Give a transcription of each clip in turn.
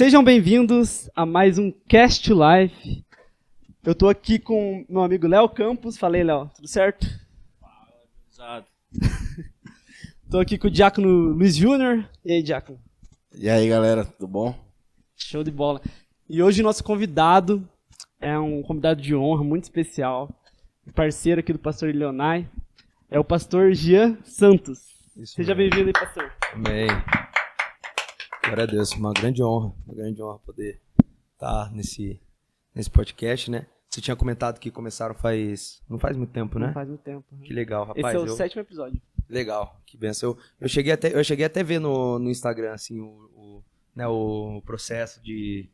Sejam bem-vindos a mais um Cast Life. Eu tô aqui com meu amigo Léo Campos. Falei, Léo, tudo certo? Fala, Tô aqui com o Diácono Luiz Júnior. E aí, Diácono? E aí, galera, tudo bom? Show de bola. E hoje nosso convidado é um convidado de honra muito especial, parceiro aqui do pastor Leonai, é o pastor Jean Santos. Seja bem-vindo aí, pastor. Amém. Glória a Deus, uma grande honra poder estar nesse podcast, né? Você tinha comentado que começaram não faz muito tempo, né? Não faz muito tempo. Que legal, rapaz. Esse é o 7º episódio. Legal, que benção. Eu cheguei até a ver no Instagram, assim, o processo de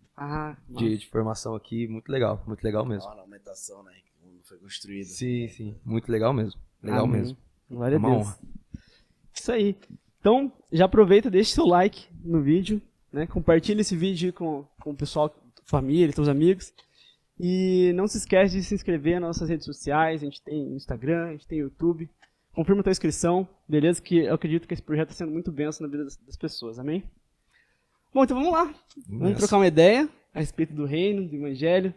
formação aqui, muito legal mesmo. A ornamentação, né, que foi construída. Sim, muito legal mesmo, mesmo. Glória a Deus. Honra. Isso aí. Então, já aproveita, deixa seu like no vídeo, né? Compartilha esse vídeo com o pessoal, família, seus amigos. E não se esquece de se inscrever nas nossas redes sociais. A gente tem Instagram, a gente tem YouTube. Confirma a tua inscrição, beleza? Que eu acredito que esse projeto está sendo muito bênção na vida das pessoas, amém? Bom, então vamos lá. Vamos trocar uma ideia a respeito do reino, do evangelho.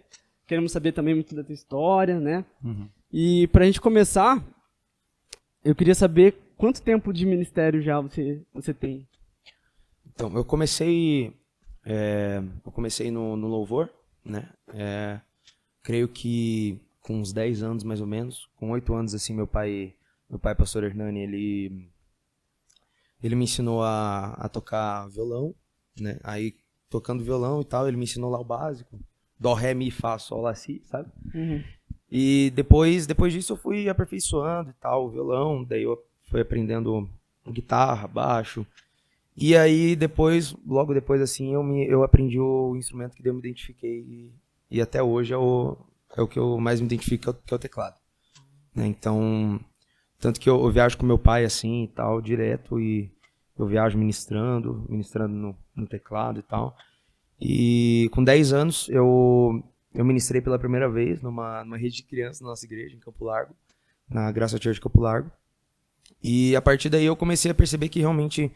Queremos saber também muito da tua história, né? Uhum. E para a gente começar, eu queria saber quanto tempo de ministério já você tem? Então, eu comecei no louvor, né? Creio que com uns 10 anos, mais ou menos, com 8 anos, assim, meu pai, pastor Hernani, ele me ensinou a tocar violão, né? Aí, tocando violão e tal, ele me ensinou lá o básico, dó, ré, mi, fá, sol, lá, si, sabe? Uhum. E depois disso eu fui aperfeiçoando e tal, o violão, daí eu fui aprendendo guitarra, baixo. E aí logo depois assim, eu aprendi o instrumento que eu me identifiquei e até hoje é o que eu mais me identifico, que é o teclado. Né? Então, tanto que eu viajo com meu pai assim e tal, direto, e eu viajo ministrando no teclado e tal. E com 10 anos eu ministrei pela primeira vez numa rede de crianças na nossa igreja, em Campo Largo, na Graça Church de Campo Largo. E a partir daí eu comecei a perceber que realmente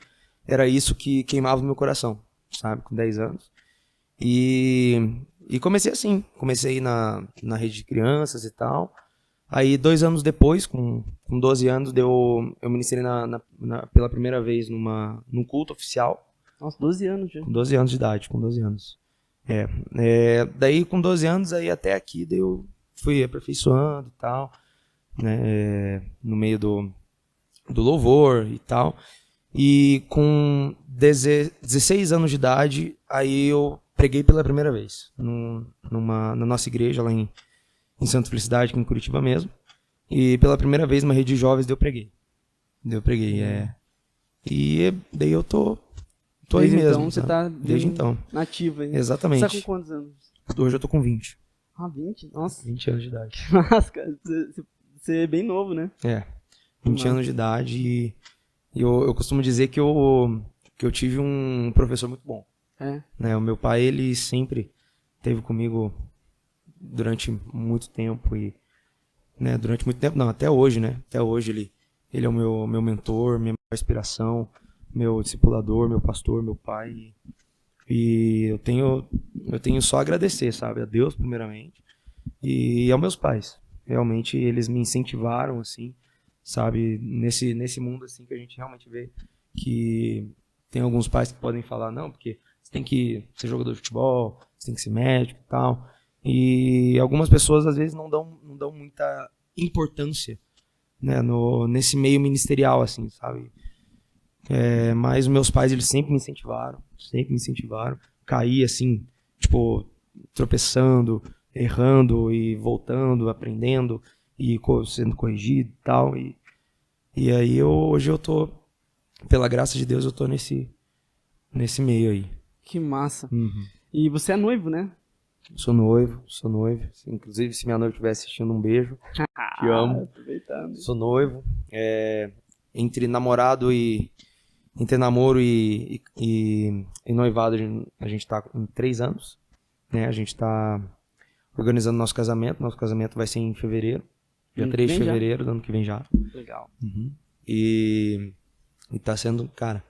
era isso que queimava no meu coração, sabe? Com 10 anos. E comecei assim, na rede de crianças e tal. Aí 2 anos depois, com 12 anos, eu ministrei pela primeira vez num culto oficial. Nossa, 12 anos já. Com 12 anos de idade, com 12 anos. Daí com 12 anos, aí até aqui, daí eu fui aperfeiçoando e tal, né? No meio do louvor e tal. E com 16 anos de idade, aí eu preguei pela primeira vez na nossa igreja lá em Santa Felicidade, aqui em Curitiba mesmo. E pela primeira vez numa rede de jovens eu preguei. E daí eu tô aí mesmo. Então você tá desde então. Nativo aí. Exatamente. Você tá com quantos anos? Hoje eu tô com 20. Ah, 20? Nossa. 20 anos de idade. Nossa, cara, você é bem novo, né? 20 anos de idade e eu costumo dizer que eu tive um professor muito bom. Né? O meu pai, ele sempre esteve comigo durante muito tempo e, né, até hoje, né? Até hoje ele é o meu mentor, minha inspiração, meu discipulador, meu pastor, meu pai. E eu tenho só a agradecer, sabe? A Deus primeiramente e aos meus pais. Realmente eles me incentivaram, assim, sabe? Nesse mundo, assim, que a gente realmente vê que tem alguns pais que podem falar, não, porque você tem que ser jogador de futebol, você tem que ser médico e tal. E algumas pessoas, às vezes, não dão muita importância, né, nesse meio ministerial, assim, sabe? Mas os meus pais, eles sempre me incentivaram. Caí, assim, tipo, tropeçando, errando e voltando, aprendendo e sendo corrigido e tal. E aí hoje eu tô, pela graça de Deus, eu tô nesse meio aí. Que massa. Uhum. E você é noivo, né? Sou noivo. Inclusive, se minha noiva estiver assistindo, um beijo. Te amo. Aproveitando. Sou noivo. Entre namoro e noivado, a gente tá com 3 anos. Né? A gente tá organizando nosso casamento. Nosso casamento vai ser em fevereiro. Dia 3 de fevereiro do ano que vem já. Legal. Uhum. E tá sendo, cara,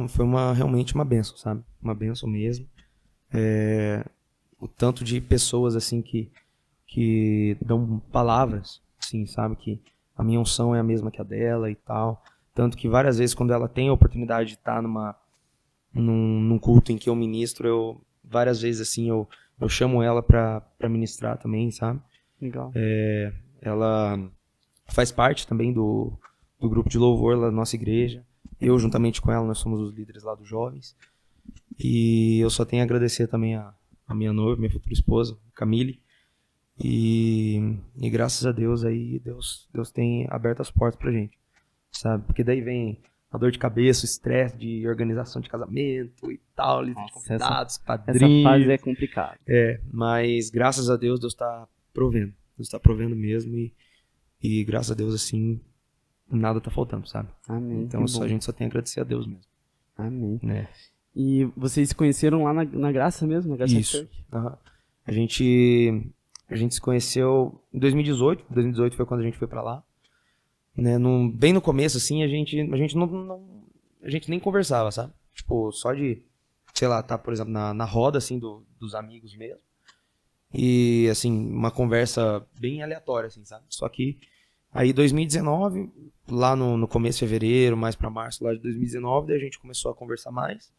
foi realmente uma bênção, sabe? Uma bênção mesmo. O tanto de pessoas, assim, que dão palavras, assim, sabe? Que a minha unção é a mesma que a dela e tal. Tanto que várias vezes, quando ela tem a oportunidade de estar num culto em que eu ministro, várias vezes, assim, eu chamo ela pra ministrar também, sabe? Legal. Ela faz parte também do grupo de louvor lá da nossa igreja. Eu, juntamente com ela, nós somos os líderes lá dos jovens. E eu só tenho a agradecer também a minha noiva, minha futura esposa, Camille. E graças a Deus aí, Deus tem aberto as portas pra gente, sabe? Porque daí vem a dor de cabeça, o estresse de organização de casamento e tal, lista de convidados, padrinhos. Essa fase é complicada. Mas graças a Deus, Deus tá provendo. Deus tá provendo mesmo e graças a Deus, assim, nada tá faltando, sabe? Amém. Então a gente só tem a agradecer a Deus mesmo. Amém. Né? E vocês se conheceram lá na Graça mesmo? Na Graça Isso. A gente se conheceu em 2018. 2018 foi quando a gente foi pra lá. Né? Bem no começo, assim, a gente nem conversava, sabe? Tipo, só de, sei lá, tá, por exemplo, na roda, assim, dos amigos mesmo. E, assim, uma conversa bem aleatória, assim, sabe? Só que aí 2019, lá no começo de fevereiro, mais pra março lá de 2019, daí a gente começou a conversar mais,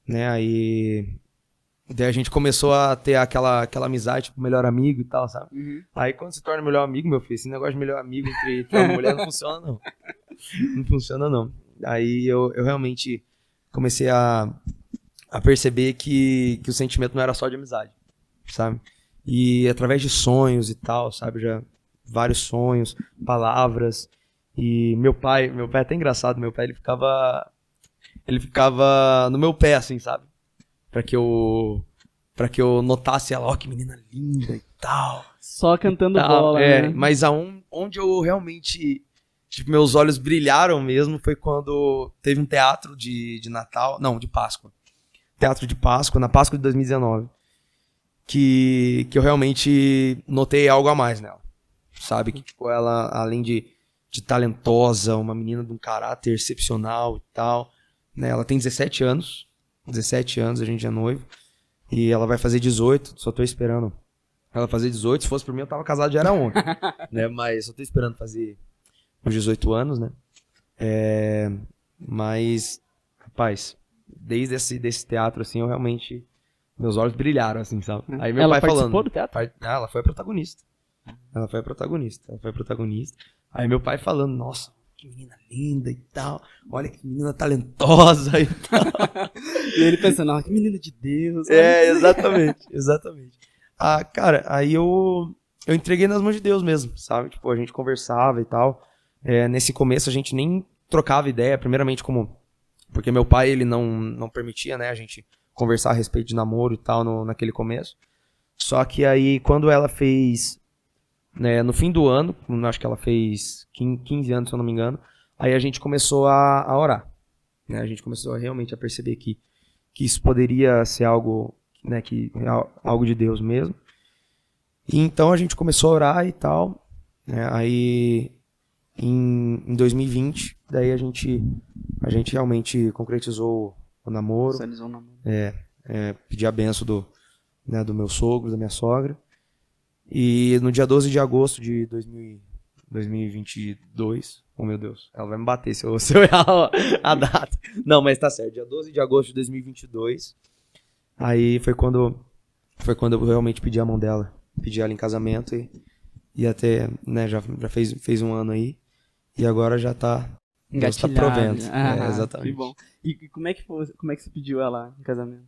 né? Daí a gente começou a ter aquela amizade, tipo, melhor amigo e tal, sabe? Uhum. Aí quando se torna melhor amigo, meu filho, esse negócio de melhor amigo entre uma mulher não funciona, não. Não funciona, não. Aí eu realmente comecei a perceber que o sentimento não era só de amizade, sabe? E através de sonhos e tal, sabe? Já vários sonhos, palavras. E meu pai é até engraçado, meu pai, ele ficava no meu pé, assim, sabe? Pra que eu notasse ela, ó, que menina linda e tal. Só cantando bola, né? Mas onde eu realmente, tipo, meus olhos brilharam mesmo foi quando teve um teatro de Natal, não, de Páscoa. Teatro de Páscoa, na Páscoa de 2019. Que eu realmente notei algo a mais nela. Sabe? Que, tipo, ela, além de talentosa, uma menina de um caráter excepcional e tal, né? Ela tem 17 anos. 17 anos, a gente é noivo. E ela vai fazer 18, só tô esperando ela fazer 18. Se fosse por mim, eu tava casado já era ontem. Né? Mas só tô esperando fazer os 18 anos, né? Mas, rapaz, desde esse teatro, assim, eu realmente... Meus olhos brilharam, assim, sabe? Aí meu ela pai participou falando... do teatro? Ela foi a protagonista. Ela foi a protagonista. Aí meu pai falando, nossa, que menina linda e tal. Olha que menina talentosa e tal. E ele pensando, que menina de Deus. Exatamente. Cara, aí eu entreguei nas mãos de Deus mesmo, sabe? Tipo, a gente conversava e tal. Nesse começo a gente nem trocava ideia, primeiramente porque meu pai, ele não permitia, né, a gente conversar a respeito de namoro e tal naquele começo. Só que aí, quando ela fez, né, no fim do ano, acho que ela fez 15 anos, se eu não me engano, aí a gente começou a orar. Né? A gente começou realmente a perceber que isso poderia ser algo, né, algo de Deus mesmo. E então a gente começou a orar e tal. Né? Aí, em 2020, daí a gente realmente concretizou o namoro. Realizou o namoro. Pedi a benção do meu sogro, da minha sogra. E no dia 12 de agosto de 2022, oh meu Deus, ela vai me bater se eu errar a data. Não, mas tá certo, dia 12 de agosto de 2022, aí foi quando eu realmente pedi a mão dela, pedi ela em casamento e até, né, já fez um ano aí, e agora já tá... Deus tá provendo. Exatamente. Que bom. E como é que você pediu ela em casamento?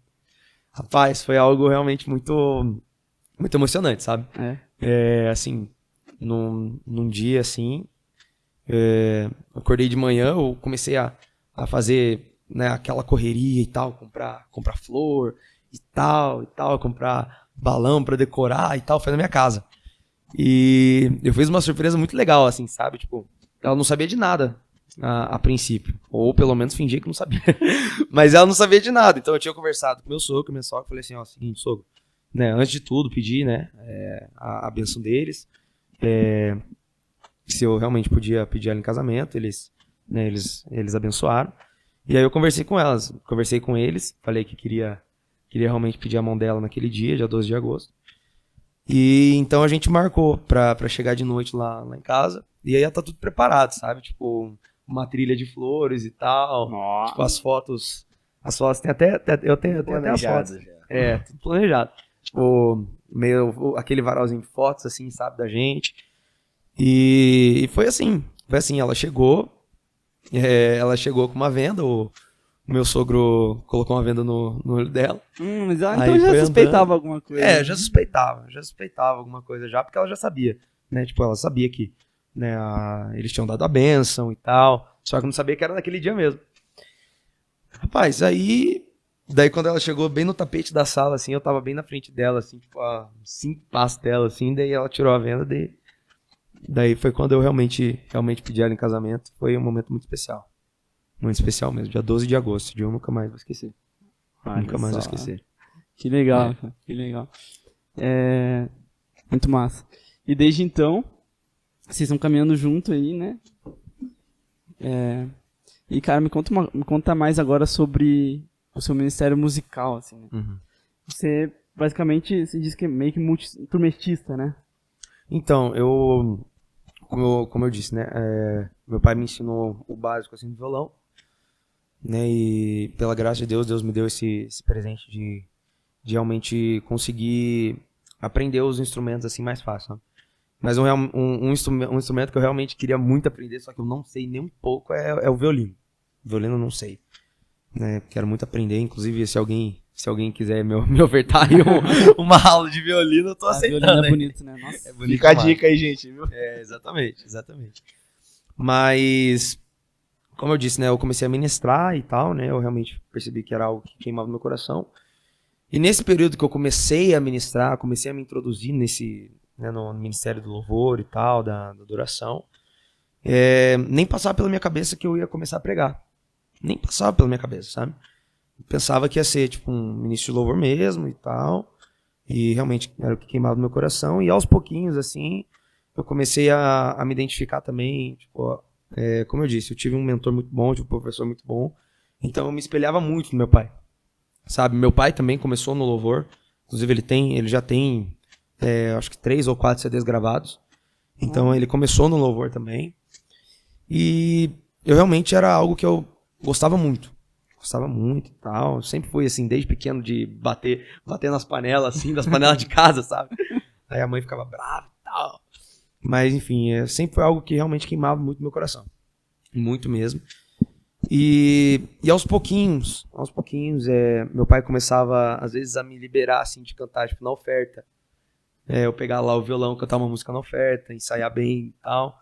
Rapaz, foi algo realmente muito, muito emocionante, sabe? Assim, num dia assim, eu acordei de manhã, eu comecei a fazer, né, aquela correria e tal, comprar flor e tal, comprar balão pra decorar e tal, foi na minha casa. E eu fiz uma surpresa muito legal, assim, sabe? Tipo, ela não sabia de nada. A princípio, ou pelo menos fingia que não sabia. Mas ela não sabia de nada, então eu tinha conversado com meu sogro, minha sogra, falei assim, seguinte, sogro, né, antes de tudo, pedi, né, a bênção deles, se eu realmente podia pedir ela em casamento, eles abençoaram, E aí eu conversei com eles, falei que queria realmente pedir a mão dela naquele dia 12 de agosto. E então a gente marcou pra chegar de noite lá em casa. E aí já tá tudo preparado, sabe? Tipo, uma trilha de flores e tal. Nossa. Tipo, as fotos tem eu tenho até as fotos. Já. Tudo planejado. Tipo, meio aquele varalzinho de fotos, assim, sabe, da gente. E foi assim, ela chegou com uma venda, o meu sogro colocou uma venda no olho dela. Mas ela então já suspeitava alguma coisa. Já suspeitava alguma coisa já, porque ela já sabia, né, tipo, ela sabia que, né, eles tinham dado a bênção e tal, só que não sabia que era naquele dia mesmo. Rapaz, daí quando ela chegou bem no tapete da sala, assim, eu tava bem na frente dela, assim, tipo, a 5 passos dela, assim, daí ela tirou a venda, daí foi quando eu realmente pedi ela em casamento. Foi um momento muito especial. Muito especial mesmo. Dia 12 de agosto. Eu nunca mais vou esquecer. Nunca mais vou esquecer. Que legal, cara. Que legal. Muito massa. E desde então, vocês estão caminhando junto aí, né? E, cara, me conta mais agora sobre o seu ministério musical, assim, né? Uhum. Você, basicamente, se diz que é meio que multi-instrumentista, né? Então, como eu disse, né, meu pai me ensinou o básico, assim, do violão, né, e pela graça de Deus me deu esse presente de realmente conseguir aprender os instrumentos, assim, mais fácil, sabe? Mas um instrumento que eu realmente queria muito aprender, só que eu não sei nem um pouco, é o violino. O violino eu não sei, né, quero muito aprender, inclusive se alguém quiser me ofertar aí uma aula de violino, eu tô aceitando. Violino é bonito, né? Nossa. Bonito. Fica a dica aí, gente, viu? Exatamente. Mas, como eu disse, né, eu comecei a ministrar e tal, né, eu realmente percebi que era algo que queimava no meu coração. E nesse período que eu comecei a ministrar, comecei a me introduzir no Ministério do Louvor e tal, da adoração, nem passava pela minha cabeça que eu ia começar a pregar. Nem passava pela minha cabeça, sabe? Pensava que ia ser tipo um ministro de louvor mesmo e tal. E realmente era o que queimava no meu coração. E aos pouquinhos, assim, eu comecei a me identificar também. Tipo, como eu disse, eu tive um mentor muito bom, tive um professor muito bom. Então eu me espelhava muito no meu pai. Sabe, meu pai também começou no louvor. Inclusive ele já tem, acho que 3 ou 4 CDs gravados. Então ele começou no louvor também. E eu realmente era algo que eu gostava muito e tal. Eu sempre fui assim, desde pequeno, de bater nas panelas, assim, das panelas de casa, sabe? Aí a mãe ficava brava e tal. Mas, enfim, sempre foi algo que realmente queimava muito no meu coração. Muito mesmo. E aos pouquinhos, meu pai começava, às vezes, a me liberar, assim, de cantar, tipo, na oferta. Eu pegar lá o violão, cantar uma música na oferta, ensaiar bem e tal.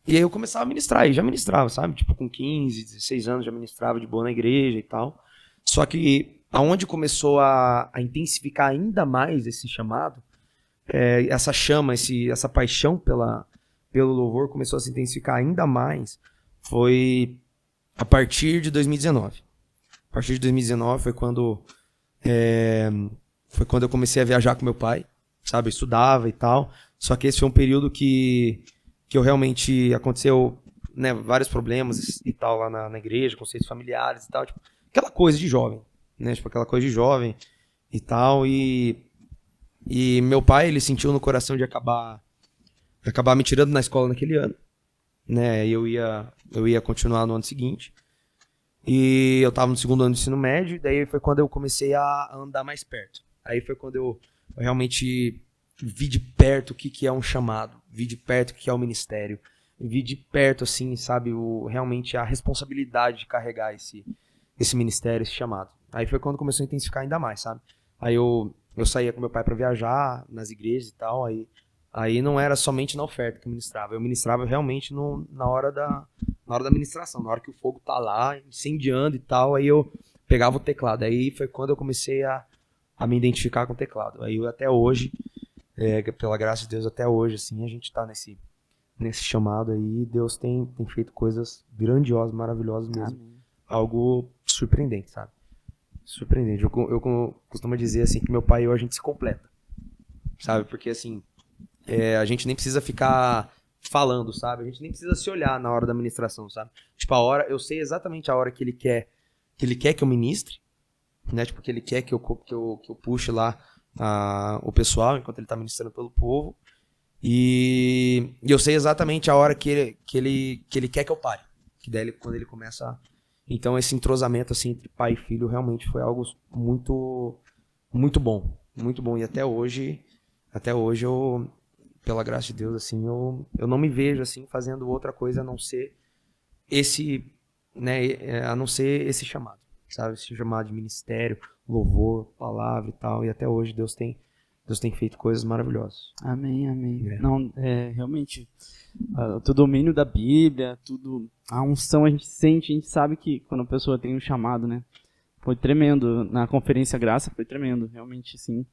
E aí eu começava a ministrar, e já ministrava, sabe? Tipo, com 15, 16 anos já ministrava de boa na igreja e tal. Só que aonde começou a intensificar ainda mais esse chamado, essa chama, essa paixão pelo louvor começou a se intensificar ainda mais, foi a partir de 2019. A partir de 2019 foi quando eu comecei a viajar com meu pai, sabe? Eu estudava e tal. Só que esse foi um período que eu realmente aconteceu, né, vários problemas e tal lá na igreja, conceitos familiares e tal, tipo, aquela coisa de jovem, né, tipo, aquela coisa de jovem e tal, e meu pai, ele sentiu no coração de acabar me tirando na escola naquele ano, né, eu ia continuar no ano seguinte, e eu tava no segundo ano do ensino médio, e daí foi quando eu comecei a andar mais perto, aí foi quando eu realmente vi de perto o que é um chamado, vi de perto o que é o ministério, vi de perto, assim, sabe, realmente a responsabilidade de carregar esse ministério, esse chamado. Aí foi quando começou a intensificar ainda mais, sabe? Aí eu saía com meu pai para viajar nas igrejas e tal, aí não era somente na oferta que eu ministrava realmente na hora da ministração, na hora que o fogo tá lá, incendiando e tal, aí eu pegava o teclado. Aí foi quando eu comecei a me identificar com o teclado. Aí até hoje, pela graça de Deus, até hoje, assim, a gente tá nesse chamado aí, Deus tem feito coisas grandiosas, maravilhosas mesmo. Amém. Algo surpreendente, sabe? Surpreendente. Eu costumo dizer, assim, que meu pai e eu, a gente se completa, sabe? Porque, assim, a gente nem precisa ficar falando, sabe? A gente nem precisa se olhar na hora da ministração, sabe? Tipo, eu sei exatamente a hora que ele quer que eu ministre, né? Tipo, que ele quer que eu puxe lá o pessoal enquanto ele tá ministrando pelo povo. E eu sei exatamente a hora que ele quer que eu pare. Que daí quando ele começa a... Então esse entrosamento assim entre pai e filho realmente foi algo muito, muito bom. Muito bom. E até hoje eu, pela graça de Deus, assim, eu não me vejo assim fazendo outra coisa a não ser esse, né, a não ser esse chamado, sabe? Esse chamado de ministério, louvor, palavra e tal. E até hoje Deus tem feito coisas maravilhosas. Amém, amém. Não, realmente, o teu domínio da Bíblia, tudo, a unção a gente sente, a gente sabe que quando a pessoa tem um chamado, né? Foi tremendo. Na Conferência Graça foi tremendo, realmente, sim.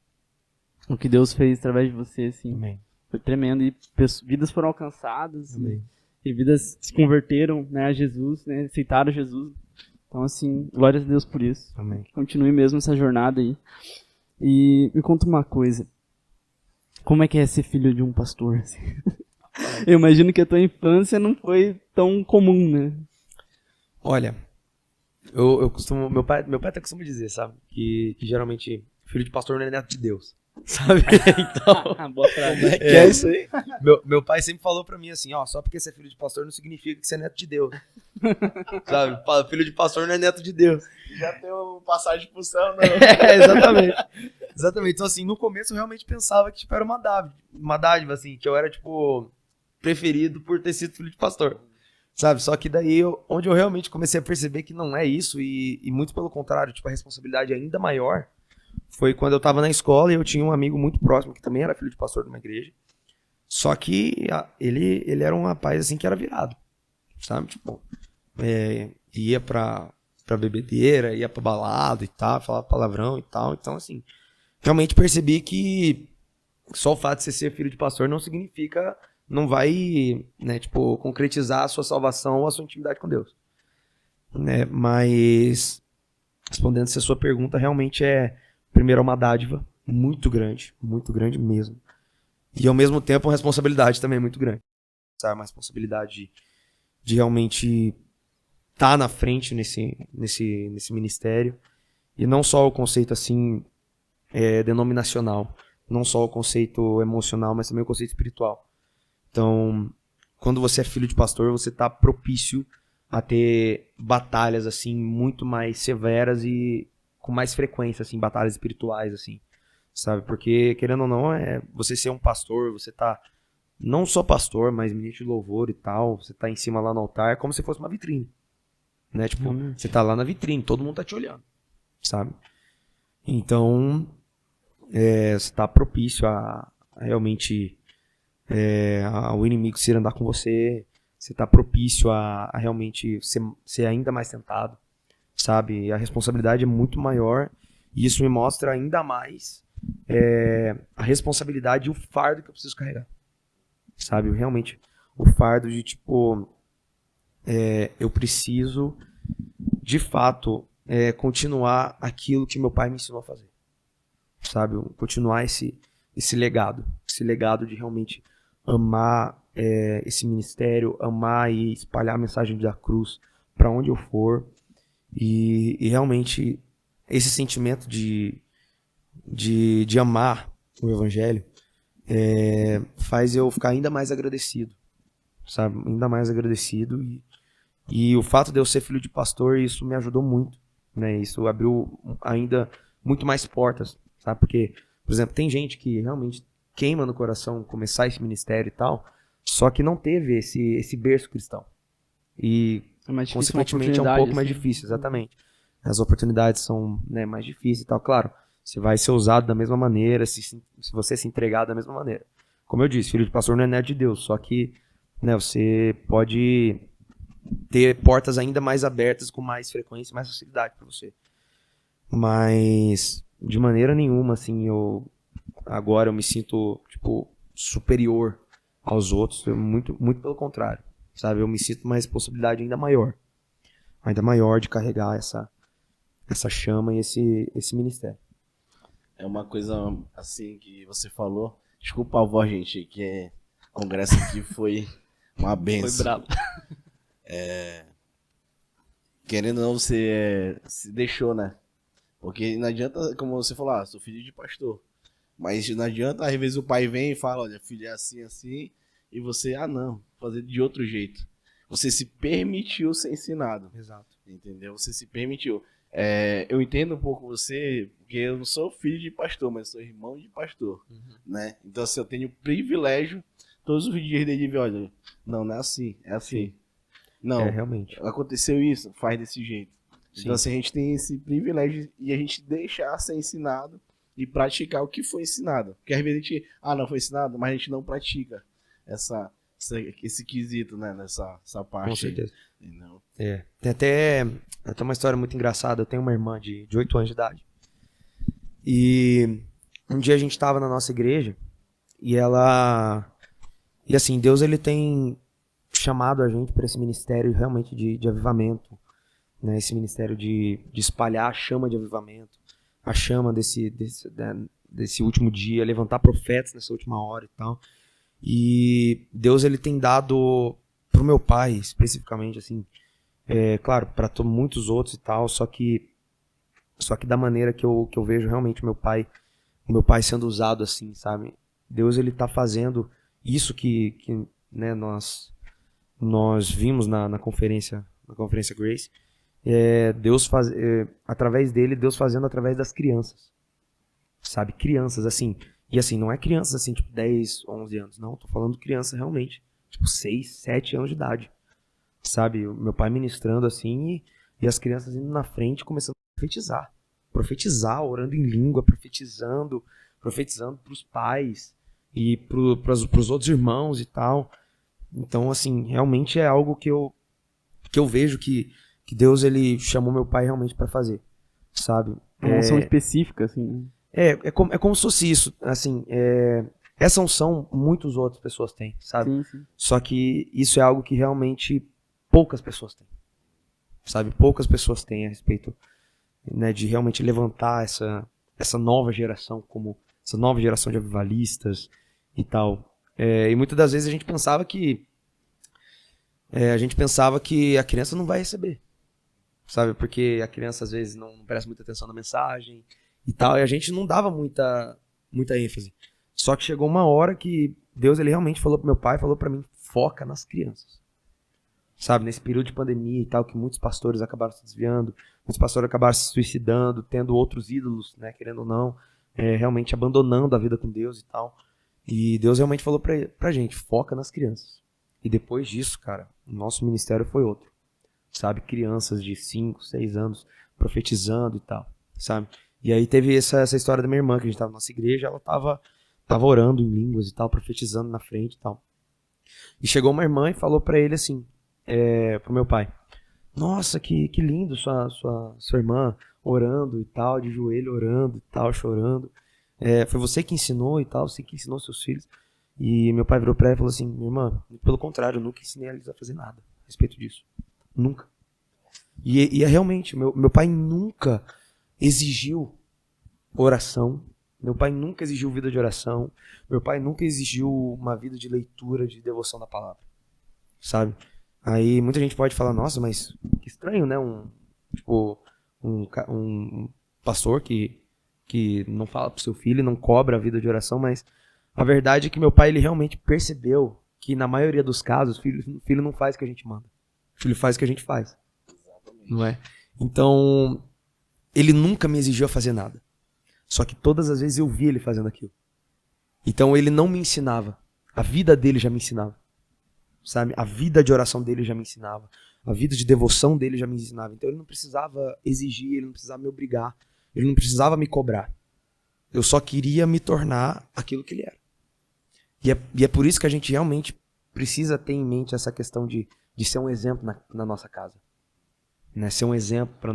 O que Deus fez através de você, assim, Amém. Foi tremendo. E vidas foram alcançadas, Amém. E vidas se converteram, né, a Jesus, né, aceitaram Jesus. Então, assim, glórias a Deus por isso. Amém. Continue mesmo essa jornada aí. E me conta uma coisa. Como é que é ser filho de um pastor? Assim? Eu imagino que a tua infância não foi tão comum, né? Olha, eu costumo... Meu pai até costuma dizer, sabe? Que geralmente filho de pastor não é neto de Deus. Sabe? Então... Boa frase. Como é que é isso aí? Meu pai sempre falou pra mim assim, ó, só porque você é filho de pastor não significa que você é neto de Deus. Sabe? Filho de pastor não é neto de Deus. Já tem passagem pro céu, não. Exatamente. Exatamente. Então, assim, no começo eu realmente pensava que, tipo, era uma dádiva, assim, que eu era, tipo, preferido por ter sido filho de pastor. Sabe? Só que daí, onde eu realmente comecei a perceber que não é isso, e muito pelo contrário, tipo, a responsabilidade é ainda maior, foi quando eu tava na escola e eu tinha um amigo muito próximo, que também era filho de pastor de uma igreja. Só que ele era um rapaz, assim, que era virado. Sabe? Tipo, ia pra bebedeira, ia pra balada e tal, falava palavrão e tal. Então, assim, realmente percebi que só o fato de você ser filho de pastor não significa, não vai, né, tipo, concretizar a sua salvação ou a sua intimidade com Deus. Né? Mas, respondendo essa sua pergunta, realmente primeiro, é uma dádiva muito grande mesmo. E, ao mesmo tempo, uma responsabilidade também muito grande. Sabe? Uma responsabilidade de realmente estar na frente nesse ministério. E não só o conceito, assim, denominacional. Não só o conceito emocional, mas também o conceito espiritual. Então, quando você é filho de pastor, você está propício a ter batalhas, assim, muito mais severas e com mais frequência, assim, batalhas espirituais, assim, sabe? Porque, querendo ou não, você ser um pastor, você tá não só pastor, mas ministro de louvor e tal, você tá em cima lá no altar, é como se fosse uma vitrine, né? Tipo, você tá lá na vitrine, todo mundo tá te olhando, sabe? Então, você tá propício a realmente ao inimigo se andar com você, você tá propício a realmente ser ainda mais tentado, sabe? A responsabilidade é muito maior e isso me mostra ainda mais a responsabilidade e o fardo que eu preciso carregar, sabe? Realmente, o fardo de, tipo, eu preciso, de fato, continuar aquilo que meu pai me ensinou a fazer, sabe? Continuar esse legado de realmente amar esse ministério, amar e espalhar a mensagem da cruz para onde eu for. E realmente esse sentimento de amar o evangelho faz eu ficar ainda mais agradecido, sabe? Ainda mais agradecido. E o fato de eu ser filho de pastor, isso me ajudou muito, né? Isso abriu ainda muito mais portas, sabe? Porque, por exemplo, tem gente que realmente queima no coração começar esse ministério e tal, só que não teve esse berço cristão. E consequentemente é um pouco mais difícil, exatamente. As oportunidades são, né, mais difíceis e tal. Claro, você vai ser usado da mesma maneira, se você se entregar da mesma maneira. Como eu disse, filho de pastor não é neto de Deus, só que, né, você pode ter portas ainda mais abertas com mais frequência e mais facilidade para você. Mas, de maneira nenhuma, assim, agora eu me sinto, tipo, superior aos outros, muito, muito pelo contrário. Sabe, eu me sinto uma responsabilidade ainda maior de carregar essa chama e esse ministério. É uma coisa assim que você falou. Desculpa a voz, gente, que congresso aqui foi uma Foi benção. brabo. Querendo ou não, você se deixou, né? Porque não adianta, como você falou, sou filho de pastor. Mas não adianta, às vezes o pai vem e fala, olha, filho é assim, assim, e você, não, fazer de outro jeito. Você se permitiu ser ensinado. Exato. Entendeu? Você se permitiu. Eu entendo um pouco você, porque eu não sou filho de pastor, mas sou irmão de pastor, né? Então, assim, eu tenho o privilégio, todos os dias dele, de ver, olha, não é assim, é assim. Não, realmente. aconteceu isso, faz desse jeito. Sim. Então, assim, a gente tem esse privilégio e a gente deixar ser ensinado e praticar o que foi ensinado. Porque às vezes a gente, não foi ensinado, mas a gente não pratica esse quesito, né, essa parte. Com certeza. Aí, não. Tem até uma história muito engraçada. Eu tenho uma irmã de 8 anos de idade. E um dia a gente estava na nossa igreja e e assim, Deus ele tem chamado a gente para esse ministério realmente de avivamento, né? Esse ministério de espalhar a chama de avivamento, a chama desse último dia, levantar profetas nessa última hora e tal. E Deus ele tem dado pro meu pai, especificamente, assim, claro, para muitos outros e tal, só que da maneira que eu vejo realmente o meu pai sendo usado assim, sabe? Deus ele tá fazendo isso que né, nós vimos na conferência Grace, através dele, Deus fazendo através das crianças, sabe? Crianças, assim, e assim, não é crianças assim, tipo 10, 11 anos, não, tô falando criança realmente, tipo 6, 7 anos de idade, sabe? O meu pai ministrando assim e as crianças indo na frente começando a profetizar, orando em língua, profetizando pros pais e pros outros irmãos e tal. Então, assim, realmente é algo que eu vejo que Deus ele chamou meu pai realmente para fazer, sabe? Uma unção específica, assim. É como se fosse isso, assim, essa unção muitas outras pessoas têm, sabe? Sim, sim. Só que isso é algo que realmente poucas pessoas têm, sabe? Poucas pessoas têm a respeito, né, de realmente levantar essa nova geração, como essa nova geração de avivalistas e tal. E muitas das vezes a gente pensava que a criança não vai receber, sabe? Porque a criança às vezes não presta muita atenção na mensagem e tal, e a gente não dava muita ênfase. Só que chegou uma hora que Deus ele realmente falou pro meu pai, falou pra mim, foca nas crianças. Sabe, nesse período de pandemia e tal, que muitos pastores acabaram se desviando, muitos pastores acabaram se suicidando, tendo outros ídolos, né, querendo ou não, realmente abandonando a vida com Deus e tal. E Deus realmente falou pra gente, foca nas crianças. E depois disso, cara, o nosso ministério foi outro. Sabe, crianças de 5, 6 anos profetizando e tal, sabe? E aí teve essa história da minha irmã, que a gente tava na nossa igreja, ela tava orando em línguas e tal, profetizando na frente e tal. E chegou uma irmã e falou pra ele assim, pro meu pai, nossa, que lindo sua irmã orando e tal, de joelho orando e tal, chorando. Foi você que ensinou e tal, você que ensinou seus filhos. E meu pai virou pra ela e falou assim, minha irmã, pelo contrário, eu nunca ensinei eles a fazer nada a respeito disso. Nunca. E é realmente, meu pai nunca exigiu oração, meu pai nunca exigiu vida de oração, meu pai nunca exigiu uma vida de leitura, de devoção da palavra, sabe? Aí muita gente pode falar, nossa, mas que estranho, né? Um pastor que não fala pro seu filho, não cobra a vida de oração, mas a verdade é que meu pai ele realmente percebeu que na maioria dos casos o filho não faz o que a gente manda, o filho faz o que a gente faz. Exatamente. Não é? Então ele nunca me exigiu a fazer nada, só que todas as vezes eu vi ele fazendo aquilo. Então ele não me ensinava, a vida dele já me ensinava. Sabe? A vida de oração dele já me ensinava. A vida de devoção dele já me ensinava. Então ele não precisava exigir, ele não precisava me obrigar, ele não precisava me cobrar. Eu só queria me tornar aquilo que ele era. E é por isso que a gente realmente precisa ter em mente essa questão de ser um exemplo na nossa casa. Né? Ser um exemplo para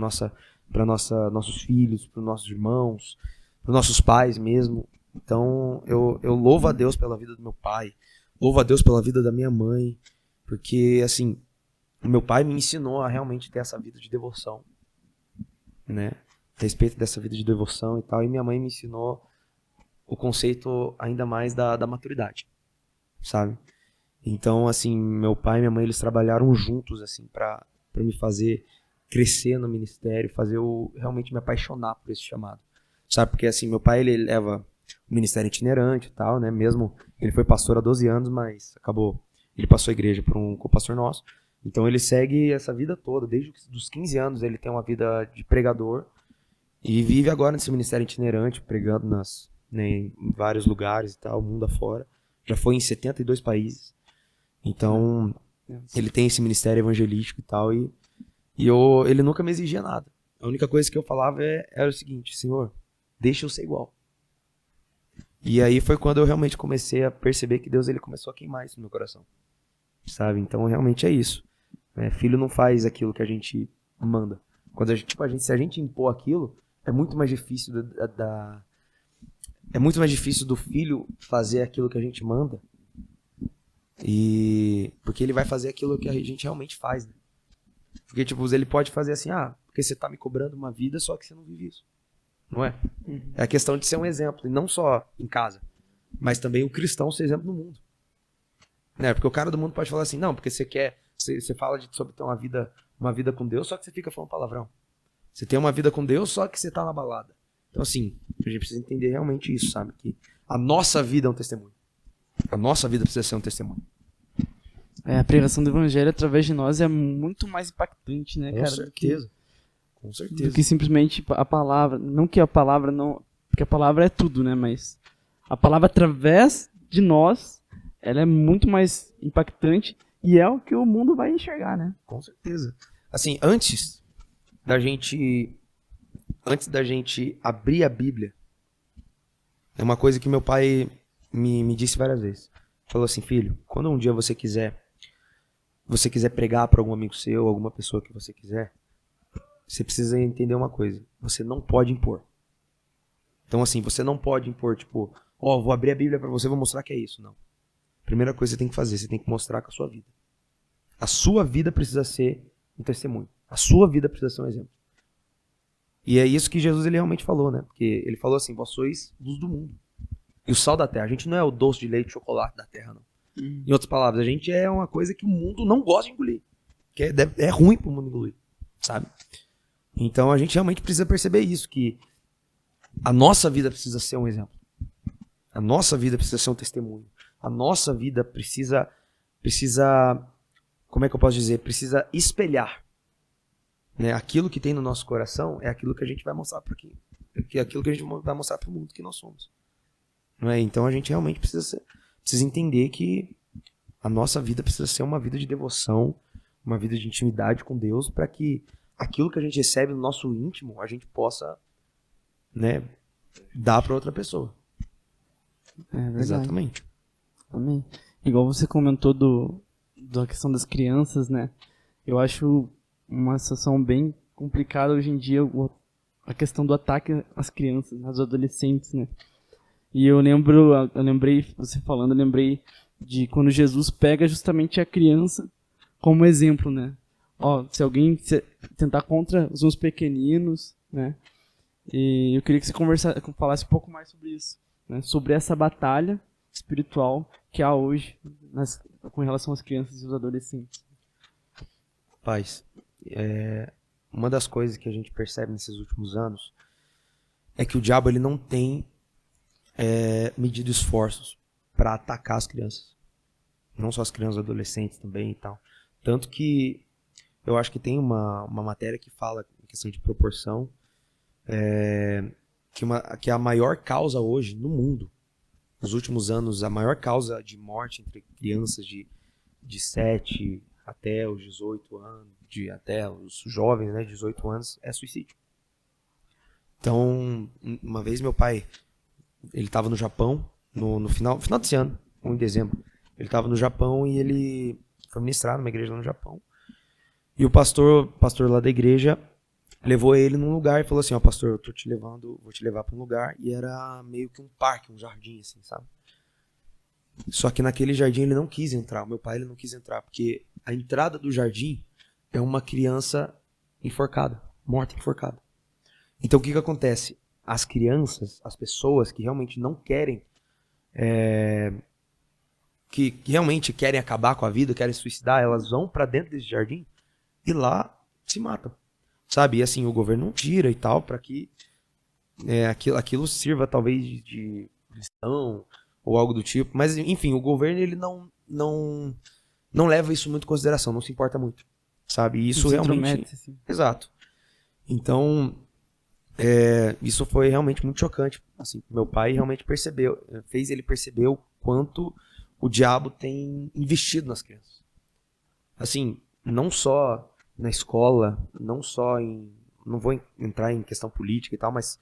nossos filhos, para os nossos irmãos, para os nossos pais mesmo. Então eu louvo a Deus pela vida do meu pai. Louvo a Deus pela vida da minha mãe, porque, assim, o meu pai me ensinou a realmente ter essa vida de devoção, né? A respeito dessa vida de devoção e tal, e minha mãe me ensinou o conceito ainda mais da maturidade, sabe? Então, assim, meu pai e minha mãe, eles trabalharam juntos, assim, pra me fazer crescer no ministério, fazer eu realmente me apaixonar por esse chamado. Sabe, porque assim, meu pai, ele leva o ministério itinerante e tal, né, mesmo, ele foi pastor há 12 anos, mas acabou, ele passou a igreja por um co-pastor nosso, então ele segue essa vida toda, desde os 15 anos ele tem uma vida de pregador, e vive agora nesse ministério itinerante, pregando em vários lugares e tal, mundo afora, já foi em 72 países, então ele tem esse ministério evangelístico e tal, e ele nunca me exigia nada. A única coisa que eu falava era o seguinte: Senhor, deixa eu ser igual. E aí foi quando eu realmente comecei a perceber que Deus, ele começou a queimar isso no meu coração. Sabe? Então realmente é isso. Filho não faz aquilo que a gente manda. Quando se a gente impor aquilo, é muito mais difícil é muito mais difícil do filho fazer aquilo que a gente manda. Porque ele vai fazer aquilo que a gente realmente faz, né? Porque, tipo, ele pode fazer assim, porque você tá me cobrando uma vida, só que você não vive isso. Não é? É a questão de ser um exemplo, e não só em casa, mas também o cristão ser exemplo no mundo. Né? Porque o cara do mundo pode falar assim, não, porque você fala sobre ter uma vida com Deus, só que você fica falando palavrão. Você tem uma vida com Deus, só que você tá na balada. Então, assim, a gente precisa entender realmente isso, sabe? Que a nossa vida é um testemunho. A nossa vida precisa ser um testemunho. A pregação do evangelho através de nós é muito mais impactante, né, cara? Com certeza. Com certeza. Do que simplesmente a palavra. Não que a palavra não... Porque a palavra é tudo, né? Mas a palavra através de nós, ela é muito mais impactante e é o que o mundo vai enxergar, né? Com certeza. Assim, antes da gente abrir a Bíblia, é uma coisa que meu pai me disse várias vezes. Falou assim: filho, quando um dia você quiser pregar para algum amigo seu, alguma pessoa que você quiser, você precisa entender uma coisa: você não pode impor. Então, assim, você não pode impor, tipo, vou abrir a Bíblia para você, vou mostrar que é isso. Não. Primeira coisa que você tem que fazer, você tem que mostrar com a sua vida. A sua vida precisa ser um testemunho. A sua vida precisa ser um exemplo. E é isso que Jesus, ele realmente falou, né? Porque ele falou assim: vós sois luz do mundo e o sal da terra. A gente não é o doce de leite e chocolate da terra, não. Em outras palavras, a gente é uma coisa que o mundo não gosta de engolir. Que é ruim pro mundo engolir, sabe? Então a gente realmente precisa perceber isso, que a nossa vida precisa ser um exemplo. A nossa vida precisa ser um testemunho. A nossa vida precisa, como é que eu posso dizer? Precisa espelhar. Né? Aquilo que tem no nosso coração é aquilo que a gente vai mostrar para aqui. É aquilo que a gente vai mostrar para o mundo que nós somos. Não é? Então a gente realmente precisa entender que a nossa vida precisa ser uma vida de devoção, uma vida de intimidade com Deus, para que aquilo que a gente recebe no nosso íntimo, a gente possa, né, dar para outra pessoa. É verdade. Exatamente. Amém. Igual você comentou da questão das crianças, né? Eu acho uma situação bem complicada hoje em dia a questão do ataque às crianças, às adolescentes, né? E eu lembrei, você falando, eu lembrei de quando Jesus pega justamente a criança como exemplo, né? Se alguém tentar contra os meus pequeninos, né? E eu queria que você falasse um pouco mais sobre isso, né? Sobre essa batalha espiritual que há hoje com relação às crianças e os adolescentes. Paz, uma das coisas que a gente percebe nesses últimos anos é que o diabo, ele não tem medido esforços para atacar as crianças. Não só as crianças, adolescentes também e tal. Tanto que eu acho que tem uma matéria que fala em questão de proporção, que a maior causa hoje no mundo, nos últimos anos, a maior causa de morte entre crianças de 7 até os 18 anos, até os jovens, né, 18 anos, é suicídio. Então, uma vez meu pai, ele estava no Japão, no final desse ano, em dezembro, ele estava no Japão e ele foi ministrar numa igreja lá no Japão. E o pastor lá da igreja levou ele num lugar e falou assim: pastor, eu vou te levar para um lugar. E era meio que um parque, um jardim, assim, sabe? Só que naquele jardim ele não quis entrar. O meu pai, ele não quis entrar, porque a entrada do jardim é uma criança enforcada, morta enforcada. Então o que acontece? As crianças, as pessoas que realmente não querem que realmente querem acabar com a vida, querem suicidar, elas vão pra dentro desse jardim e lá se matam, sabe? E assim, o governo não tira e tal, pra que aquilo sirva talvez de lição ou algo do tipo. Mas, enfim, o governo ele não leva isso muito em consideração, não se importa muito, sabe? E isso realmente... Assim. Exato. Então, isso foi realmente muito chocante. Assim, meu pai realmente fez ele perceber o quanto o diabo tem investido nas crianças. Assim, não só na escola, não só em... Não vou entrar em questão política e tal, mas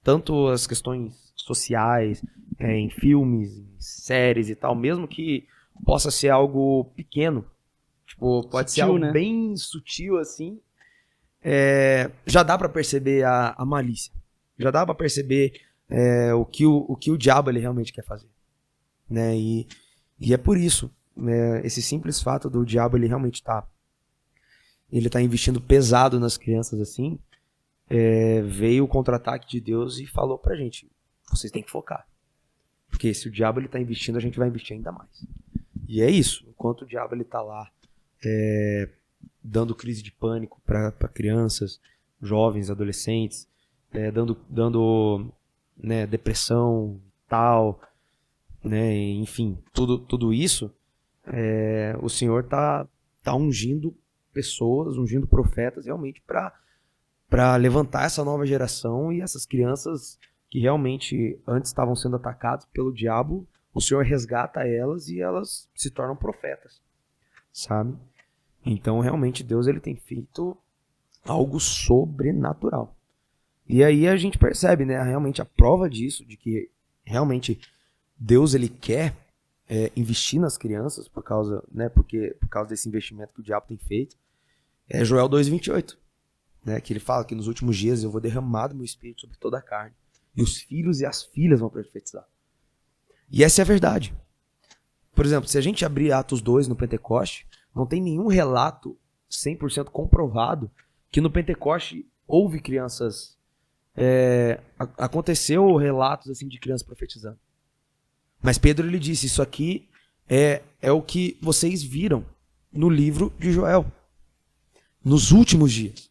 tanto as questões sociais, em filmes, em séries e tal, mesmo que possa ser algo pequeno, tipo, pode ser algo bem sutil assim, já dá pra perceber a malícia, já dá pra perceber o que o diabo ele realmente quer fazer, né? E é por isso, né, esse simples fato do diabo ele realmente tá investindo pesado nas crianças assim, veio o contra-ataque de Deus e falou pra gente, vocês têm que focar. Porque se o diabo ele tá investindo, a gente vai investir ainda mais. E é isso. Enquanto o diabo ele tá lá dando crise de pânico para crianças, jovens, adolescentes, dando né, depressão, tal, né, enfim, tudo isso, o Senhor tá ungindo pessoas, ungindo profetas realmente para levantar essa nova geração e essas crianças que realmente antes estavam sendo atacadas pelo diabo, o Senhor resgata elas e elas se tornam profetas, sabe? Então, realmente, Deus ele tem feito algo sobrenatural. E aí a gente percebe, né, realmente a prova disso, de que realmente Deus ele quer investir nas crianças por causa desse investimento que o diabo tem feito, é Joel 2:28, né, que ele fala que nos últimos dias eu vou derramar do meu espírito sobre toda a carne, e os filhos e as filhas vão profetizar. E essa é a verdade. Por exemplo, se a gente abrir Atos 2 no Pentecoste, não tem nenhum relato 100% comprovado que no Pentecoste houve crianças... aconteceu relatos assim, de crianças profetizando. Mas Pedro ele disse, isso aqui é o que vocês viram no livro de Joel. Nos últimos dias.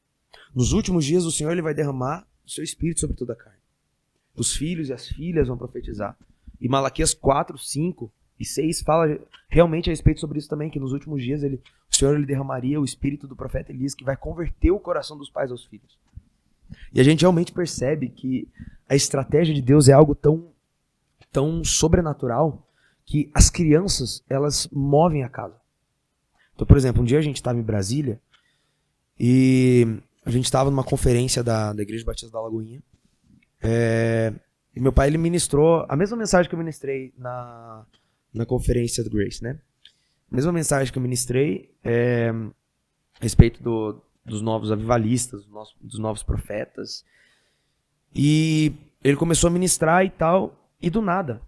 Nos últimos dias o Senhor ele vai derramar o seu espírito sobre toda a carne. Os filhos e as filhas vão profetizar. E Malaquias 4, 5 e 6 fala realmente a respeito sobre isso também, que nos últimos dias o Senhor ele derramaria o espírito do profeta Elias, que vai converter o coração dos pais aos filhos. E a gente realmente percebe que a estratégia de Deus é algo tão sobrenatural que as crianças, elas movem a casa. Então, por exemplo, um dia a gente estava em Brasília e a gente estava numa conferência da Igreja Batista da Lagoinha. E meu pai ele ministrou a mesma mensagem que eu ministrei na conferência do Grace, né? A mesma mensagem que eu ministrei a respeito dos novos avivalistas, dos novos profetas. E ele começou a ministrar e tal, e do nada,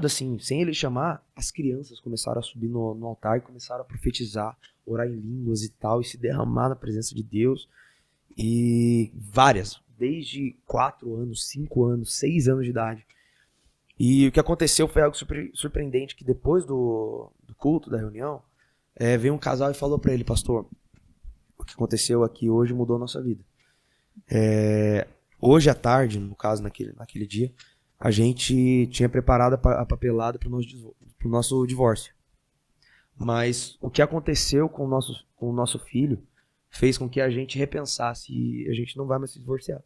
assim, sem ele chamar, as crianças começaram a subir no altar e começaram a profetizar, orar em línguas e tal, e se derramar na presença de Deus. E várias, desde 4 anos, 5 anos, 6 anos de idade. E o que aconteceu foi algo surpreendente, que depois do culto, da reunião, veio um casal e falou para ele, pastor, o que aconteceu aqui hoje mudou a nossa vida. Hoje à tarde, no caso naquele dia, a gente tinha preparado a papelada para o nosso divórcio. Mas o que aconteceu com o nosso filho fez com que a gente repensasse e a gente não vai mais se divorciar.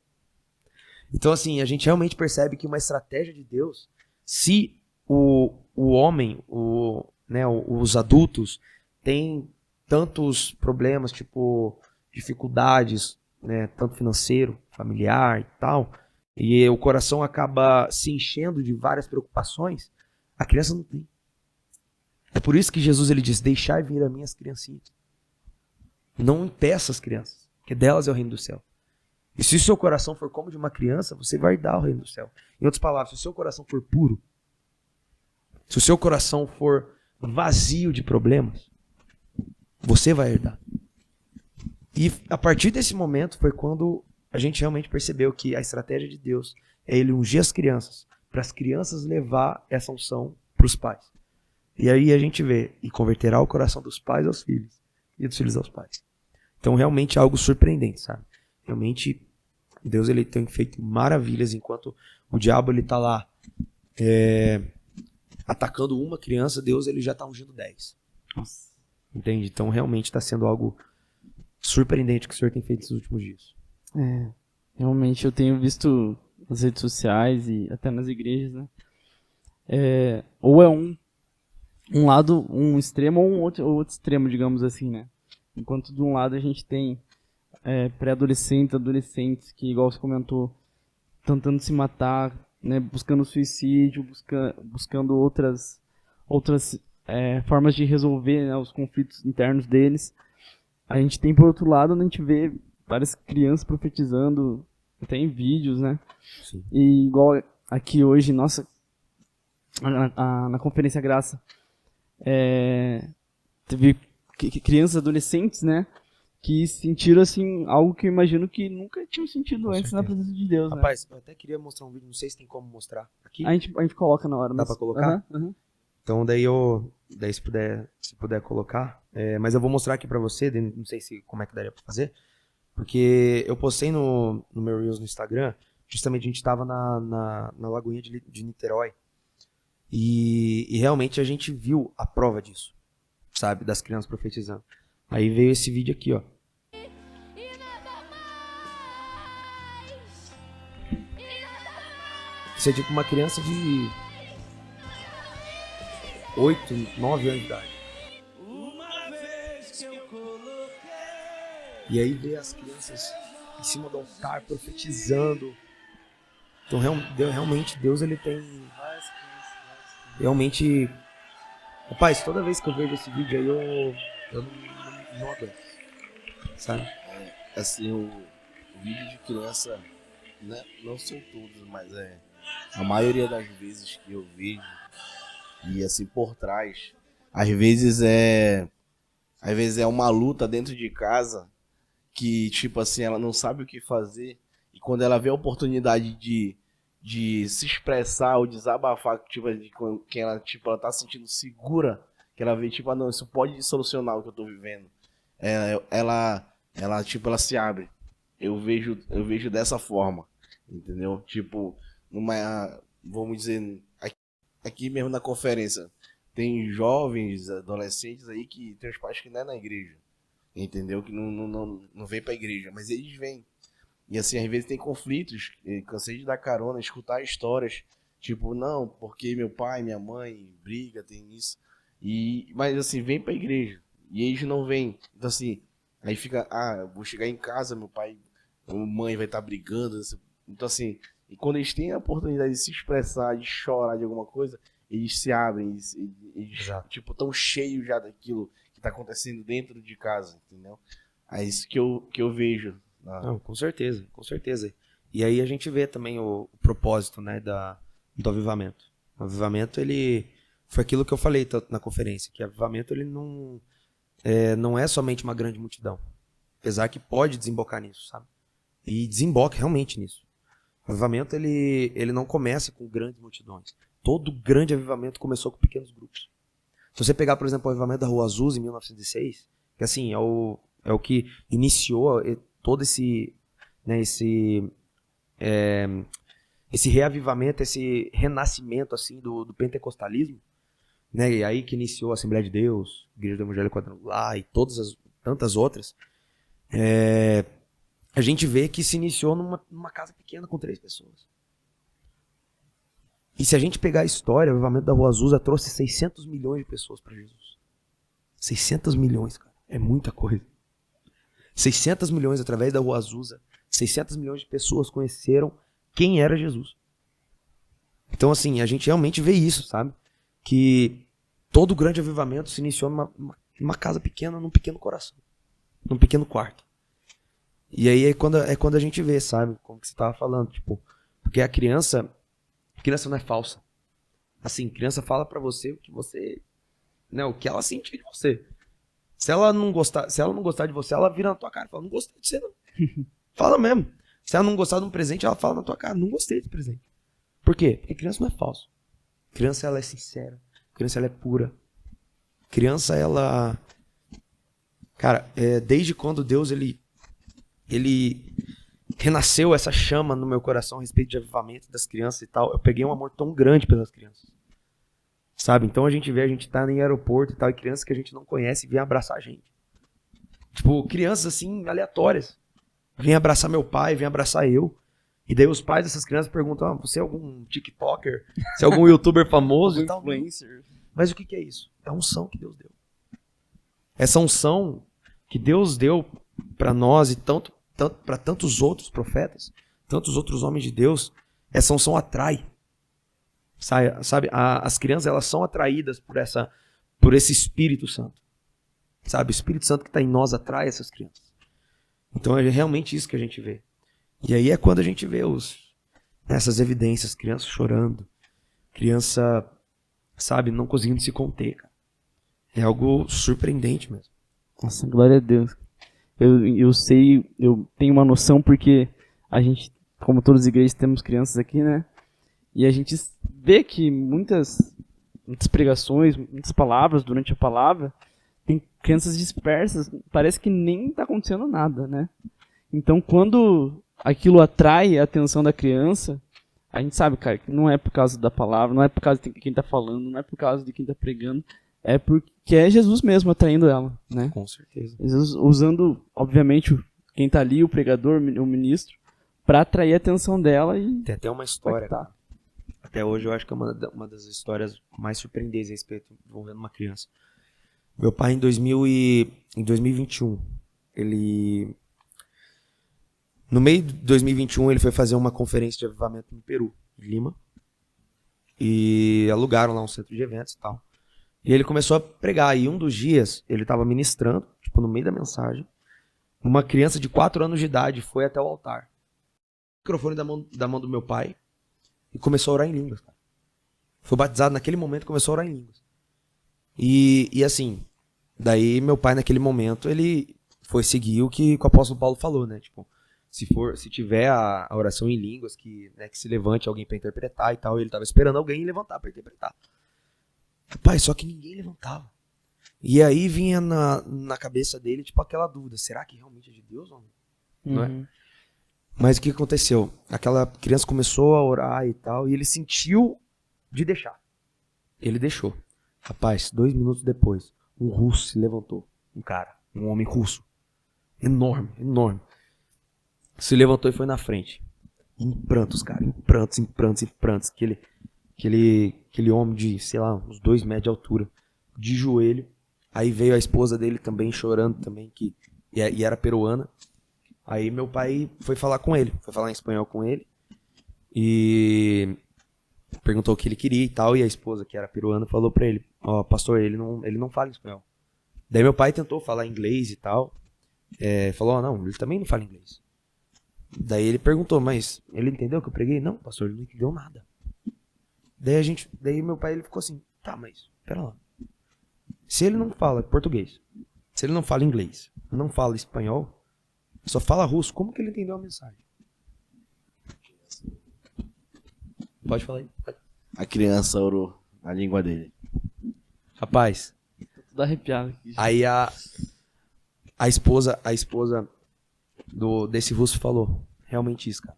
Então, assim, a gente realmente percebe que uma estratégia de Deus, se o homem, os adultos, têm tantos problemas, tipo dificuldades, né, tanto financeiro, familiar e tal, e o coração acaba se enchendo de várias preocupações, a criança não tem. É por isso que Jesus ele diz, deixai vir a mim as criancinhas. Não impeça as crianças, porque delas é o reino do céu. E se o seu coração for como de uma criança, você vai herdar o reino do céu. Em outras palavras, se o seu coração for puro, se o seu coração for vazio de problemas, você vai herdar. E a partir desse momento foi quando a gente realmente percebeu que a estratégia de Deus é ele ungir as crianças, para as crianças levar essa unção para os pais. E aí a gente vê, e converterá o coração dos pais aos filhos, e dos filhos aos pais. Então realmente é algo surpreendente, sabe? Realmente Deus ele tem feito maravilhas, enquanto o diabo ele tá lá atacando uma criança, Deus ele já tá ungindo 10. Nossa. Entende? Então realmente está sendo algo surpreendente que o Senhor tem feito nesses últimos dias. Realmente eu tenho visto nas redes sociais e até nas igrejas, né? Ou é um lado, um extremo, ou outro extremo, digamos assim, né? Enquanto de um lado a gente tem pré-adolescentes, adolescentes que, igual você comentou, tentando se matar, né? Buscando suicídio, buscando outras formas de resolver, né, os conflitos internos deles. A gente tem, por outro lado, a gente vê várias crianças profetizando, até em vídeos, né? Sim. E igual aqui hoje, nossa, na Conferência Graça, teve crianças, adolescentes, né? Que sentiram, assim, algo que eu imagino que nunca tinham sentido antes na presença de Deus, né? Rapaz, eu até queria mostrar um vídeo, não sei se tem como mostrar aqui. A gente coloca na hora. Dá pra colocar? Uhum. Então daí se puder colocar, mas eu vou mostrar aqui pra você, não sei como é que daria pra fazer, porque eu postei no meu Reels no Instagram, justamente a gente tava na Lagoinha de Niterói, e realmente a gente viu a prova disso, sabe, das crianças profetizando. Aí veio esse vídeo aqui, ó. Isso é tipo uma criança de 8, 9 anos de idade. E aí vê as crianças em cima do altar profetizando. Então realmente Deus ele tem realmente. Rapaz, toda vez que eu vejo esse vídeo aí eu não aguento, sabe? Assim, o vídeo de criança, né? Não são todos, mas a maioria das vezes que eu vejo. E assim, por trás, às vezes é uma luta dentro de casa que, tipo assim, ela não sabe o que fazer. E quando ela vê a oportunidade de se expressar ou desabafar, tipo, que ela, tipo, ela tá se sentindo segura, que ela vê, tipo, não, isso pode solucionar o que eu tô vivendo. Ela ela se abre. Eu vejo dessa forma, entendeu? Tipo, vamos dizer, aqui mesmo na conferência, tem jovens, adolescentes aí que tem os pais que não é na igreja, entendeu? Que não vem pra igreja, mas eles vêm. E assim, às vezes tem conflitos, cansei de dar carona, escutar histórias, tipo, não, porque meu pai, minha mãe briga, tem isso. Mas assim, vem pra igreja, e eles não vêm. Então assim, aí fica, eu vou chegar em casa, meu pai, minha mãe vai estar brigando. Então assim, e quando eles têm a oportunidade de se expressar, de chorar de alguma coisa, eles se abrem, eles tipo, tão cheios já daquilo que tá acontecendo dentro de casa, entendeu? É isso que eu vejo. Não, com certeza. E aí a gente vê também o propósito, né, do avivamento. O avivamento, ele foi aquilo que eu falei na conferência, que o avivamento ele não é somente uma grande multidão, apesar que pode desembocar nisso, sabe? E desemboca realmente nisso. O avivamento, ele não começa com grandes multidões. Todo grande avivamento começou com pequenos grupos. Se você pegar, por exemplo, o avivamento da Rua Azusa em 1906, que assim, é o que iniciou todo esse reavivamento, esse renascimento assim do pentecostalismo, né? E aí que iniciou a Assembleia de Deus, Igreja do Evangelho Quadrangular e tantas outras. A gente vê que se iniciou numa casa pequena com 3 pessoas. E se a gente pegar a história, o avivamento da Rua Azusa trouxe 600 milhões de pessoas para Jesus. 600 milhões, cara. É muita coisa. 600 milhões através da Rua Azusa. 600 milhões de pessoas conheceram quem era Jesus. Então, assim, a gente realmente vê isso, sabe? Que todo grande avivamento se iniciou numa casa pequena, num pequeno coração. Num pequeno quarto. E aí é quando a gente vê, sabe? Como que você estava falando, tipo... Porque a criança não é falsa. Assim, criança fala pra você o que você... Né, o que ela sentir de você. Se ela não gostar de você, ela vira na tua cara e fala, não gostei de você não. Fala mesmo. Se ela não gostar de um presente, ela fala na tua cara, não gostei desse presente. Por quê? Porque criança não é falsa. Criança, ela é sincera. Criança, ela é pura. Criança, ela... Cara, desde quando Deus, ele renasceu essa chama no meu coração a respeito de avivamento das crianças e tal, eu peguei um amor tão grande pelas crianças. Sabe? Então a gente tá em aeroporto e tal, e crianças que a gente não conhece vêm abraçar a gente. Tipo, crianças assim, aleatórias. Vêm abraçar meu pai, vêm abraçar eu. E daí os pais dessas crianças perguntam, você é algum TikToker? Você é algum YouTuber famoso e tal? Influencer. Mas o que é isso? É a unção que Deus deu. Essa unção que Deus deu para nós e tanto para tantos outros profetas, tantos outros homens de Deus, essa unção atrai. Sabe? As crianças, elas são atraídas por esse Espírito Santo. Sabe? O Espírito Santo que está em nós atrai essas crianças. Então é realmente isso que a gente vê. E aí é quando a gente vê essas evidências, crianças chorando, criança, sabe, não conseguindo se conter, cara. É algo surpreendente mesmo. Nossa, glória a Deus. Eu sei, eu tenho uma noção porque a gente, como todas as igrejas, temos crianças aqui, né? E a gente vê que muitas pregações, muitas palavras durante a palavra, tem crianças dispersas, parece que nem está acontecendo nada, né? Então, quando aquilo atrai a atenção da criança, a gente sabe, cara, que não é por causa da palavra, não é por causa de quem está falando, não é por causa de quem está pregando, é porque é Jesus mesmo atraindo ela, né? Com certeza. Jesus usando, obviamente, quem está ali, o pregador, o ministro, para atrair a atenção dela e... Tem até uma história, cara. Até hoje eu acho que é uma das histórias mais surpreendentes a respeito envolvendo uma criança. Meu pai, em 2021, no meio de 2021, ele foi fazer uma conferência de avivamento no Peru, em Lima. E alugaram lá um centro de eventos e tal. E ele começou a pregar. E um dos dias, ele estava ministrando, tipo, no meio da mensagem. Uma criança de 4 anos de idade foi até o altar. O microfone da mão do meu pai. E começou a orar em línguas, cara. Foi batizado naquele momento e começou a orar em línguas. E assim, daí meu pai naquele momento, ele foi seguir o que o apóstolo Paulo falou, né? Tipo, se tiver a oração em línguas, que se levante alguém para interpretar e tal, ele tava esperando alguém levantar para interpretar. Pai, só que ninguém levantava. E aí vinha na cabeça dele, tipo, aquela dúvida, será que realmente é de Deus ou não? Não é? Mas o que aconteceu? Aquela criança começou a orar e tal, e ele sentiu de deixar. Ele deixou. Rapaz, 2 minutos depois, um russo se levantou. Um homem russo. Enorme, enorme. Se levantou e foi na frente. Em prantos, cara. Em prantos. Aquele homem de, sei lá, uns 2 metros de altura. De joelho. Aí veio a esposa dele também, chorando também, e era peruana. Aí meu pai foi falar com ele. Foi falar em espanhol com ele. E perguntou o que ele queria e tal. E a esposa, que era peruana, falou pra ele: ó, pastor, ele não fala espanhol. Daí meu pai tentou falar inglês e tal. Falou: não, ele também não fala inglês. Daí ele perguntou: mas ele entendeu o que eu preguei? Não, pastor, ele não entendeu nada. Daí meu pai ele ficou assim: tá, mas pera lá. Se ele não fala português, se ele não fala inglês, não fala espanhol, só fala russo, como que ele entendeu a mensagem? Pode falar aí. A criança orou na língua dele. Rapaz, Tô tudo arrepiado aqui. aí a esposa desse russo falou realmente isso, cara.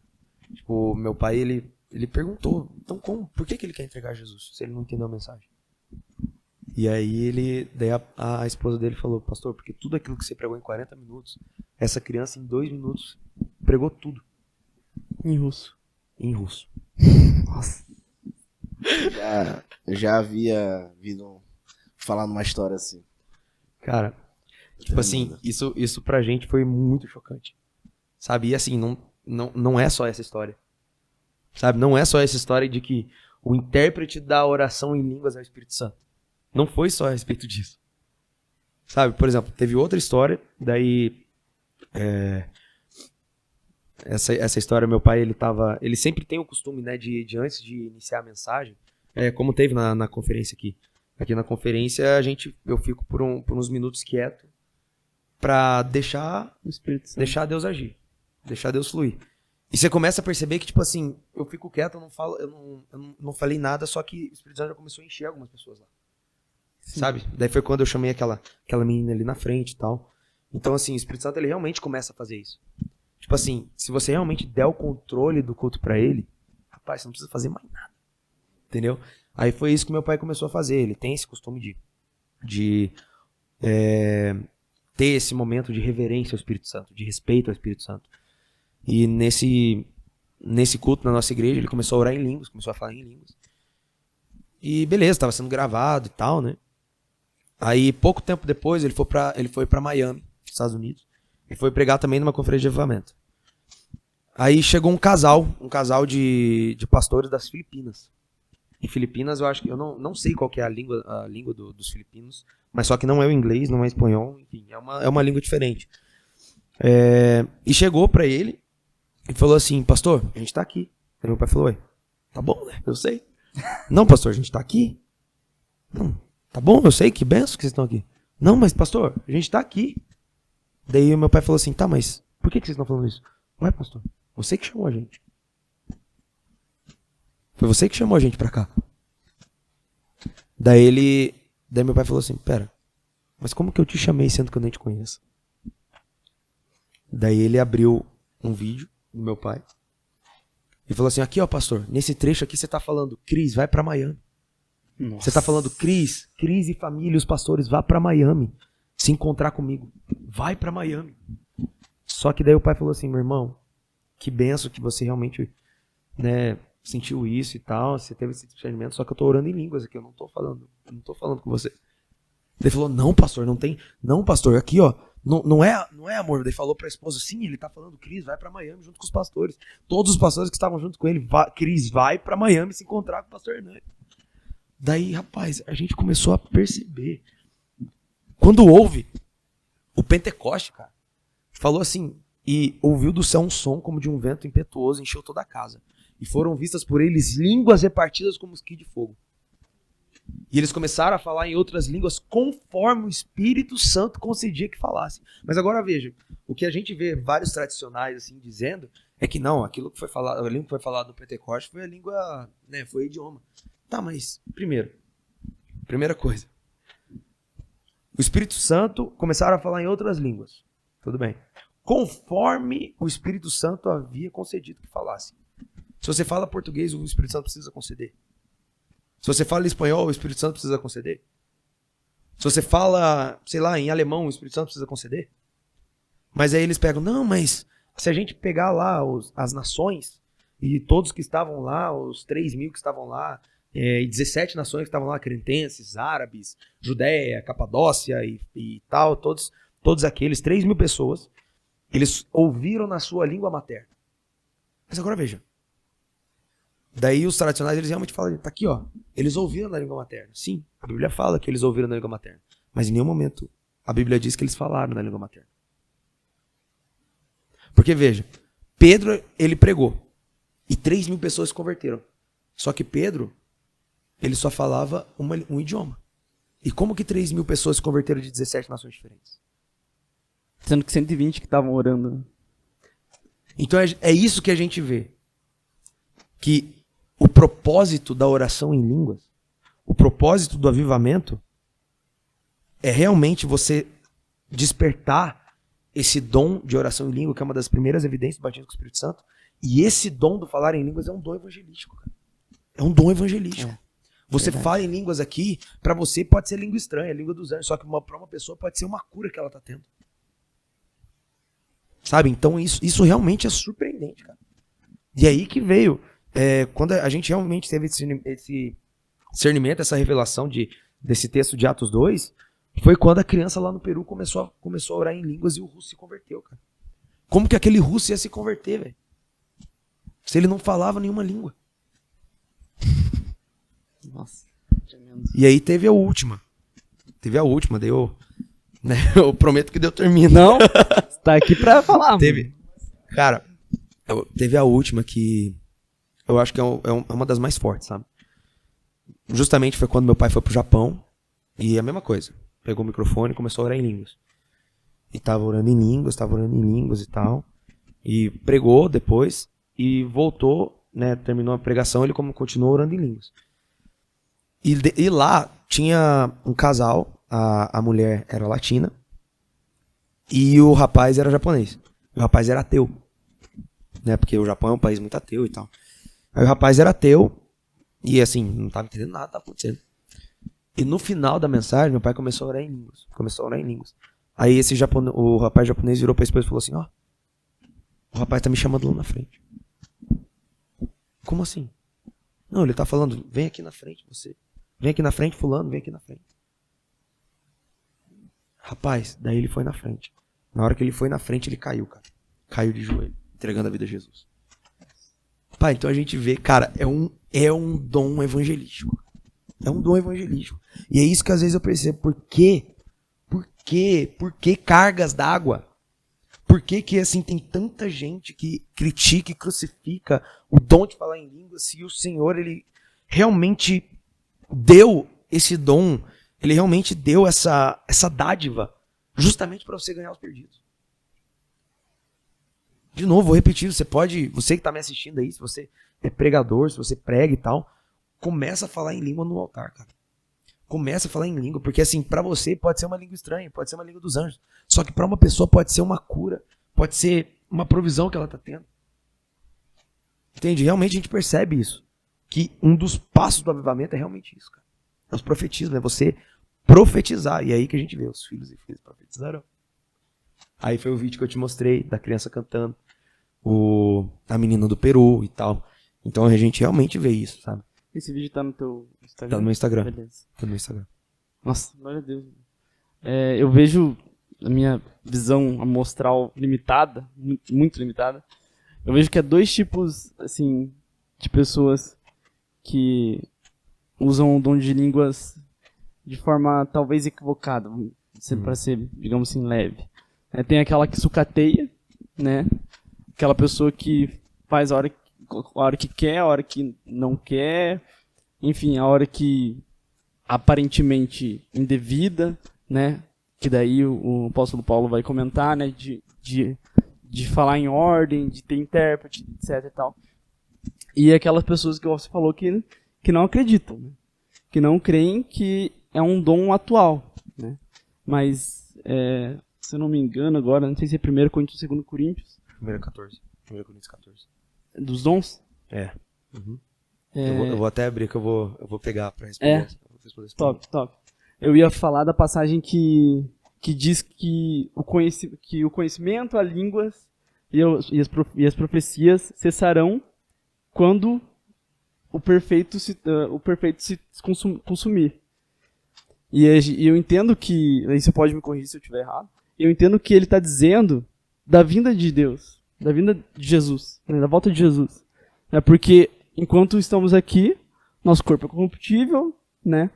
Tipo, meu pai, ele perguntou, então como? Por que ele quer entregar Jesus, se ele não entendeu a mensagem? E aí daí a esposa dele falou: pastor, porque tudo aquilo que você pregou em 40 minutos, essa criança em 2 minutos pregou tudo. Em russo. Em russo. Nossa. Já havia vindo falar numa história assim. Cara, tipo assim, isso pra gente foi muito chocante. Sabe? E assim, não é só essa história. Sabe? Não é só essa história de que o intérprete da oração em línguas é o Espírito Santo. Não foi só a respeito disso. Sabe? Por exemplo, teve outra história, daí essa história, meu pai, ele sempre tem o costume, né, de antes de iniciar a mensagem, como teve na conferência aqui. Aqui na conferência eu fico por uns minutos quieto pra deixar Deus agir, deixar Deus fluir. E você começa a perceber que, tipo assim, eu fico quieto, eu não falei nada, só que o Espírito Santo já começou a encher algumas pessoas lá. sabe? Daí foi quando eu chamei aquela menina ali na frente e tal. Então, assim, o Espírito Santo, ele realmente começa a fazer isso. Tipo assim, se você realmente der o controle do culto pra ele, rapaz, você não precisa fazer mais nada. Entendeu? Aí foi isso que meu pai começou a fazer. Ele tem esse costume de ter esse momento de reverência ao Espírito Santo, de respeito ao Espírito Santo. E nesse culto na nossa igreja, ele começou a orar em línguas, começou a falar em línguas. E beleza, estava sendo gravado e tal, né? Aí, pouco tempo depois, ele foi pra Miami, Estados Unidos. Ele foi pregar também numa conferência de avivamento. Aí chegou um casal de pastores das Filipinas. E Filipinas, eu acho que eu não sei qual que é a língua dos filipinos, mas só que não é o inglês, não é o espanhol, enfim, é uma língua diferente. E chegou pra ele e falou assim: pastor, a gente tá aqui. Aí meu pai falou: ué, tá bom, né? Eu sei. Não, pastor, a gente tá aqui. Não, tá bom, eu sei, que benção que vocês estão aqui. Não, mas pastor, a gente tá aqui. Daí meu pai falou assim: tá, mas por que vocês estão falando isso? Ué, pastor, você que chamou a gente. Foi você que chamou a gente pra cá. Daí meu pai falou assim: pera, mas como que eu te chamei sendo que eu nem te conheço? Daí ele abriu um vídeo do meu pai e falou assim: aqui ó, pastor, nesse trecho aqui você tá falando, Cris, vai pra Miami. Nossa. Você tá falando, Cris e família, os pastores, vá pra Miami se encontrar comigo. Vai pra Miami. Só que daí o pai falou assim: meu irmão, que benção que você realmente, né, sentiu isso e tal, você teve esse discernimento, só que eu tô orando em línguas aqui, eu não tô falando com você. Ele falou: não, pastor, não, pastor, aqui ó, não é amor. Ele falou pra esposa: sim, ele tá falando, Cris, vai pra Miami junto com os pastores. Todos os pastores que estavam junto com ele, Cris, vai pra Miami se encontrar com o pastor Hernani. Daí, rapaz, a gente começou a perceber. Quando houve o Pentecoste, cara, falou assim, e ouviu do céu um som como de um vento impetuoso, encheu toda a casa. E foram vistas por eles línguas repartidas como mosquito de fogo. E eles começaram a falar em outras línguas conforme o Espírito Santo concedia que falasse. Mas agora veja, o que a gente vê vários tradicionais assim dizendo é que não, aquilo que foi falado, a língua que foi falada no Pentecoste foi a língua, né, foi o idioma. Tá, mas primeira coisa, o Espírito Santo começaram a falar em outras línguas. Tudo bem. Conforme o Espírito Santo havia concedido que falasse. Se você fala português, o Espírito Santo precisa conceder. Se você fala espanhol, o Espírito Santo precisa conceder. Se você fala, sei lá, em alemão, o Espírito Santo precisa conceder. Mas aí eles pegam: não, mas se a gente pegar lá as nações, e todos que estavam lá, os 3.000 que estavam lá, e 17 nações que estavam lá, cretenses, árabes, Judéia, Capadócia e tal, todos aqueles, 3.000 pessoas, eles ouviram na sua língua materna. Mas agora veja. Daí os tradicionais, eles realmente falam: tá aqui ó, eles ouviram na língua materna. Sim, a Bíblia fala que eles ouviram na língua materna. Mas em nenhum momento a Bíblia diz que eles falaram na língua materna. Porque veja, Pedro, ele pregou. E 3.000 pessoas se converteram. Só que Pedro, ele só falava um idioma. E como que 3.000 pessoas se converteram de 17 nações diferentes? Sendo que 120 que estavam orando. Então é isso que a gente vê. Que o propósito da oração em línguas, o propósito do avivamento, é realmente você despertar esse dom de oração em língua, que é uma das primeiras evidências do batismo com o Espírito Santo. E esse dom do falar em línguas é um dom evangelístico, cara. É um dom evangelístico. Você fala em línguas aqui, pra você pode ser língua estranha, língua dos anjos, só que pra uma pessoa pode ser uma cura que ela tá tendo. Sabe? Então isso realmente é surpreendente, cara. E aí que veio, quando a gente realmente teve esse discernimento, essa revelação desse texto de Atos 2, foi quando a criança lá no Peru começou a orar em línguas e o russo se converteu, cara. Como que aquele russo ia se converter, velho? Se ele não falava nenhuma língua. Nossa. E aí teve a última, daí eu prometo que eu termino. Não, você tá aqui pra falar. Teve a última que eu acho que é uma das mais fortes, sabe? Justamente foi quando meu pai foi pro Japão e a mesma coisa. Pegou o microfone e começou a orar em línguas. E tava orando em línguas e tal. E pregou depois e voltou, né? Terminou a pregação, ele continuou orando em línguas. E lá, tinha um casal, a mulher era latina e o rapaz era japonês. O rapaz era ateu, né? Porque o Japão é um país muito ateu e tal. Aí o rapaz era ateu e assim, não tava entendendo nada que tava acontecendo. E no final da mensagem, meu pai começou a orar em línguas. Aí o rapaz japonês virou pra esposa e falou assim, ó, o rapaz tá me chamando lá na frente. Como assim? Não, ele tá falando, vem aqui na frente você. Vem aqui na frente, fulano, vem aqui na frente. Rapaz, daí ele foi na frente. Na hora que ele foi na frente, ele caiu, cara. Caiu de joelho, entregando a vida a Jesus. Pai, então a gente vê, cara, é um dom evangelístico. É um dom evangelístico. E é isso que às vezes eu percebo. Por quê? Por que cargas d'água? Por que assim tem tanta gente que critica e crucifica o dom de falar em línguas se o Senhor, ele realmente deu esse dom, ele realmente deu essa dádiva justamente para você ganhar os perdidos. De novo, vou repetir, você que está me assistindo aí, se você é pregador, se você prega e tal, começa a falar em língua no altar, cara. Começa a falar em língua, porque assim, para você pode ser uma língua estranha, pode ser uma língua dos anjos, só que para uma pessoa pode ser uma cura, pode ser uma provisão que ela está tendo. Entende? Realmente a gente percebe isso, que um dos passos do avivamento é realmente isso, cara. É os profetismos, é você profetizar, e é aí que a gente vê os filhos e filhas profetizarão. Aí foi o vídeo que eu te mostrei, da criança cantando, a menina do Peru e tal. Então a gente realmente vê isso, sabe? Esse vídeo tá no teu Instagram? Tá no meu Instagram. Beleza. Tá no meu Instagram. Nossa, glória a Deus. Eu vejo a minha visão amostral limitada, muito limitada. Eu vejo que há dois tipos, assim, de pessoas que usam o dom de línguas de forma talvez equivocada, para ser, digamos assim, leve. Tem aquela que sucateia, né? Aquela pessoa que faz a hora que quer, a hora que não quer, enfim, a hora que aparentemente indevida, né? Que daí o apóstolo Paulo vai comentar, né? De falar em ordem, de ter intérprete, etc e tal. E aquelas pessoas que você falou que não acreditam, né? Que não creem que é um dom atual, né? Mas, se eu não me engano agora, não sei se é 1 Coríntios ou 2 Coríntios. 1 Coríntios 14. Dos dons? É. Uhum. Eu vou até abrir que eu vou pegar pra responder. Top. Eu ia falar da passagem que diz que o conhecimento, as línguas e as profecias cessarão quando o perfeito se consumir. E eu entendo que, aí você pode me corrigir se eu estiver errado, eu entendo que ele está dizendo da vinda de Deus, da vinda de Jesus, né, da volta de Jesus. Porque enquanto estamos aqui, nosso corpo é corruptível, né?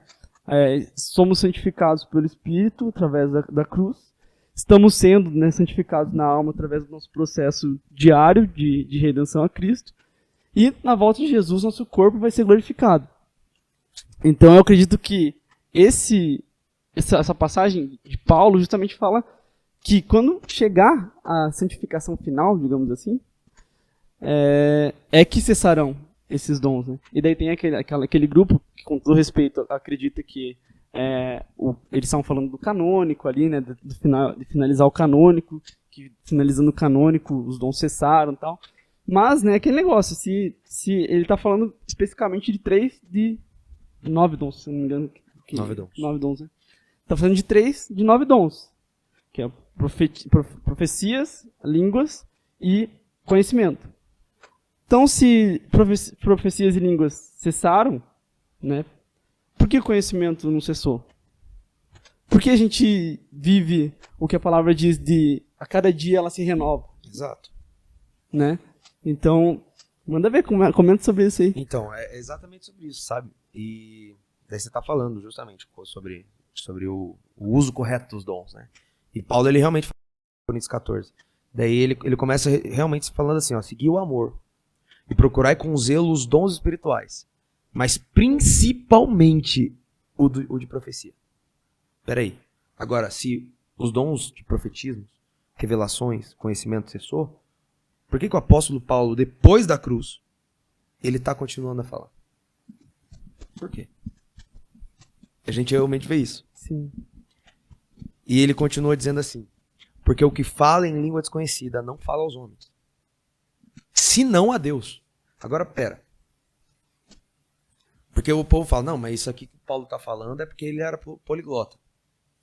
Somos santificados pelo Espírito através da cruz. Estamos sendo, né, santificados na alma através do nosso processo diário de redenção a Cristo. E na volta de Jesus, nosso corpo vai ser glorificado. Então eu acredito que essa passagem de Paulo justamente fala que quando chegar a santificação final, digamos assim, que cessarão esses dons, né? E daí tem aquele grupo que, com todo respeito, acredita que eles estavam falando do canônico ali, né? De finalizar o canônico, que finalizando o canônico os dons cessaram e tal. Mas, né, aquele negócio, se ele está falando especificamente de 9 dons, se não me engano. 9 dons, né? Está falando de 9 dons, que é profecias, línguas e conhecimento. Então, se profecias e línguas cessaram, né, por que o conhecimento não cessou? Por que a gente vive o que a palavra diz de a cada dia ela se renova? Exato. Né? Então, manda ver, comenta sobre isso aí. Então, é exatamente sobre isso, sabe? E daí você está falando justamente sobre o uso correto dos dons, né? E Paulo, ele realmente fala em Coríntios 14. Daí ele começa realmente falando assim, ó, seguir o amor e procurar com zelo os dons espirituais, mas principalmente o de profecia. Peraí, agora, se os dons de profetismo, revelações, conhecimento cessou, por que o apóstolo Paulo, depois da cruz, ele está continuando a falar? Por quê? A gente realmente vê isso. Sim. E ele continua dizendo assim, porque o que fala em língua desconhecida não fala aos homens, senão a Deus. Agora, pera. Porque o povo fala, não, mas isso aqui que o Paulo está falando é porque ele era poliglota.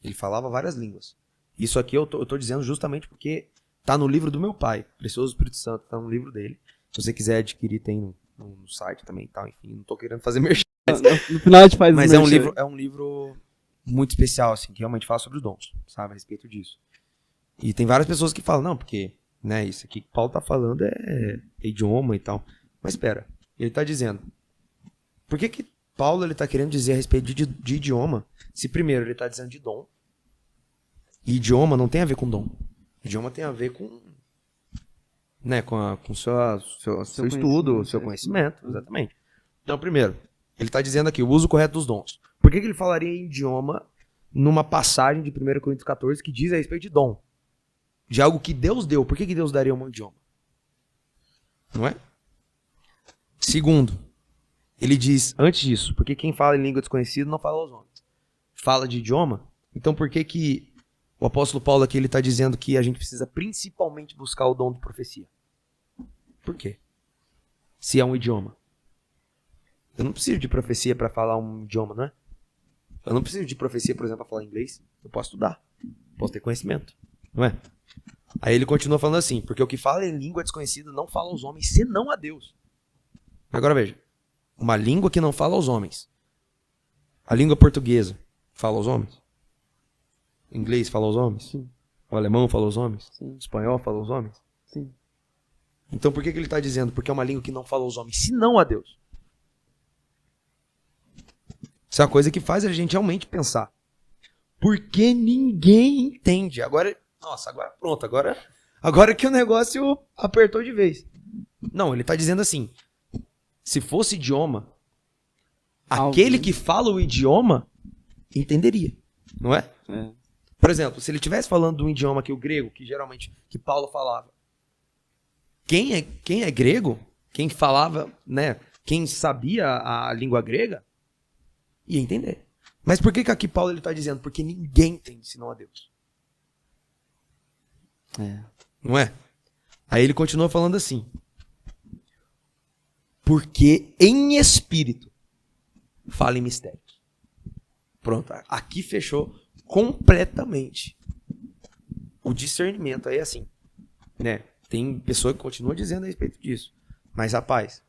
Ele falava várias línguas. Isso aqui eu tô dizendo justamente porque tá no livro do meu pai, Precioso Espírito Santo, tá no livro dele. Se você quiser adquirir, tem no site também e tal, enfim, não tô querendo fazer merchan. No final a gente faz mas é um livro muito especial, assim, que realmente fala sobre os dons, sabe, a respeito disso. E tem várias pessoas que falam, não, porque, né, isso aqui que Paulo tá falando é idioma e tal. Mas espera, ele tá dizendo, por que Paulo ele tá querendo dizer a respeito de idioma, se primeiro ele tá dizendo de dom, e idioma não tem a ver com dom. Idioma tem a ver com, né, com seu estudo, seu conhecimento, exatamente. Então, primeiro, ele está dizendo aqui, o uso correto dos dons. Por que ele falaria em idioma numa passagem de 1 Coríntios 14 que diz a respeito de dom? De algo que Deus deu. Por que Deus daria um idioma? Não é? Segundo, ele diz, antes disso, porque quem fala em língua desconhecida não fala aos homens. Fala de idioma? Então por que o apóstolo Paulo aqui está dizendo que a gente precisa principalmente buscar o dom de profecia? Por quê? Se é um idioma. Eu não preciso de profecia para falar um idioma, não é? Eu não preciso de profecia, por exemplo, para falar inglês. Eu posso estudar. Posso ter conhecimento. Não é? Aí ele continua falando assim, porque o que fala em língua desconhecida não fala aos homens, senão a Deus. Agora veja. Uma língua que não fala aos homens. A língua portuguesa fala aos homens? O inglês fala aos homens? Sim. O alemão fala aos homens? Sim. O espanhol fala aos homens? Sim. Então por que ele está dizendo? Porque é uma língua que não fala aos homens, senão a Deus. Isso é uma coisa que faz a gente realmente pensar. Porque ninguém entende. Agora, nossa, agora pronto. Agora que o negócio apertou de vez. Não, ele está dizendo assim. Se fosse idioma, aquele que fala o idioma entenderia. Não é? É. Por exemplo, se ele estivesse falando de um idioma que o grego, que geralmente que Paulo falava. Quem é grego, quem falava, né, quem sabia a língua grega, ia entender. Mas por que aqui Paulo está dizendo? Porque ninguém entende senão a Deus. Não é? Aí ele continua falando assim. Porque em espírito fala em mistérios. Pronto, aqui fechou completamente o discernimento. Aí é assim, né? Tem pessoa que continua dizendo a respeito disso. Mas, rapaz,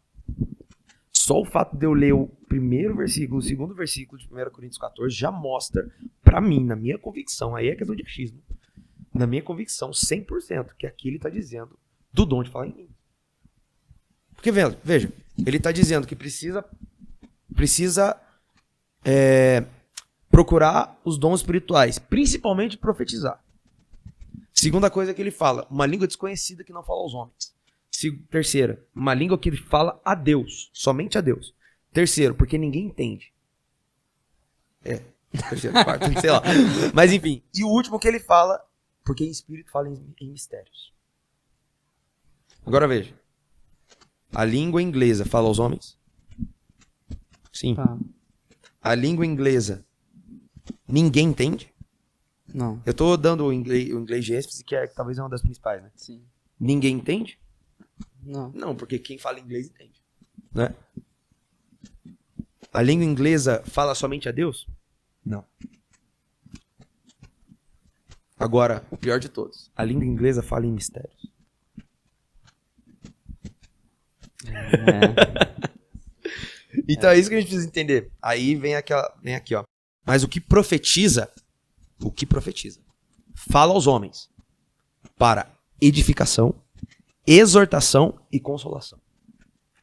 só o fato de eu ler o primeiro versículo, o segundo versículo de 1 Coríntios 14 já mostra pra mim, na minha convicção, aí é questão de achismo, na minha convicção 100% que aqui ele está dizendo do dom de falar em língua. Porque, veja, ele está dizendo que precisa procurar os dons espirituais, principalmente profetizar. Segunda coisa que ele fala, uma língua desconhecida que não fala aos homens. Terceira, uma língua que fala a Deus, somente a Deus. Terceiro, porque ninguém entende. Terceiro, quarto, sei lá. Mas enfim, e o último que ele fala, porque em espírito fala em mistérios. Agora veja, a língua inglesa fala aos homens? Sim. A língua inglesa ninguém entende? Não. Eu tô dando o inglês de ênfase, que talvez é uma das principais, né? Sim. Ninguém entende? Não. Não, porque quem fala inglês entende. Né? A língua inglesa fala somente a Deus? Não. Agora, o pior de todos. A língua inglesa fala em mistérios. Então é isso que a gente precisa entender. Aí vem aqui, ó. Mas o que profetiza, fala aos homens para edificação, exortação e consolação.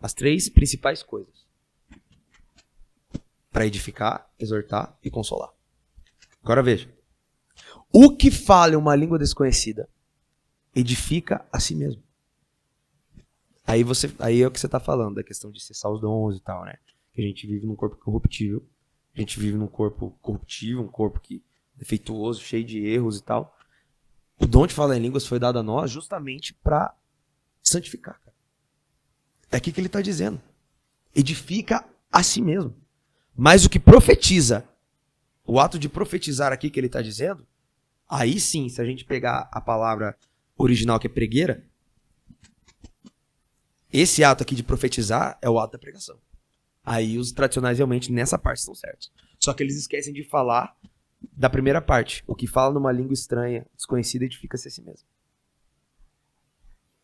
As três principais coisas. Para edificar, exortar e consolar. Agora veja. O que fala em uma língua desconhecida edifica a si mesmo. Aí é o que você está falando, da questão de cessar os dons e tal, né? Que a gente vive num corpo corruptível. A gente vive num corpo corruptível, um corpo defeituoso, cheio de erros e tal. O dom de falar em línguas foi dado a nós justamente para santificar, cara. É aqui que ele está dizendo. Edifica a si mesmo. Mas o que profetiza O ato de profetizar aqui que ele está dizendo, aí sim, se a gente pegar a palavra original que é pregueira, esse ato aqui de profetizar é o ato da pregação. Aí os tradicionais realmente nessa parte estão certos. Só que eles esquecem de falar da primeira parte. O que fala numa língua estranha, desconhecida, edifica-se a si mesmo.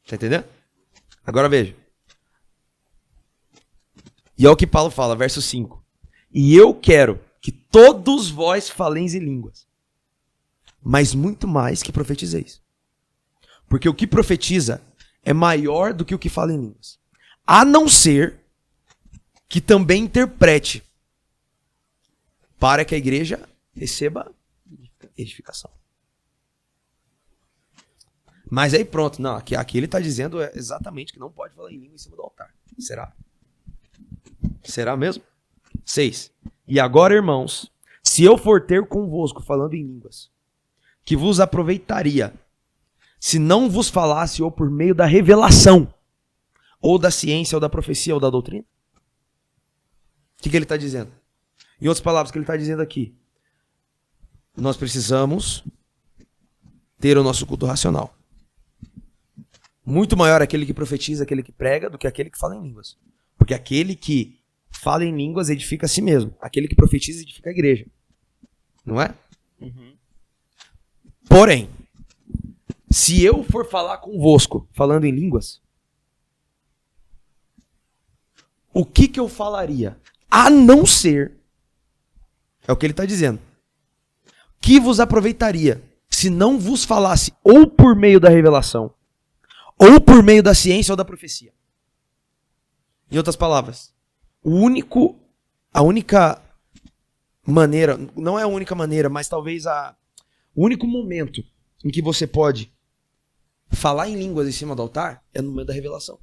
Tá entendendo? Agora veja. E é o que Paulo fala, verso 5. E eu quero que todos vós faleis em línguas, mas muito mais que profetizeis. Porque o que profetiza é maior do que o que fala em línguas. A não ser que também interprete, para que a igreja receba edificação. Mas aí pronto, não, aqui ele está dizendo exatamente que não pode falar em língua em cima do altar. Será? Será mesmo? 6. E agora, irmãos, se eu for ter convosco falando em línguas, que vos aproveitaria, se não vos falasse ou por meio da revelação, ou da ciência, ou da profecia, ou da doutrina? O que ele está dizendo? Em outras palavras, o que ele está dizendo aqui? Nós precisamos ter o nosso culto racional. Muito maior aquele que profetiza, aquele que prega, do que aquele que fala em línguas. Porque aquele que fala em línguas edifica a si mesmo. Aquele que profetiza edifica a igreja. Não é? Uhum. Porém, se eu for falar convosco falando em línguas, o que eu falaria? A não ser, é o que ele está dizendo, que vos aproveitaria se não vos falasse ou por meio da revelação, ou por meio da ciência ou da profecia. Em outras palavras, a única maneira, não é a única maneira, mas talvez o único momento em que você pode falar em línguas em cima do altar é no momento da revelação.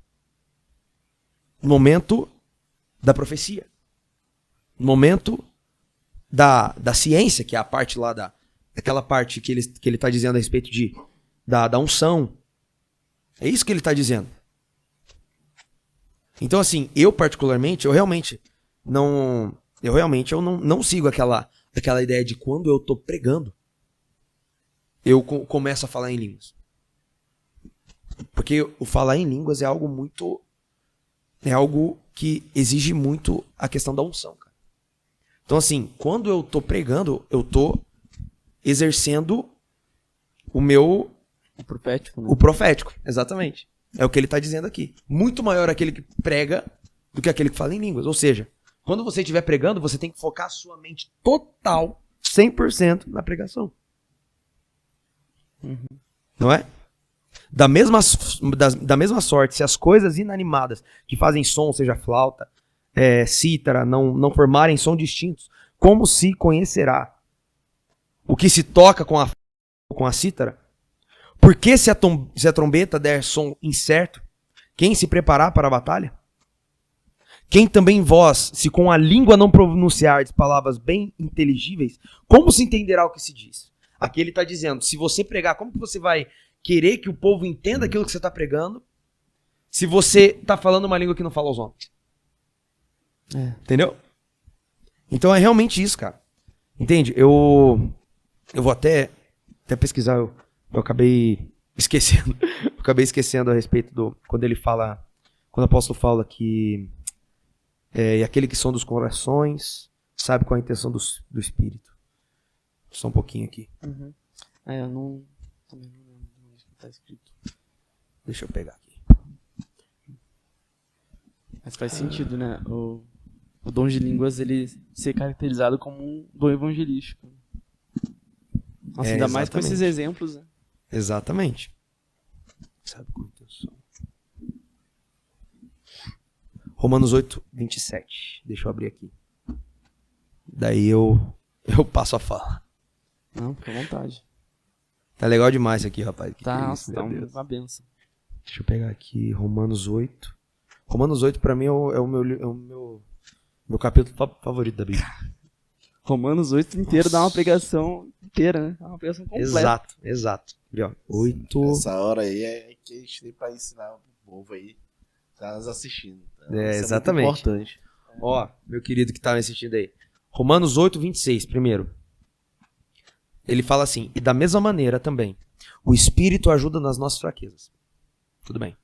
No momento da profecia. No momento da ciência, que é a parte lá daquela parte que ele está dizendo a respeito da unção. É isso que ele está dizendo. Então, assim, eu particularmente, eu realmente não sigo aquela ideia de quando eu estou pregando, eu começo a falar em línguas. Porque o falar em línguas é algo que exige muito a questão da unção, cara. Então, assim, quando eu estou pregando, eu estou exercendo o profético, né? O profético, exatamente. É o que ele está dizendo aqui. Muito maior aquele que prega do que aquele que fala em línguas. Ou seja, quando você estiver pregando, você tem que focar a sua mente total, 100% na pregação. Uhum. Não é? Da mesma sorte, se as coisas inanimadas que fazem som, seja flauta, cítara, não formarem som distintos, como se conhecerá o que se toca com a cítara? Porque se a trombeta der som incerto, quem se preparar para a batalha? Quem também vós, se com a língua não pronunciardes palavras bem inteligíveis, como se entenderá o que se diz? Aqui ele está dizendo, se você pregar, como que você vai querer que o povo entenda aquilo que você está pregando, se você está falando uma língua que não fala aos homens? Entendeu? Então é realmente isso, cara. Entende? Eu vou até pesquisar, eu acabei esquecendo. Eu acabei esquecendo a respeito quando o apóstolo fala que e aquele que são dos corações sabe qual é a intenção do Espírito. Só um pouquinho aqui. Uhum. Eu não lembro o que está escrito. Deixa eu pegar aqui. Mas faz sentido, né? O dom de línguas, ele ser caracterizado como um dom evangelístico. Nossa, ainda mais com esses exemplos, né? Exatamente. Sabe quanto eu sou? Romanos 8, 27. Deixa eu abrir aqui. Daí eu passo a fala. Não, fica à vontade. Tá legal demais aqui, rapaz. Tá, nossa, tá uma benção. Deixa eu pegar aqui Romanos 8. Romanos 8 pra mim é o meu capítulo favorito da Bíblia. Romanos 8 inteiro dá uma pregação inteira, né? Dá uma pregação completa. Exato. 8... Essa hora aí é que a gente tem pra ensinar o povo aí que tá nos assistindo. Então, exatamente. É muito importante. Ó, meu querido que tá me assistindo aí. Romanos 8, 26, primeiro. Ele fala assim, e da mesma maneira também, o Espírito ajuda nas nossas fraquezas. Tudo bem.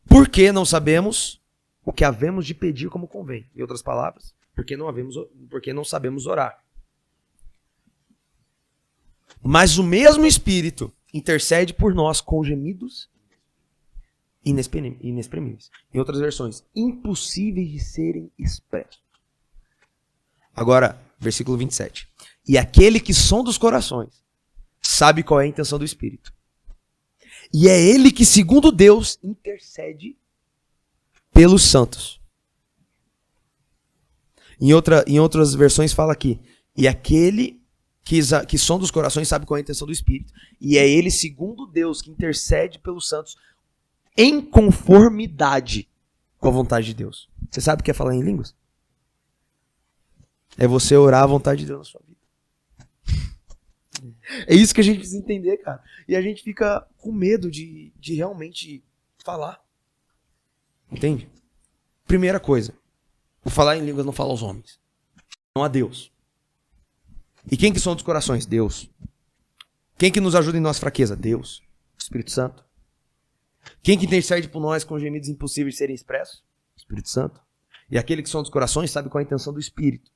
Porque não sabemos o que havemos de pedir como convém. Em outras palavras, porque não sabemos orar. Mas o mesmo Espírito intercede por nós com gemidos inexprimíveis. Em outras versões, impossíveis de serem expressos. Agora, versículo 27. E aquele que sonda os corações sabe qual é a intenção do Espírito. E é ele que, segundo Deus, intercede pelos santos. Em outras versões fala aqui, e aquele que sonda os corações sabe qual é a intenção do Espírito. E é ele, segundo Deus, que intercede pelos santos em conformidade com a vontade de Deus. Você sabe o que é falar em línguas? É você orar a vontade de Deus na sua vida. É isso que a gente precisa entender, cara. E a gente fica com medo de realmente falar. Entende? Primeira coisa, o falar em línguas não fala aos homens, não a Deus. E quem que são dos corações? Deus. Quem que nos ajuda em nossa fraqueza? Deus. Espírito Santo. Quem que intercede por nós com gemidos impossíveis de serem expressos? Espírito Santo. E aquele que são dos corações sabe qual é a intenção do Espírito.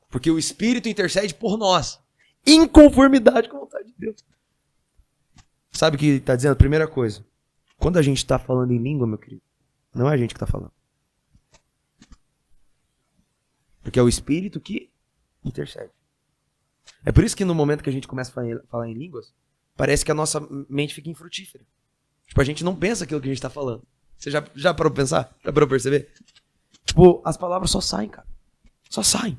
Porque o Espírito intercede por nós, em conformidade com a vontade de Deus. Sabe o que está dizendo? Primeira coisa, quando a gente está falando em língua, meu querido, não é a gente que está falando. Porque é o Espírito que intercede. É por isso que no momento que a gente começa a falar em línguas, parece que a nossa mente fica infrutífera. Tipo, a gente não pensa aquilo que a gente está falando. Você já parou pra pensar? Já parou pra perceber? Tipo, as palavras só saem, cara. Só saem.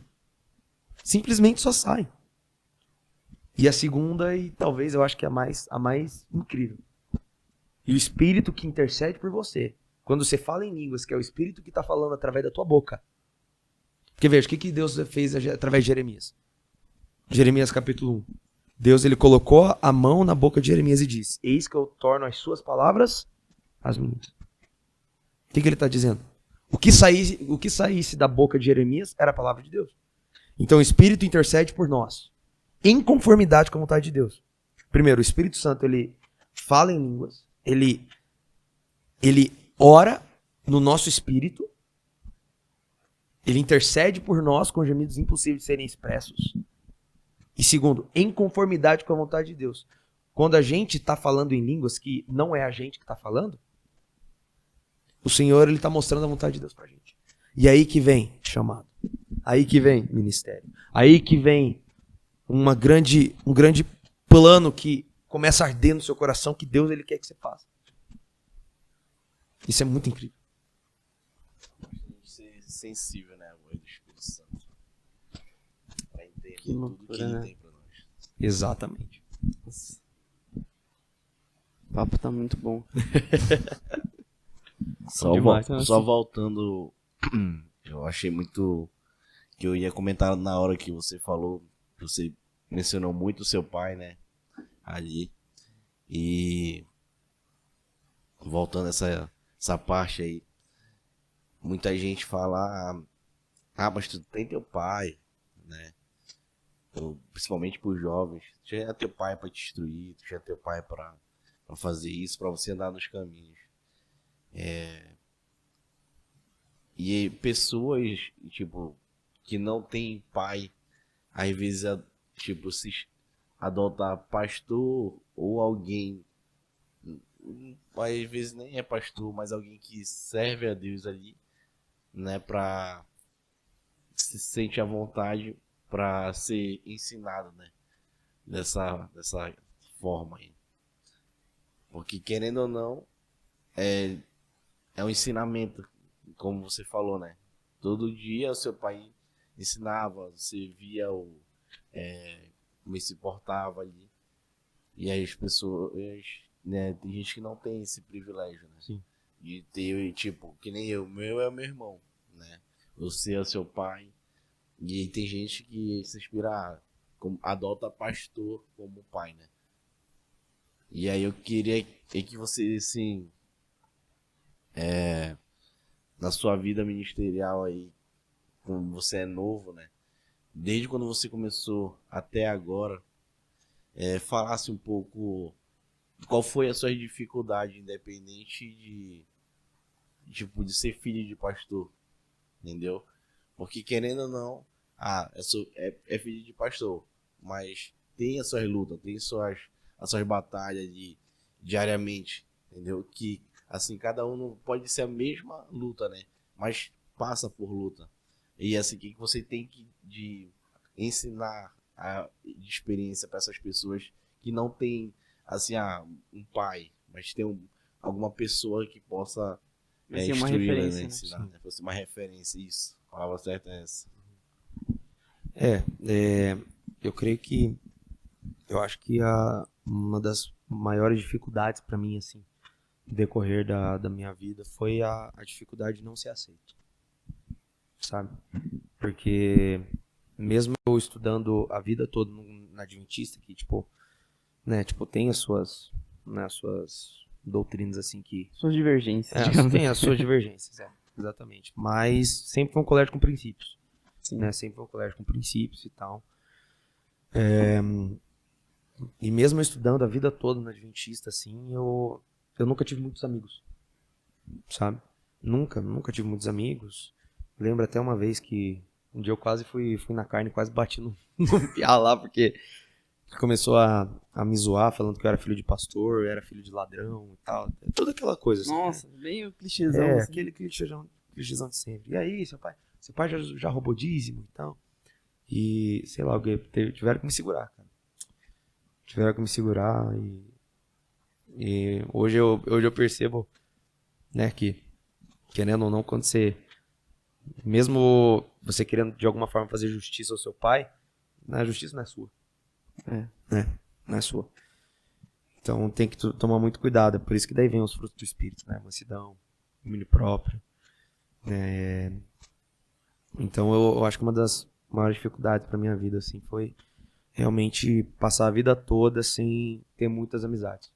Simplesmente só saem. E a segunda, e talvez eu acho que é a mais incrível. E o Espírito que intercede por você. Quando você fala em línguas, que é o Espírito que está falando através da tua boca. Porque veja, o que Deus fez através de Jeremias? Jeremias capítulo 1. Deus ele colocou a mão na boca de Jeremias e disse: eis que eu torno as suas palavras as minhas. O que ele está dizendo? O que saísse da boca de Jeremias era a palavra de Deus. Então o Espírito intercede por nós, em conformidade com a vontade de Deus. Primeiro, o Espírito Santo ele fala em línguas, ele ora no nosso espírito, ele intercede por nós com gemidos impossíveis de serem expressos. E segundo, em conformidade com a vontade de Deus. Quando a gente está falando em línguas que não é a gente que está falando, o Senhor ele está mostrando a vontade de Deus para a gente. E aí que vem chamado. Aí que vem ministério. Aí que vem um grande plano que começa a arder no seu coração que Deus ele quer que você faça. Isso é muito incrível. Ser sensível, né? A voz do Espírito Santo. Pra entender Que loucura, tudo que ele né? tem pra nós. Exatamente. O papo tá muito bom. Só voltando, eu achei muito que eu ia comentar na hora que você falou, você mencionou muito o seu pai, né, ali, e voltando essa parte aí, muita gente fala, mas tu tem teu pai, né, principalmente pros jovens, tu já é teu pai pra te instruir, tu já é teu pai pra fazer isso, pra você andar nos caminhos. E pessoas, tipo, que não tem pai, às vezes, tipo, se adotar pastor ou alguém, às vezes nem é pastor, mas alguém que serve a Deus ali, né, pra se sente à vontade pra ser ensinado, né, dessa forma aí. Porque, querendo ou não, é um ensinamento, como você falou, né? Todo dia o seu pai ensinava, você via como ele se portava ali. E aí as pessoas, né? Tem gente que não tem esse privilégio, né? Sim. De ter, tipo, que nem eu, o meu é o meu irmão, né? Você é o seu pai. E tem gente que se inspira, adota pastor como pai, né? E aí eu queria que você, assim, na sua vida ministerial aí, como você é novo, né? Desde quando você começou até agora, falasse um pouco qual foi a sua dificuldade, independente de ser filho de pastor, entendeu? Porque querendo ou não, é filho de pastor, mas tem as suas lutas, tem as suas batalhas diariamente, entendeu? Que assim, cada um não pode ser a mesma luta, né? Mas passa por luta. E assim, que você tem de ensinar de experiência para essas pessoas que não tem assim, um pai, mas tem alguma pessoa que possa instruí-la, né? Ensinar, né? Fosse uma referência, isso. A palavra certa é essa. Eu creio que eu acho que uma das maiores dificuldades para mim, assim, no decorrer da minha vida foi a dificuldade de não ser aceito, sabe? Porque mesmo eu estudando a vida toda na Adventista, que tipo tem as suas doutrinas assim que suas divergências, tem as suas divergências, exatamente. Mas sempre foi um colégio com princípios, né? Sempre foi um colégio com princípios e tal. E mesmo estudando a vida toda na Adventista, assim, eu nunca tive muitos amigos, sabe? Nunca tive muitos amigos. Lembro até uma vez que um dia eu quase fui na carne, quase bati no piá lá, porque começou a me zoar, falando que eu era filho de pastor, eu era filho de ladrão e tal. Toda aquela coisa. Assim, nossa, meio clichêzão. Assim. Aquele clichêzão de sempre. E aí, seu pai já roubou dízimo e tal. E, sei lá, tiveram que me segurar, cara. Tiveram que me segurar e hoje eu percebo, né, que querendo ou não, quando mesmo você querendo de alguma forma fazer justiça ao seu pai, a justiça não é sua. Não é sua. Então tem que tomar muito cuidado. É por isso que daí vem os frutos do Espírito, né? Mansidão, domínio próprio. Então eu acho que uma das maiores dificuldades pra minha vida assim, foi realmente passar a vida toda sem ter muitas amizades.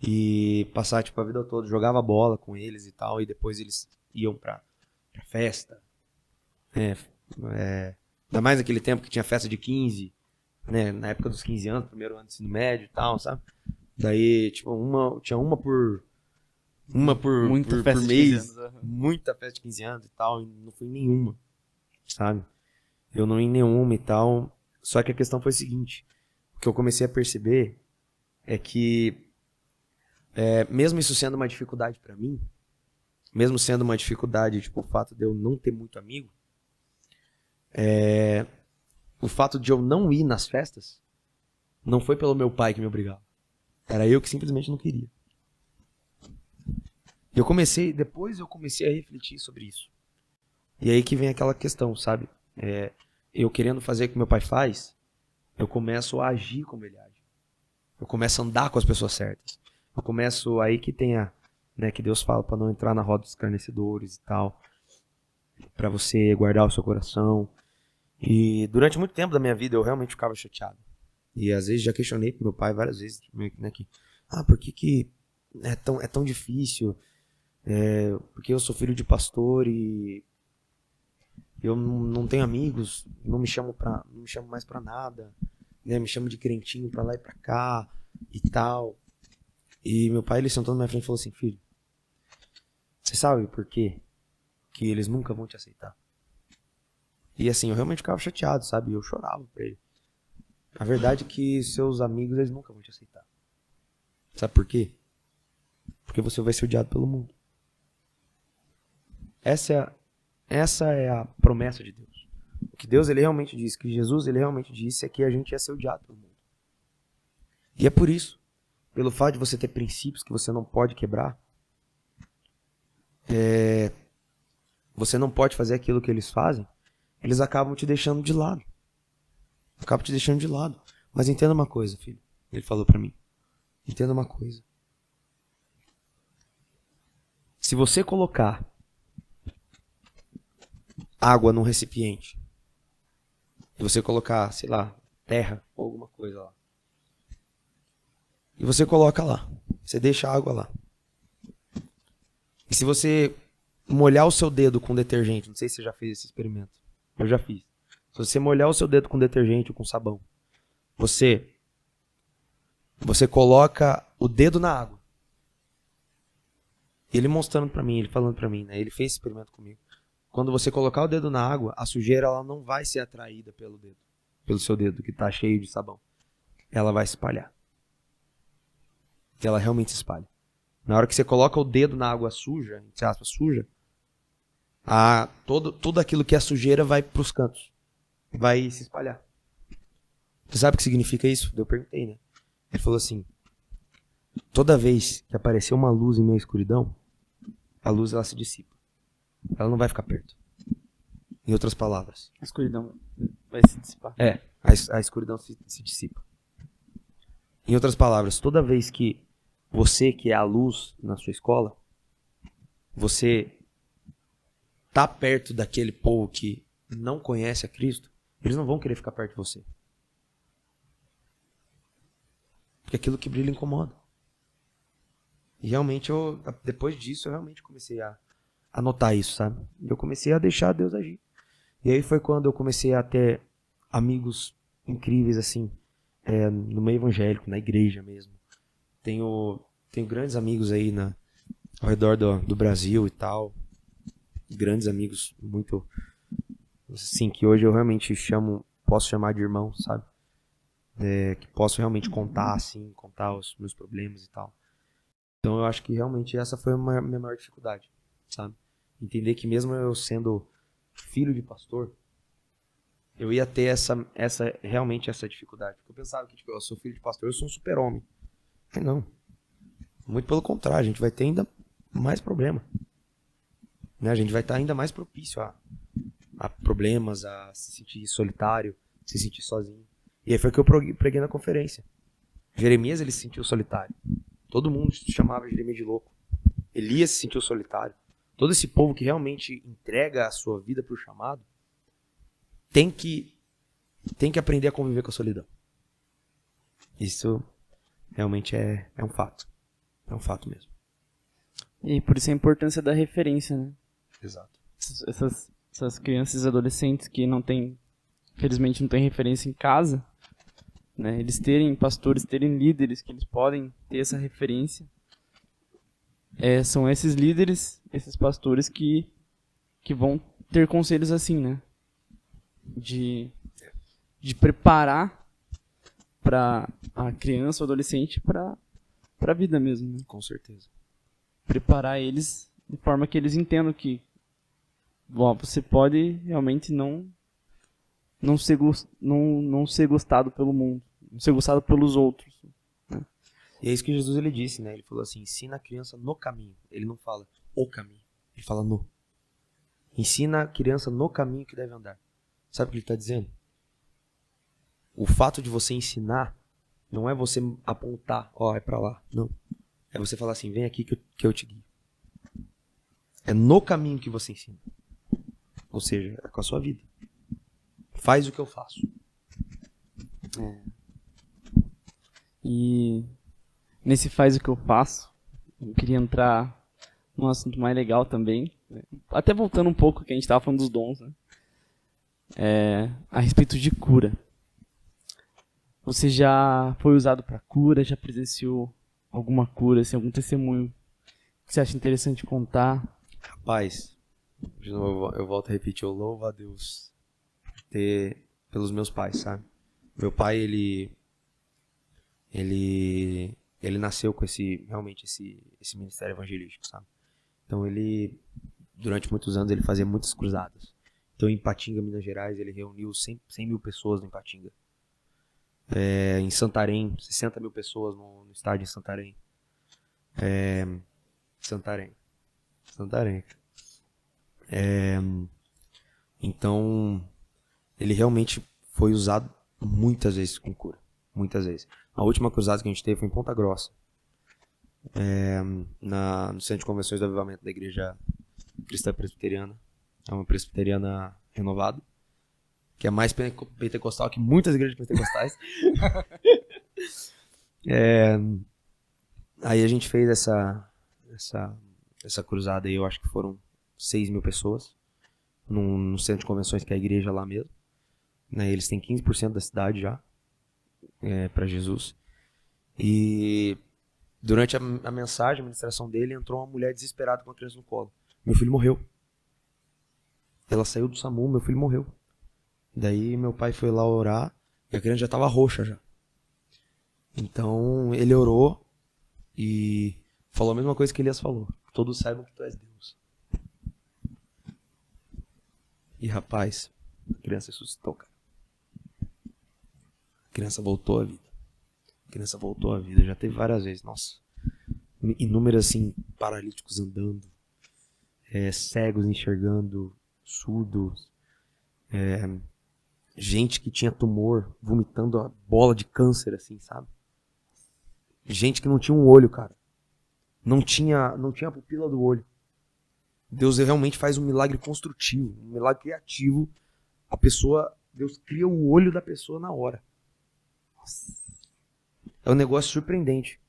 E passar a vida toda, jogava bola com eles e tal, e depois eles iam pra festa. Ainda mais naquele tempo que tinha festa de 15, né? Na época dos 15 anos, primeiro ano de ensino médio e tal, sabe? Daí, tinha uma por mês, muita festa de 15 anos e tal, e não fui em nenhuma, sabe? Eu não ia em nenhuma e tal. Só que a questão foi o seguinte, o que eu comecei a perceber é que, mesmo isso sendo uma dificuldade pra mim, mesmo sendo uma dificuldade, o fato de eu não ter muito amigo, o fato de eu não ir nas festas não foi pelo meu pai que me obrigava. Era eu que simplesmente não queria. Depois eu comecei a refletir sobre isso. E aí que vem aquela questão, sabe? Eu querendo fazer o que meu pai faz, eu começo a agir como ele age. Eu começo a andar com as pessoas certas. Eu começo aí que tem que Deus fala para não entrar na roda dos escarnecedores e tal, para você guardar o seu coração. E durante muito tempo da minha vida eu realmente ficava chateado. E às vezes já questionei pro meu pai várias vezes, né, por que é tão difícil? Porque eu sou filho de pastor e eu não tenho amigos, não me chamo mais pra nada, né? Me chamo de crentinho pra lá e pra cá e tal. E meu pai, ele sentou na minha frente e falou assim: filho, você sabe por quê que eles nunca vão te aceitar? E assim, eu realmente ficava chateado, sabe? Eu chorava pra ele. A verdade é que seus amigos, eles nunca vão te aceitar. Sabe por quê? Porque você vai ser odiado pelo mundo. Essa é a promessa de Deus. O que Deus, ele realmente disse, que Jesus, ele realmente disse, é que a gente ia ser odiado pelo mundo. E é por isso, pelo fato de você ter princípios que você não pode quebrar, você não pode fazer aquilo que eles fazem, eles acabam te deixando de lado. Mas entenda uma coisa, filho. Ele falou pra mim. Entenda uma coisa. Se você colocar água num recipiente e você colocar, sei lá, terra ou alguma coisa lá, e você coloca lá, você deixa a água lá, e se você molhar o seu dedo com detergente, não sei se você já fez esse experimento, eu já fiz. Se você molhar o seu dedo com detergente ou com sabão, você você coloca o dedo na água. Ele mostrando pra mim, ele falando pra mim, né? Ele fez esse experimento comigo. Quando você colocar o dedo na água, a sujeira ela não vai ser atraída pelo dedo, pelo seu dedo que tá cheio de sabão. Ela vai se espalhar. E ela realmente se espalha. Na hora que você coloca o dedo na água suja, entre aspas, suja, tudo aquilo que é sujeira vai pros cantos. Vai se espalhar. Você sabe o que significa isso? Eu perguntei, né? Ele falou assim, toda vez que aparecer uma luz em meio à escuridão, a luz ela se dissipa. Ela não vai ficar perto. Em outras palavras. A escuridão vai se dissipar. A escuridão se dissipa. Em outras palavras, toda vez que você, que é a luz na sua escola, você tá perto daquele povo que não conhece a Cristo, eles não vão querer ficar perto de você. Porque aquilo que brilha incomoda. E realmente, depois disso, eu realmente comecei a notar isso, sabe? Eu comecei a deixar Deus agir. E aí foi quando eu comecei a ter amigos incríveis, assim, no meio evangélico, na igreja mesmo. Tenho grandes amigos aí ao redor do Brasil e tal. Grandes amigos, muito, assim, que hoje eu realmente posso chamar de irmão, sabe? Que posso realmente contar, assim, contar os meus problemas e tal. Então eu acho que realmente essa foi a minha maior dificuldade, sabe? Entender que mesmo eu sendo filho de pastor, eu ia ter realmente essa dificuldade. Porque eu pensava que, tipo, eu sou filho de pastor, eu sou um super-homem. Mas não. Muito pelo contrário, a gente vai ter ainda mais problema. Né? A gente vai estar ainda mais propício a problemas, a se sentir solitário, se sentir sozinho. E aí foi que eu preguei na conferência. Jeremias, ele se sentiu solitário. Todo mundo chamava Jeremias de louco. Elias se sentiu solitário. Todo esse povo que realmente entrega a sua vida para o chamado tem que aprender a conviver com a solidão. Isso realmente é um fato. É um fato mesmo. E por isso a importância da referência, né? Exato. Essas crianças e adolescentes que infelizmente não têm referência em casa, né? Eles terem pastores, terem líderes que eles podem ter essa referência. São esses líderes, esses pastores que vão ter conselhos assim, né? De preparar para a criança ou adolescente para a vida mesmo, né? Com certeza. Preparar eles de forma que eles entendam que você pode realmente não ser gostado pelo mundo, não ser gostado pelos outros. Né? E é isso que Jesus ele disse, né? Ele falou assim, ensina a criança no caminho. Ele não fala o caminho, ele fala no. Ensina a criança no caminho que deve andar. Sabe o que ele está dizendo? O fato de você ensinar não é você apontar, é pra lá. Não. É você falar assim, vem aqui que eu te guio. É no caminho que você ensina. Ou seja, é com a sua vida. Faz o que eu faço. E nesse faz o que eu faço, eu queria entrar num assunto mais legal também. Até voltando um pouco, que a gente estava falando dos dons, né? A respeito de cura. Você já foi usado para cura? Já presenciou alguma cura, assim, algum testemunho que você acha interessante contar? Rapaz, de novo eu volto a repetir, eu louvo a Deus pelos meus pais, sabe? Meu pai, ele nasceu com realmente esse ministério evangelístico, sabe? Então durante muitos anos, ele fazia muitas cruzadas. Então, em Ipatinga, Minas Gerais, ele reuniu 100 mil pessoas em Ipatinga. Em Santarém, 60 mil pessoas no estádio em Santarém. Santarém. Então, ele realmente foi usado muitas vezes com cura. Muitas vezes. A última cruzada que a gente teve foi em Ponta Grossa. No Centro de Convenções do Avivamento da Igreja Cristã Presbiteriana. É uma presbiteriana renovada. Que é mais pentecostal que muitas igrejas pentecostais. Aí a gente fez essa cruzada aí, eu acho que foram 6 mil pessoas. No Centro de Convenções, que é a igreja lá mesmo. Né, eles têm 15% da cidade já. Para Jesus. E durante a mensagem, a ministração dele, entrou uma mulher desesperada com a criança no colo. Meu filho morreu. Ela saiu do SAMU, meu filho morreu. Daí meu pai foi lá orar e a criança já estava roxa já. Então ele orou e falou a mesma coisa que Elias falou. Todos saibam que tu és Deus. E rapaz, a criança ressuscitou, cara. A criança voltou à vida. A criança voltou à vida. Já teve várias vezes, nossa. Inúmeros assim, paralíticos andando. Cegos enxergando. Surdos. Gente que tinha tumor vomitando a bola de câncer, assim, sabe? Gente que não tinha um olho, cara. Não tinha a pupila do olho. Deus realmente faz um milagre construtivo, um milagre criativo. Deus cria o olho da pessoa na hora. Nossa. É um negócio surpreendente.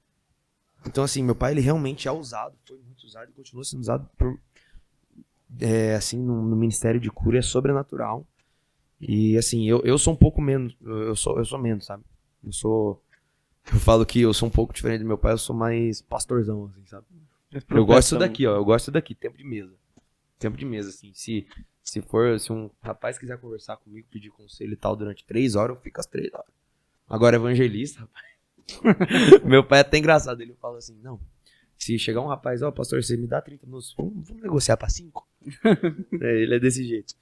Então, assim, meu pai, ele realmente é usado, foi muito usado e continua sendo usado assim, no ministério de cura, é sobrenatural. E, assim, eu sou um pouco menos, eu sou menos, sabe? Eu falo que eu sou um pouco diferente do meu pai, eu sou mais pastorzão, assim, sabe? Eu gosto daqui, ó, eu gosto daqui, tempo de mesa. Tempo de mesa, assim, se um rapaz quiser conversar comigo, pedir conselho e tal durante 3 horas, eu fico às 3 horas. Agora, evangelista, rapaz. Meu pai é até engraçado, ele fala assim, não, se chegar um rapaz, ó, pastor, você me dá 30 minutos, vamos negociar pra 5? Ele é desse jeito.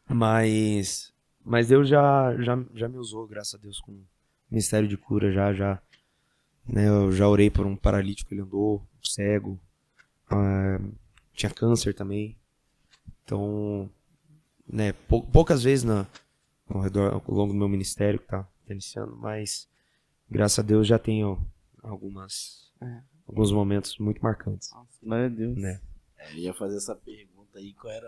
Mas Deus já me usou, graças a Deus, com ministério de cura, né, eu já orei por um paralítico, ele andou, cego, tinha câncer também. Então, né, poucas vezes ao longo do meu ministério que tá iniciando, mas graças a Deus já tenho alguns momentos muito marcantes. Nossa, glória a Deus. Né? Eu ia fazer essa pergunta aí, qual era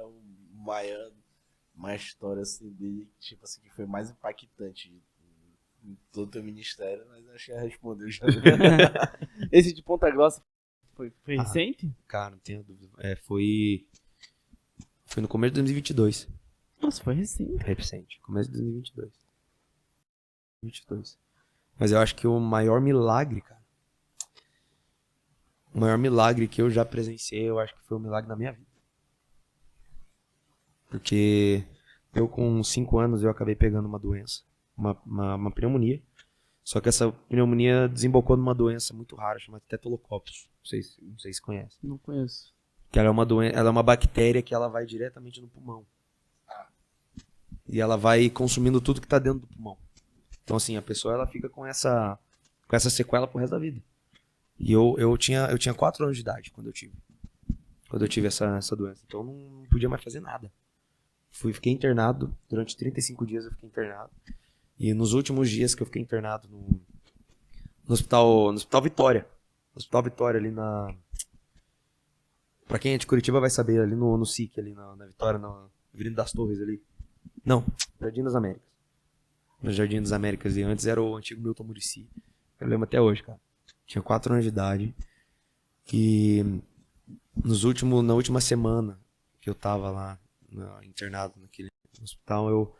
uma história assim dele, tipo assim, que foi mais impactante em todo o teu ministério, mas acho que já respondeu já. Esse de Ponta Grossa foi recente? Cara, não tenho dúvida. Foi no começo de 2022. Nossa, foi recente. É recente, começo de 2022. Mas eu acho que o maior milagre, cara, o maior milagre que eu já presenciei, eu acho que foi um milagre na minha vida. Porque eu com 5 anos eu acabei pegando uma doença, uma pneumonia. Só que essa pneumonia desembocou numa doença muito rara, chamada Staphylococcus. Não sei se conhece. Não conheço. Que ela é uma bactéria que ela vai diretamente no pulmão. E ela vai consumindo tudo que está dentro do pulmão. Então assim, a pessoa ela fica com essa sequela pro resto da vida. E eu tinha 4 anos de idade quando eu tive essa doença. Então eu não podia mais fazer nada. Fiquei internado, durante 35 dias eu fiquei internado. E nos últimos dias que eu fiquei internado no Hospital Vitória. No Hospital Vitória ali pra quem é de Curitiba vai saber, ali no SIC, ali na Vitória, na Avenida das Torres ali. Não, Jardim das Américas. No Jardim das Américas, e antes era o antigo Milton Muricy. Eu lembro até hoje, cara. Tinha 4 anos de idade. E na última semana que eu tava lá internado naquele hospital,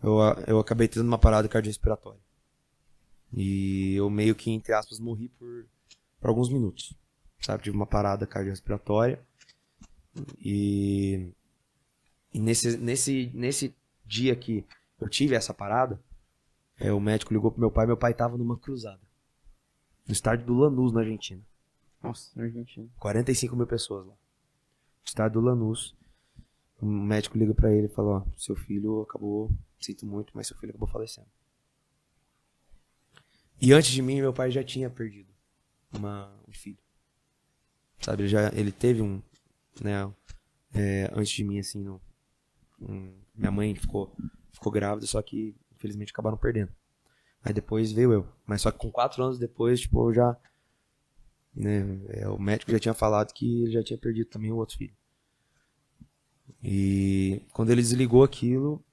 eu acabei tendo uma parada cardiorrespiratória. E eu meio que, entre aspas, morri por alguns minutos. Sabe? Tive uma parada cardiorrespiratória. E nesse dia que eu tive essa parada, o médico ligou pro meu pai tava numa cruzada. No estádio do Lanús, na Argentina. Nossa, na Argentina. 45 mil pessoas lá. No estádio do Lanús. O médico liga pra ele e fala, ó, seu filho acabou, sinto muito, mas seu filho acabou falecendo. E antes de mim, meu pai já tinha perdido um filho. Sabe, ele teve antes de mim, assim, minha mãe ficou grávida, só que infelizmente acabaram perdendo. Aí depois veio eu. Mas só que com 4 anos depois, tipo, eu já... Né, o médico já tinha falado que ele já tinha perdido também o outro filho. E quando ele desligou aquilo,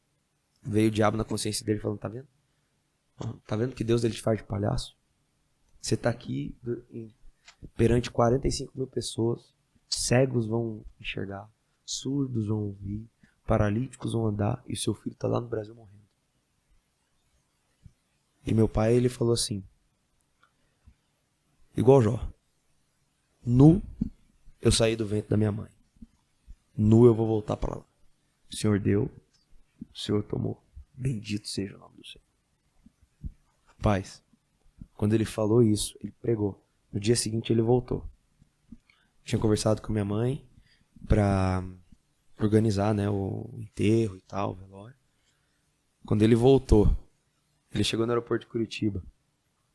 veio o diabo na consciência dele falando, tá vendo? Tá vendo que Deus ele te faz de palhaço? Você tá aqui perante 45 mil pessoas, cegos vão enxergar, surdos vão ouvir, paralíticos vão andar, e o seu filho tá lá no Brasil morrendo. E meu pai, ele falou assim, igual Jó. Nu, eu saí do ventre da minha mãe. Nu, eu vou voltar para lá. O Senhor deu, o Senhor tomou. Bendito seja o nome do Senhor. Rapaz, quando ele falou isso, ele pregou. No dia seguinte ele voltou. Tinha conversado com minha mãe para organizar, né, o enterro e tal, o velório. Quando ele voltou, ele chegou no aeroporto de Curitiba.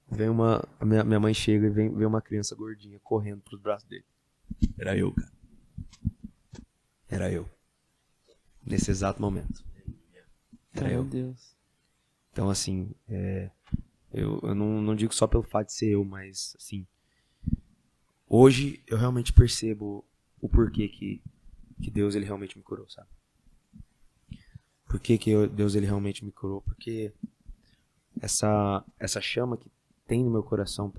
Minha mãe chega e vem uma criança gordinha correndo pros braços dele. Era eu, cara. Era eu. Nesse exato momento. Era eu. Meu Deus. Então, assim, eu não digo só pelo fato de ser eu, mas, assim, hoje eu realmente percebo o porquê que Deus, ele realmente me curou, sabe? Por que Deus, ele realmente me curou? Porque essa chama que tem no meu coração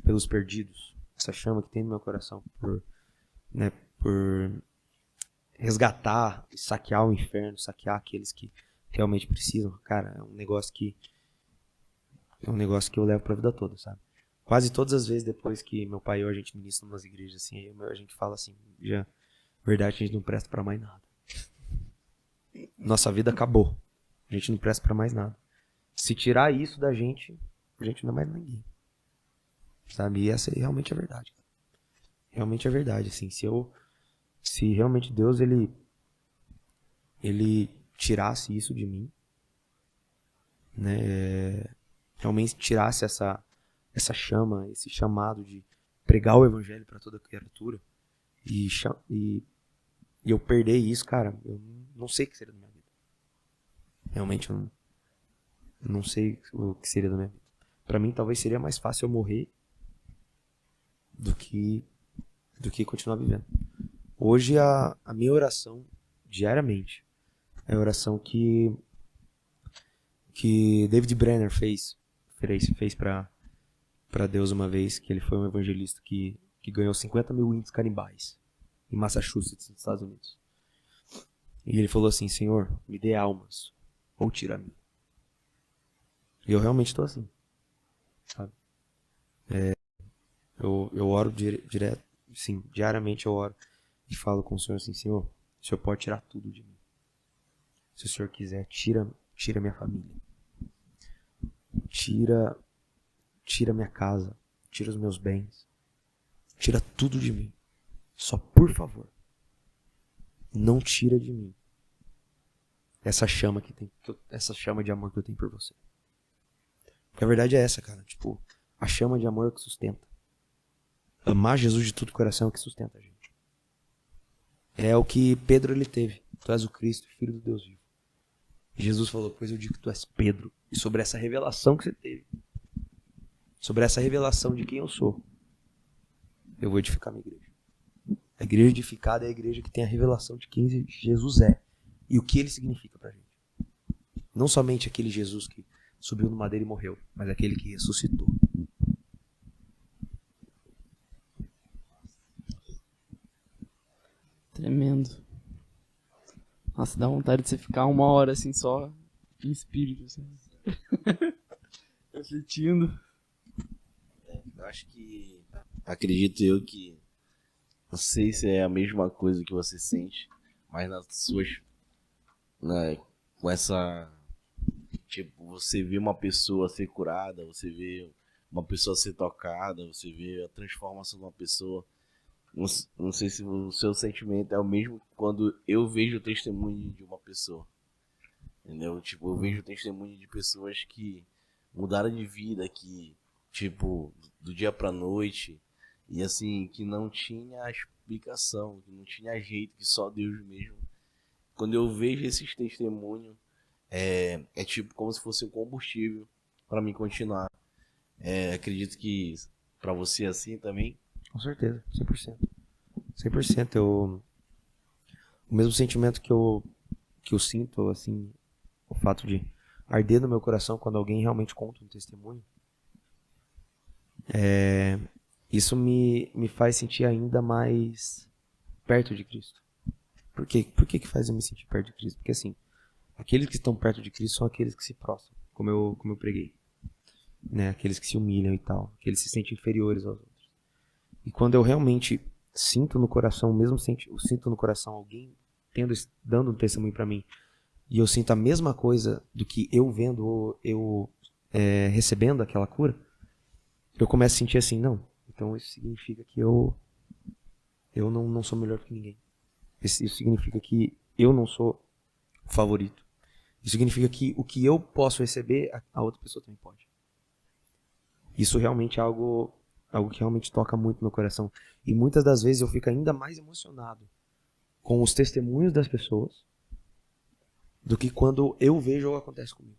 pelos perdidos, essa chama que tem no meu coração por resgatar, saquear o inferno, saquear aqueles que realmente precisam, cara, é um negócio que eu levo pra vida toda, sabe? Quase todas as vezes depois que meu pai e eu, a gente ministra em umas igrejas assim, a gente fala assim, já, verdade, a gente não presta pra mais nada. Nossa vida acabou. A gente não presta pra mais nada. Se tirar isso da gente, a gente não é mais ninguém. Sabe? E essa realmente é a verdade. Realmente é verdade, assim, se realmente Deus, ele tirasse isso de mim, né, realmente tirasse essa chama, esse chamado de pregar o evangelho para toda criatura, e eu perder isso, cara, eu não sei o que seria da minha vida. Realmente eu não sei o que seria da minha vida. Para mim talvez seria mais fácil eu morrer do que continuar vivendo. Hoje a minha oração diariamente é a oração que David Brenner fez para Deus uma vez, que ele foi um evangelista que ganhou 50 mil índios canibais em Massachusetts, nos Estados Unidos. E ele falou assim: Senhor, me dê almas ou tira a mim. E eu realmente estou assim, sabe? Eu oro direto, sim, diariamente eu oro e falo com o Senhor assim: Senhor, o Senhor pode tirar tudo de mim. Se o Senhor quiser, tira minha família. Tira minha casa. Tira os meus bens. Tira tudo de mim. Só por favor, não tira de mim essa chama essa chama de amor que eu tenho por você. Porque a verdade é essa, cara. Tipo, a chama de amor que sustenta. Amar Jesus de todo o coração é o que sustenta a gente. É o que Pedro, ele teve. Tu és o Cristo, Filho do Deus vivo. E Jesus falou: pois eu digo que tu és Pedro. E sobre essa revelação que você teve, sobre essa revelação de quem eu sou, eu vou edificar minha igreja. A igreja edificada é a igreja que tem a revelação de quem Jesus é e o que ele significa pra gente. Não somente aquele Jesus que subiu no madeiro e morreu, mas aquele que ressuscitou. Tremendo. Nossa, dá vontade de você ficar 1 hora assim só em espírito, assim. Refletindo. Eu acho que... Acredito eu que... Não sei se é a mesma coisa que você sente, mas nas suas... com essa... Tipo, você vê uma pessoa ser curada, você vê uma pessoa ser tocada, você vê a transformação de uma pessoa. Não sei se o seu sentimento é o mesmo quando eu vejo o testemunho de uma pessoa. Entendeu? Tipo, eu vejo o testemunho de pessoas que mudaram de vida, que, tipo, do dia pra noite, e assim, que não tinha explicação, que não tinha jeito, que só Deus mesmo. Quando eu vejo esses testemunhos, é tipo como se fosse um combustível pra mim continuar. Acredito que pra você é assim também. Com certeza, 100%. 100%. O mesmo sentimento que eu sinto, assim, o fato de arder no meu coração quando alguém realmente conta um testemunho, isso me faz sentir ainda mais perto de Cristo. Por quê? Por que faz eu me sentir perto de Cristo? Porque assim, aqueles que estão perto de Cristo são aqueles que se prostram, como eu preguei. né? Aqueles que se humilham e tal, aqueles que se sentem inferiores aos outros. E quando eu realmente sinto no coração, eu sinto no coração alguém dando um testemunho pra mim, e eu sinto a mesma coisa do que eu vendo ou eu recebendo aquela cura, eu começo a sentir assim, não, então isso significa que eu não sou melhor que ninguém. Isso significa que eu não sou o favorito. Isso significa que o que eu posso receber, a outra pessoa também pode. Isso realmente é algo que realmente toca muito no coração. E muitas das vezes eu fico ainda mais emocionado com os testemunhos das pessoas do que quando eu vejo o que acontece comigo.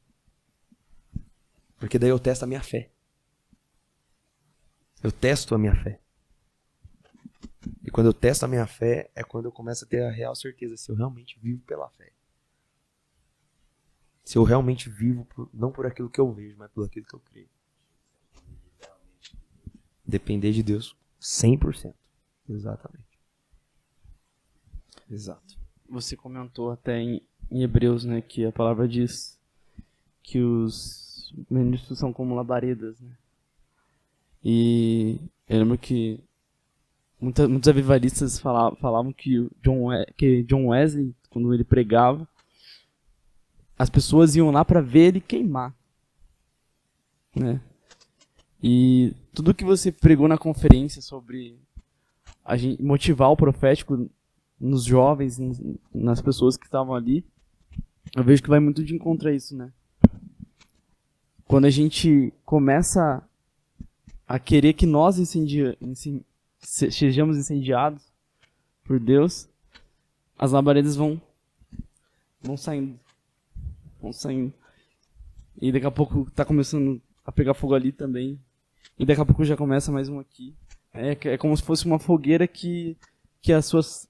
Porque daí eu testo a minha fé. Eu testo a minha fé. E quando eu testo a minha fé, é quando eu começo a ter a real certeza se eu realmente vivo pela fé. Se eu realmente vivo, não por aquilo que eu vejo, mas por aquilo que eu creio. Depender de Deus 100%. Exatamente. Exato. Você comentou até em Hebreus, né, que a palavra diz que os ministros são como labaredas, né? E eu lembro que muitos avivalistas falavam que John Wesley, quando ele pregava, as pessoas iam lá para ver ele queimar, né? E tudo que você pregou na conferência sobre motivar o profético nos jovens, nas pessoas que estavam ali, eu vejo que vai muito de encontro a isso, né? Quando a gente começa a querer que nós sejamos incendiados por Deus, as labaredas vão saindo. E daqui a pouco tá começando a pegar fogo ali também. E daqui a pouco já começa mais um aqui. É como se fosse uma fogueira que seus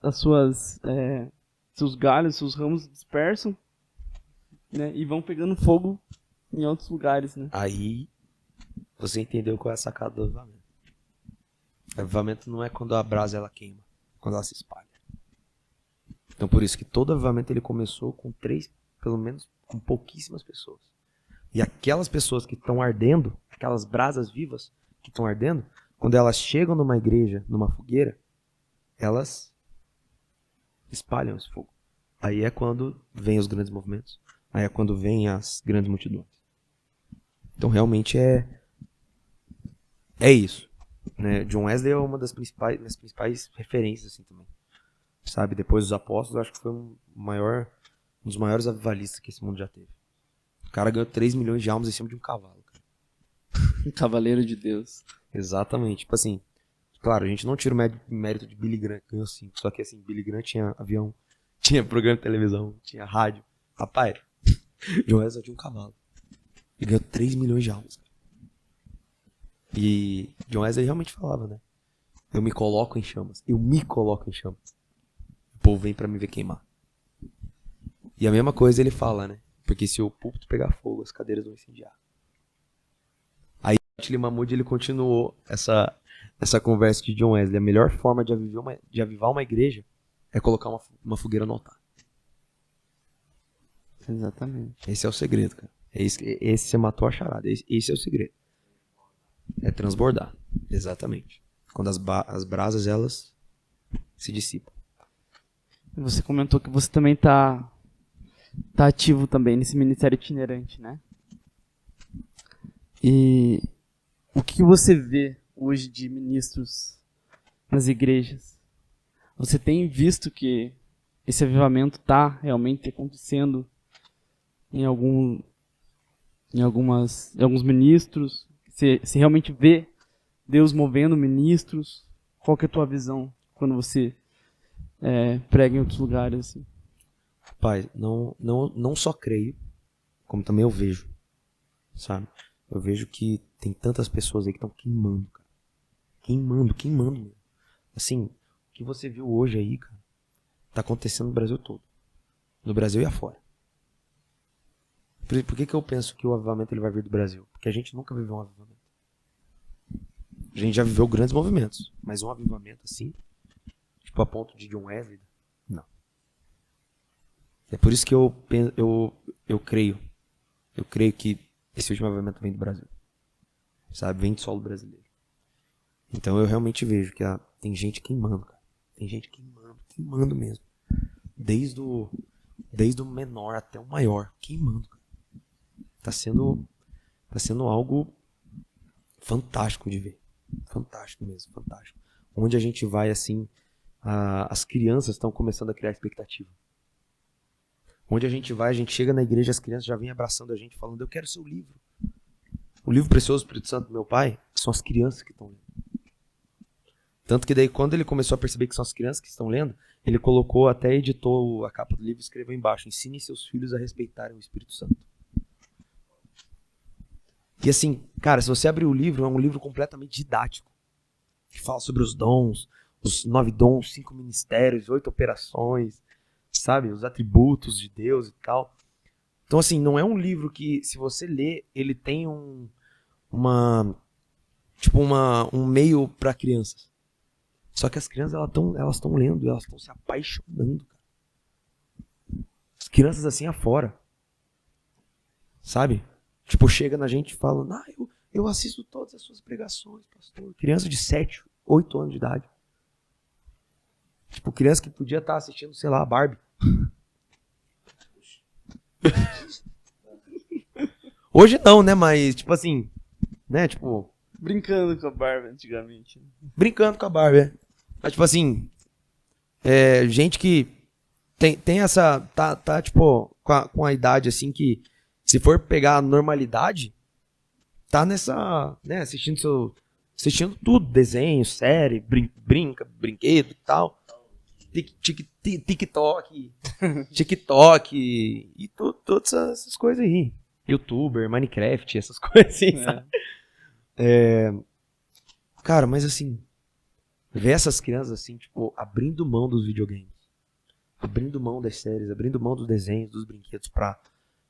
galhos, seus ramos dispersam, né? E vão pegando fogo em outros lugares, né? Aí você entendeu qual é a sacada do avivamento. O avivamento não é quando a brasa ela queima, quando ela se espalha. Então por isso que todo avivamento ele começou com pelo menos com pouquíssimas pessoas. E aquelas pessoas que estão ardendo, aquelas brasas vivas que estão ardendo, quando elas chegam numa igreja, numa fogueira, elas espalham esse fogo. Aí é quando vem os grandes movimentos. Aí é quando vem as grandes multidões. Então realmente é isso, né? John Wesley é uma das minhas principais referências assim também. Sabe, depois dos apóstolos, acho que foi um dos maiores avivalistas que esse mundo já teve. O cara ganhou 3 milhões de almas em cima de um cavalo, cara. Um cavaleiro de Deus. Exatamente, tipo assim, claro, a gente não tira o mérito de Billy Graham, que ganhou 5, só que assim, Billy Graham tinha avião, tinha programa de televisão, tinha rádio. Rapaz, John Wesley só tinha um cavalo. E ganhou 3 milhões de almas. E John Wesley realmente falava, né? Eu me coloco em chamas. Eu me coloco em chamas. O povo vem pra me ver queimar. E a mesma coisa ele fala, né? Porque se o púlpito pegar fogo, as cadeiras vão incendiar. Aí Charlie Mahmood ele continuou essa conversa de John Wesley. A melhor forma de avivar uma igreja é colocar uma fogueira no altar. Exatamente. Esse é o segredo, cara. Esse você matou a charada. Esse é o segredo. É transbordar. Exatamente. Quando as brasas, elas se dissipam. Você comentou que você também tá ativo também nesse ministério itinerante, né? E o que você vê hoje de ministros nas igrejas? Você tem visto que esse avivamento está realmente acontecendo em alguns ministros? Você realmente vê Deus movendo ministros? Qual que é a tua visão quando você prega em outros lugares? Assim? Rapaz, não só creio, como também eu vejo, sabe? Eu vejo que tem tantas pessoas aí que estão queimando, cara. Queimando mesmo. Assim, o que você viu hoje aí, cara, tá acontecendo no Brasil todo. No Brasil e afora. Por que eu penso que o avivamento ele vai vir do Brasil? Porque a gente nunca viveu um avivamento. A gente já viveu grandes movimentos, mas um avivamento assim, tipo a ponto de John Wesley, não. É por isso que eu creio que esse último avivamento vem do Brasil. sabe? Vem de solo brasileiro. Então eu realmente vejo que tem gente queimando, cara. Tem gente queimando mesmo. Desde o menor até o maior, queimando, cara. Tá sendo algo fantástico de ver. Fantástico mesmo, fantástico. Onde a gente vai, assim, as crianças estão começando a criar expectativa. Onde a gente vai, a gente chega na igreja, as crianças já vêm abraçando a gente, falando, eu quero seu livro. O livro precioso do Espírito Santo do meu pai são as crianças que estão lendo. Tanto que daí, quando ele começou a perceber que são as crianças que estão lendo, ele colocou, até editou a capa do livro e escreveu embaixo, ensine seus filhos a respeitarem o Espírito Santo. E assim, cara, se você abrir o livro, é um livro completamente didático. Que fala sobre os dons, os 9 dons, 5 ministérios, 8 operações, sabe? Os atributos de Deus e tal. Então assim, não é um livro que, se você ler, ele tem um meio para crianças. Só que as crianças, elas estão lendo, elas estão se apaixonando, cara. As crianças assim afora. Sabe? Tipo, chega na gente e fala, eu assisto todas as suas pregações, pastor. Criança de 7, 8 anos de idade. Tipo, criança que podia estar assistindo, sei lá, Barbie. Hoje não, né? Mas, tipo assim, né? Tipo... Brincando com a Barbie antigamente. Brincando com a Barbie, é. Mas, tipo assim, gente que tem essa... Tá tipo, com a idade, assim, que se for pegar a normalidade, tá nessa... né? Assistindo tudo. Desenho, série, brinquedo e tal. TikTok e todas essas coisas aí. YouTuber, Minecraft, essas coisas assim, sabe? Cara, mas assim, ver essas crianças assim, tipo, abrindo mão dos videogames, abrindo mão das séries, abrindo mão dos desenhos, dos brinquedos pra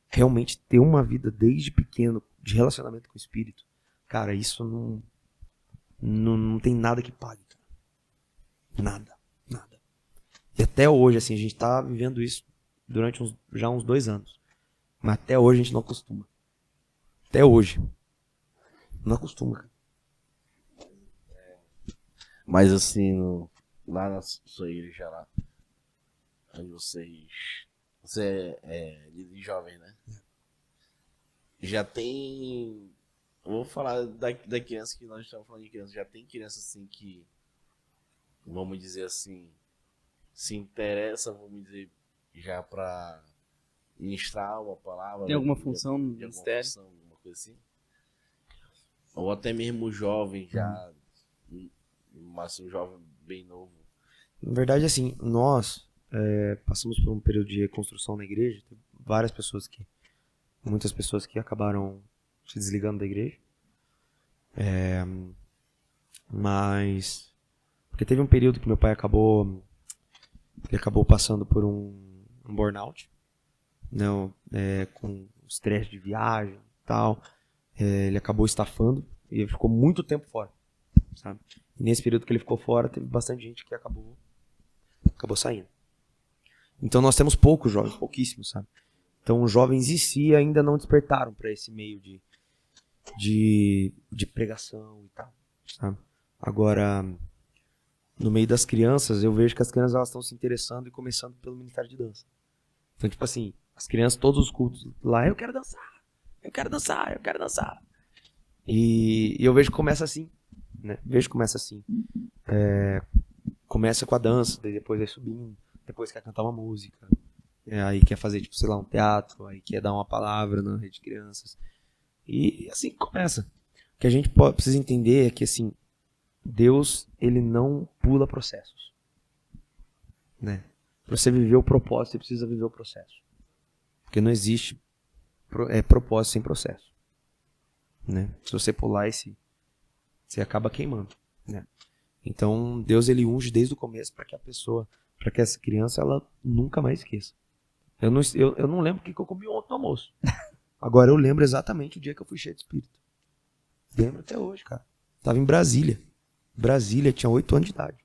realmente ter uma vida desde pequeno de relacionamento com o Espírito. Cara, isso não tem nada que pague, cara. Nada. E até hoje, assim, a gente tá vivendo isso durante já uns 2 anos. Mas até hoje a gente não acostuma. Até hoje. Não acostuma, cara. Mas assim, lá na sua igreja lá, onde você é de jovem, né? Já tem... Eu vou falar da criança, que nós estamos falando de criança. Já tem criança assim que, vamos dizer assim, se interessa, vamos dizer, já pra ministrar uma palavra. Tem alguma função no ministério? Alguma coisa assim? Ou até mesmo jovem já, mas um jovem bem novo. Na verdade, assim, nós passamos por um período de reconstrução na igreja. Tem muitas pessoas que acabaram se desligando da igreja. Mas porque teve um período que meu pai acabou passando por um burnout, né, com estresse de viagem e tal. Ele acabou estafando e ficou muito tempo fora, sabe? E nesse período que ele ficou fora, teve bastante gente que acabou saindo. Então nós temos poucos jovens, pouquíssimos, sabe? Então os jovens em si ainda não despertaram para esse meio de pregação e tal, sabe? Agora, no meio das crianças, eu vejo que as crianças elas estão se interessando e começando pelo ministério de dança. Então, tipo assim, as crianças, todos os cultos lá, eu quero dançar. E eu vejo que começa assim, né? Começa com a dança, daí depois vai subindo, depois quer cantar uma música, aí quer fazer, tipo, sei lá, um teatro, aí quer dar uma palavra na rede de crianças. E assim começa. O que a gente precisa entender é que, assim, Deus, ele não pula processos, né? Para você viver o propósito, você precisa viver o processo. Porque não existe propósito sem processo, né? Se você pular você acaba queimando, né? Então, Deus, ele unge desde o começo para que essa criança, ela nunca mais esqueça. Eu não lembro o que eu comi ontem no almoço. Agora eu lembro exatamente o dia que eu fui cheio de Espírito. Lembro até hoje, cara. Tava em Brasília, tinha 8 anos de idade.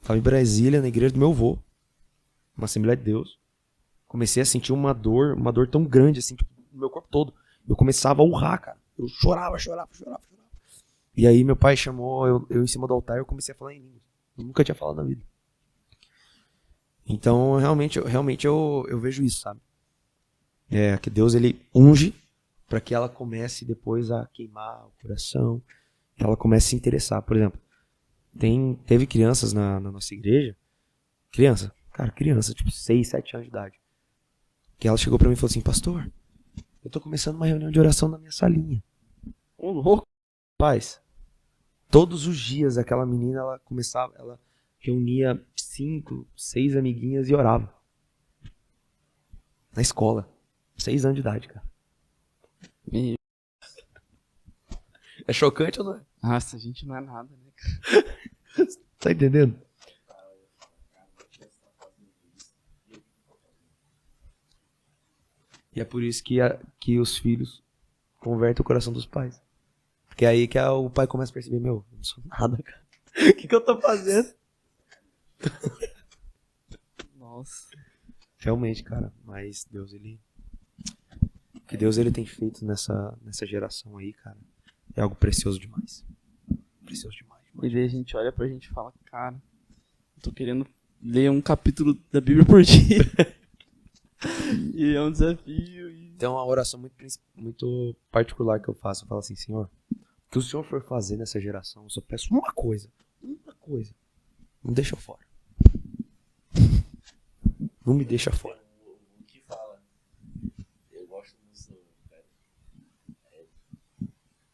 Estava em Brasília, na igreja do meu avô, uma Assembleia de Deus. Comecei a sentir uma dor tão grande, assim, tipo, no meu corpo todo. Eu começava a urrar, cara. Eu chorava. E aí meu pai chamou eu em cima do altar e eu comecei a falar em línguas. Eu nunca tinha falado na vida. Então, realmente eu vejo isso, sabe? Que Deus, ele unge para que ela comece depois a queimar o coração, que ela comece a se interessar. Por exemplo, teve crianças na nossa igreja, criança, tipo 6, 7 anos de idade, que ela chegou para mim e falou assim: pastor, eu tô começando uma reunião de oração na minha salinha. Ô, louco! Paz, todos os dias aquela menina, ela reunia 5, 6 amiguinhas e orava. Na escola. 6 anos de idade, cara. É chocante ou não é? Nossa, a gente não é nada, né, cara? Tá entendendo? E é por isso que os filhos convertem o coração dos pais. Porque é aí que o pai começa a perceber: meu, eu não sou nada, cara. O que eu tô fazendo? Nossa. Realmente, cara. Mas Deus, o que Deus ele tem feito nessa geração aí, cara, é algo precioso demais. Precioso demais. E daí a gente olha pra gente e fala: cara, eu tô querendo ler um capítulo da Bíblia por dia. E é um desafio. Então, uma oração muito particular que eu faço. Eu falo assim: Senhor, o que o Senhor for fazer nessa geração, eu só peço uma coisa. Não deixa eu fora. Não me deixa fora. O que fala? Eu gosto muito,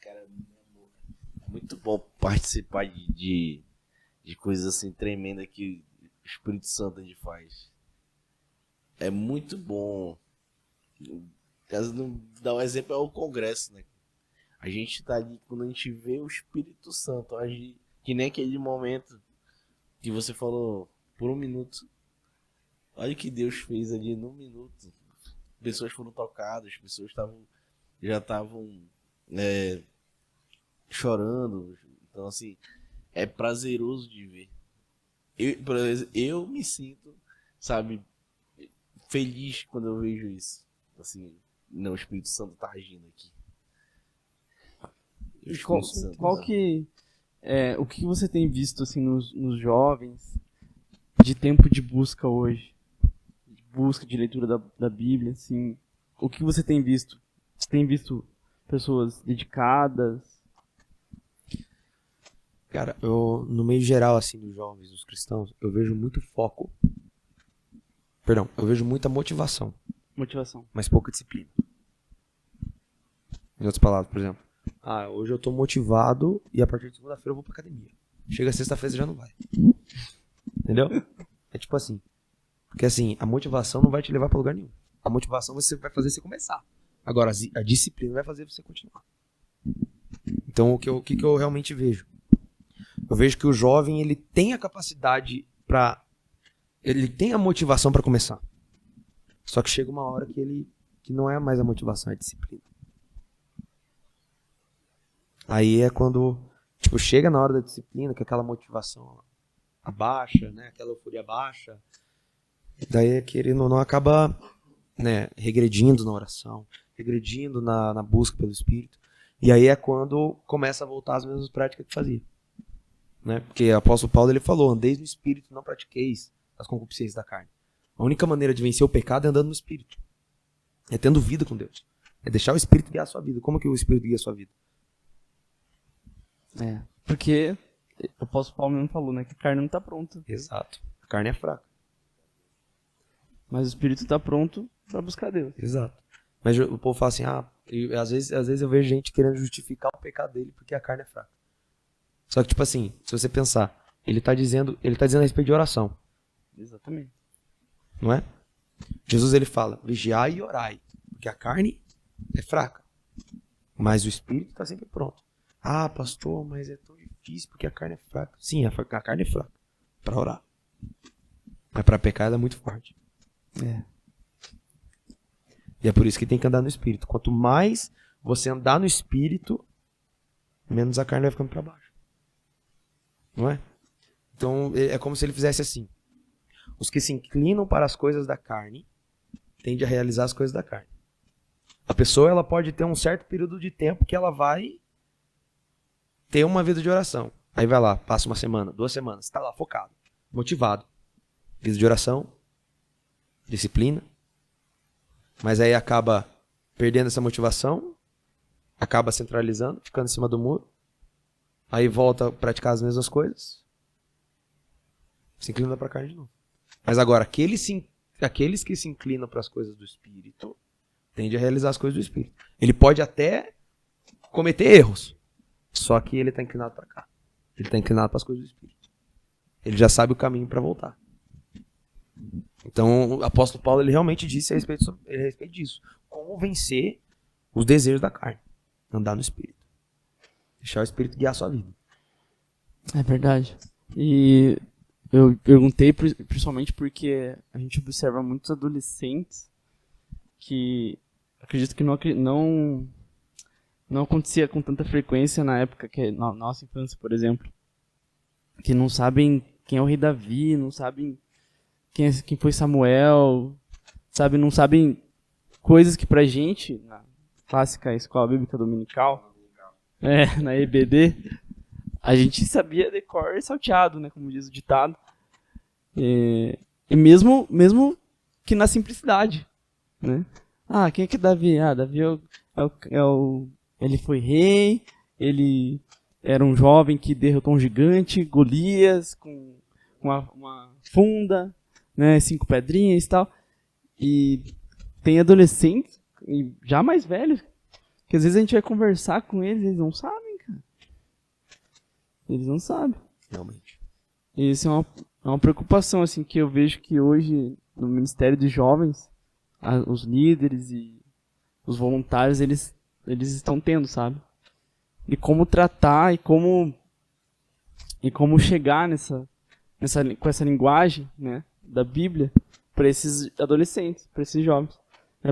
cara. É muito bom participar de coisas assim tremendas que o Espírito Santo a gente faz. É muito bom. Caso não dá um exemplo, é o Congresso, né? A gente tá ali quando a gente vê o Espírito Santo agir, que nem aquele momento que você falou por 1 minuto. Olha o que Deus fez ali num minuto. Pessoas foram tocadas, pessoas já estavam chorando. Então, assim, é prazeroso de ver. Por exemplo, eu me sinto, sabe, feliz quando eu vejo isso. Assim, não, o Espírito Santo tá agindo aqui. Qual que é o que você tem visto assim nos jovens de tempo de busca hoje? De busca, de leitura da Bíblia, assim. O que você tem visto? Você tem visto pessoas dedicadas? Cara, no meio geral, assim, dos jovens, dos cristãos, eu vejo muito foco. Perdão, eu vejo muita motivação. Mas pouca disciplina. Em outras palavras, por exemplo, hoje eu tô motivado e a partir de segunda-feira eu vou pra academia. Chega sexta-feira você já não vai. Entendeu? É tipo assim. Porque assim, a motivação não vai te levar pra lugar nenhum. A motivação vai fazer você começar. Agora, a disciplina vai fazer você continuar. Então, o que eu realmente vejo? Eu vejo que o jovem, ele tem a capacidade ele tem a motivação pra começar. Só que chega uma hora que não é mais a motivação, é a disciplina. Aí é quando, tipo, chega na hora da disciplina, que aquela motivação abaixa, né? Aquela euforia baixa. Daí, querendo ou não, acaba, né, regredindo na oração, regredindo na busca pelo Espírito. E aí é quando começa a voltar às mesmas práticas que fazia. Né? Porque o apóstolo Paulo, ele falou: andeis no Espírito, não pratiqueis as concupiscências da carne. A única maneira de vencer o pecado é andando no Espírito. É tendo vida com Deus. É deixar o Espírito guiar a sua vida. Como que o Espírito guia a sua vida? Porque o apóstolo Paulo mesmo falou, né? Que a carne não está pronta. Exato. A carne é fraca. Mas o Espírito está pronto para buscar Deus. Exato. Mas o povo fala assim: às vezes eu vejo gente querendo justificar o pecado dele porque a carne é fraca. Só que, tipo assim, se você pensar, ele tá dizendo a respeito de oração. Exatamente. Não é? Jesus, ele fala: vigiai e orai, porque a carne é fraca, mas o Espírito está sempre pronto. Pastor, mas é tão difícil porque a carne é fraca. Sim, a carne é fraca para orar, mas para pecar ela é muito forte. E é por isso que tem que andar no Espírito. Quanto mais você andar no Espírito, menos a carne vai ficando para baixo. Não é? Então é como se ele fizesse assim: os que se inclinam para as coisas da carne tendem a realizar as coisas da carne. A pessoa ela pode ter um certo período de tempo que ela vai ter uma vida de oração. Aí vai lá, passa uma semana, 2 semanas, está lá focado, motivado. Vida de oração, disciplina. Mas aí acaba perdendo essa motivação, acaba centralizando, ficando em cima do muro. Aí volta a praticar as mesmas coisas. Se inclina para a carne de novo. Mas agora, aqueles que se inclinam para as coisas do Espírito, tendem a realizar as coisas do Espírito. Ele pode até cometer erros, só que ele está inclinado para cá. Ele está inclinado para as coisas do Espírito. Ele já sabe o caminho para voltar. Então, o apóstolo Paulo ele realmente disse a respeito disso. Como vencer os desejos da carne. Andar no Espírito. Deixar o Espírito guiar a sua vida. É verdade. E eu perguntei principalmente porque a gente observa muitos adolescentes que acredito que não acontecia com tanta frequência na época que na nossa infância, por exemplo. Que não sabem quem é o rei Davi, não sabem quem foi Samuel, sabe, não sabem coisas que pra gente, na clássica escola bíblica dominical, na EBD, a gente sabia decor e salteado, né, como diz o ditado. E mesmo que na simplicidade, né? Ah, quem é que é Davi? Ah, Davi ele foi rei, ele era um jovem que derrotou um gigante, Golias, com uma funda, né, 5 pedrinhas e tal. E tem adolescentes, e já mais velhos, que às vezes a gente vai conversar com eles, eles não sabem, cara. Eles não sabem. Realmente. E isso é uma preocupação, assim, que eu vejo que hoje, no Ministério dos Jovens, os líderes e os voluntários, eles estão tendo, sabe? E como tratar e como chegar com essa linguagem, né, da Bíblia para esses adolescentes, para esses jovens.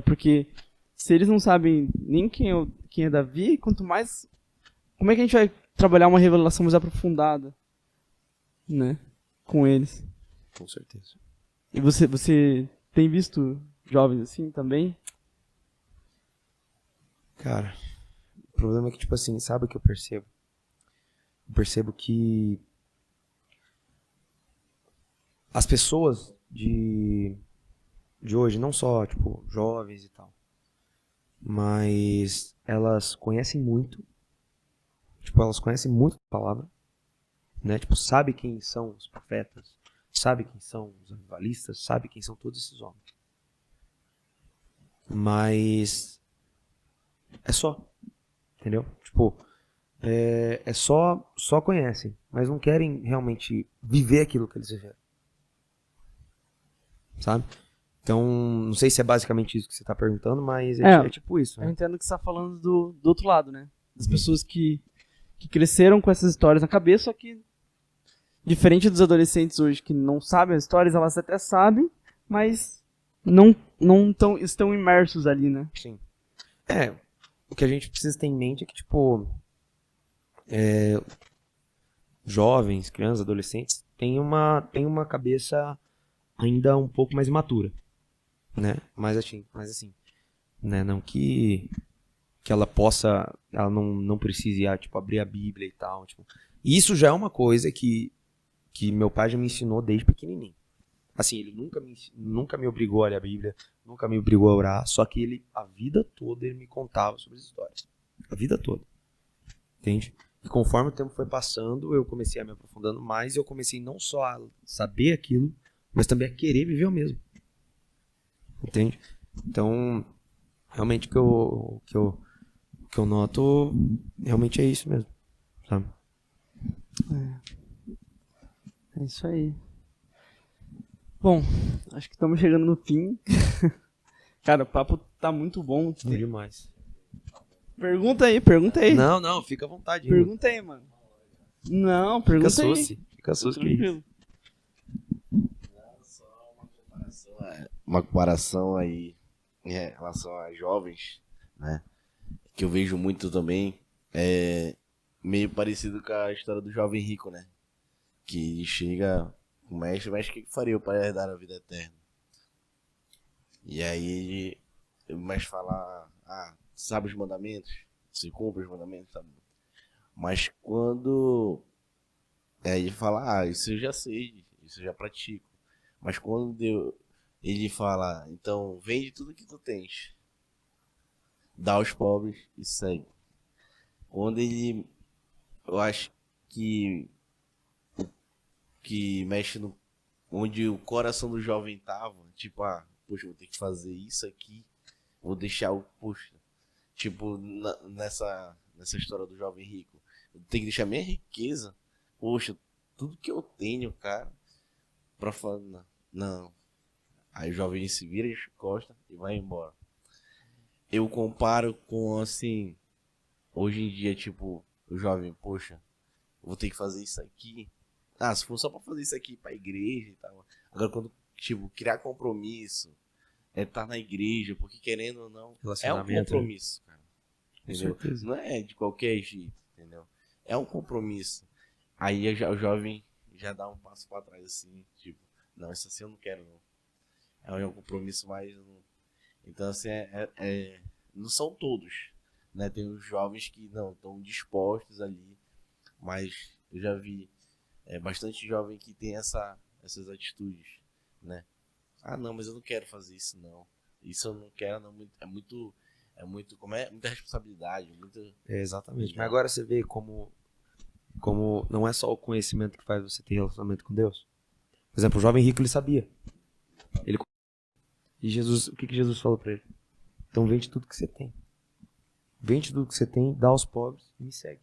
Porque se eles não sabem nem quem é Davi, quanto mais... Como é que a gente vai trabalhar uma revelação mais aprofundada, né, com eles? Com certeza. E você tem visto jovens assim também? Cara, o problema é que, tipo assim, sabe o que eu percebo? Eu percebo que as pessoas de hoje, não só, tipo, jovens e tal, mas elas conhecem muito, tipo, elas conhecem muito a palavra, né? Tipo, sabe quem são os profetas, sabe quem são os avivalistas, sabe quem são todos esses homens. Mas é só, entendeu? Tipo, é só conhecem, mas não querem realmente viver aquilo que eles viveram. Sabe? Então, não sei se é basicamente isso que você está perguntando, mas é tipo isso. Né? Eu entendo que você está falando do outro lado, né? Das pessoas que cresceram com essas histórias na cabeça, só que diferente dos adolescentes hoje que não sabem as histórias, elas até sabem, mas não estão imersos ali, né? Sim. O que a gente precisa ter em mente é que, tipo, jovens, crianças, adolescentes têm uma cabeça ainda um pouco mais imatura, né? Mas assim, né? Não que ela não precise, tipo, abrir a Bíblia e tal, tipo. Isso já é uma coisa que meu pai já me ensinou desde pequenininho. Assim, ele nunca me obrigou a ler a Bíblia, nunca me obrigou a orar, só que a vida toda ele me contava sobre as histórias. A vida toda. Entende? E conforme o tempo foi passando, eu comecei a me aprofundando mais e eu comecei não só a saber aquilo, mas também a querer viver o mesmo. Entende? Então, realmente o que eu noto realmente é isso mesmo. Sabe? É isso aí. Bom, acho que estamos chegando no fim. Cara, o papo tá muito bom. Muito demais. Pergunta aí. Não, fica à vontade. Pergunta aí, mano. Não, pergunta aí. Fica suci, que é isso. Uma comparação aí em relação a jovens, né? Que eu vejo muito também. Meio parecido com a história do jovem rico, né? Que chega o mestre, mas o que faria para herdar a vida eterna? E aí o mestre fala sabe os mandamentos, você cumpre os mandamentos, sabe? Mas quando ele fala, isso eu já sei, isso eu já pratico. Mas quando ele fala, então vende tudo que tu tens, dá aos pobres e segue. Quando eu acho que mexe no onde o coração do jovem tava, tipo, poxa, vou ter que fazer isso aqui, vou deixar poxa, tipo, nessa história do jovem rico, eu tenho que deixar minha riqueza, poxa, tudo que eu tenho, cara, pra falar, não. Aí o jovem se vira de costas e vai embora. Eu comparo com, assim, hoje em dia, tipo, o jovem, poxa, eu vou ter que fazer isso aqui. Se for só pra fazer isso aqui pra igreja e tal. Agora, quando, tipo, criar compromisso, estar na igreja, porque querendo ou não, é um compromisso, cara. Entendeu? Não é de qualquer jeito, entendeu? É um compromisso. Aí o jovem já dá um passo pra trás, assim, tipo, não, isso assim eu não quero, não. É um compromisso mais... Então, assim, não são todos, né? Tem os jovens que não estão dispostos ali, mas eu já vi bastante jovem que tem essas atitudes, né? Não, mas eu não quero fazer isso, não. Isso eu não quero, não. É muito muita responsabilidade, exatamente. Mas agora você vê como não é só o conhecimento que faz você ter relacionamento com Deus. Por exemplo, o jovem rico, ele sabia. E Jesus, o que Jesus falou pra ele? Então vende tudo que você tem. Vende tudo que você tem, dá aos pobres e me segue.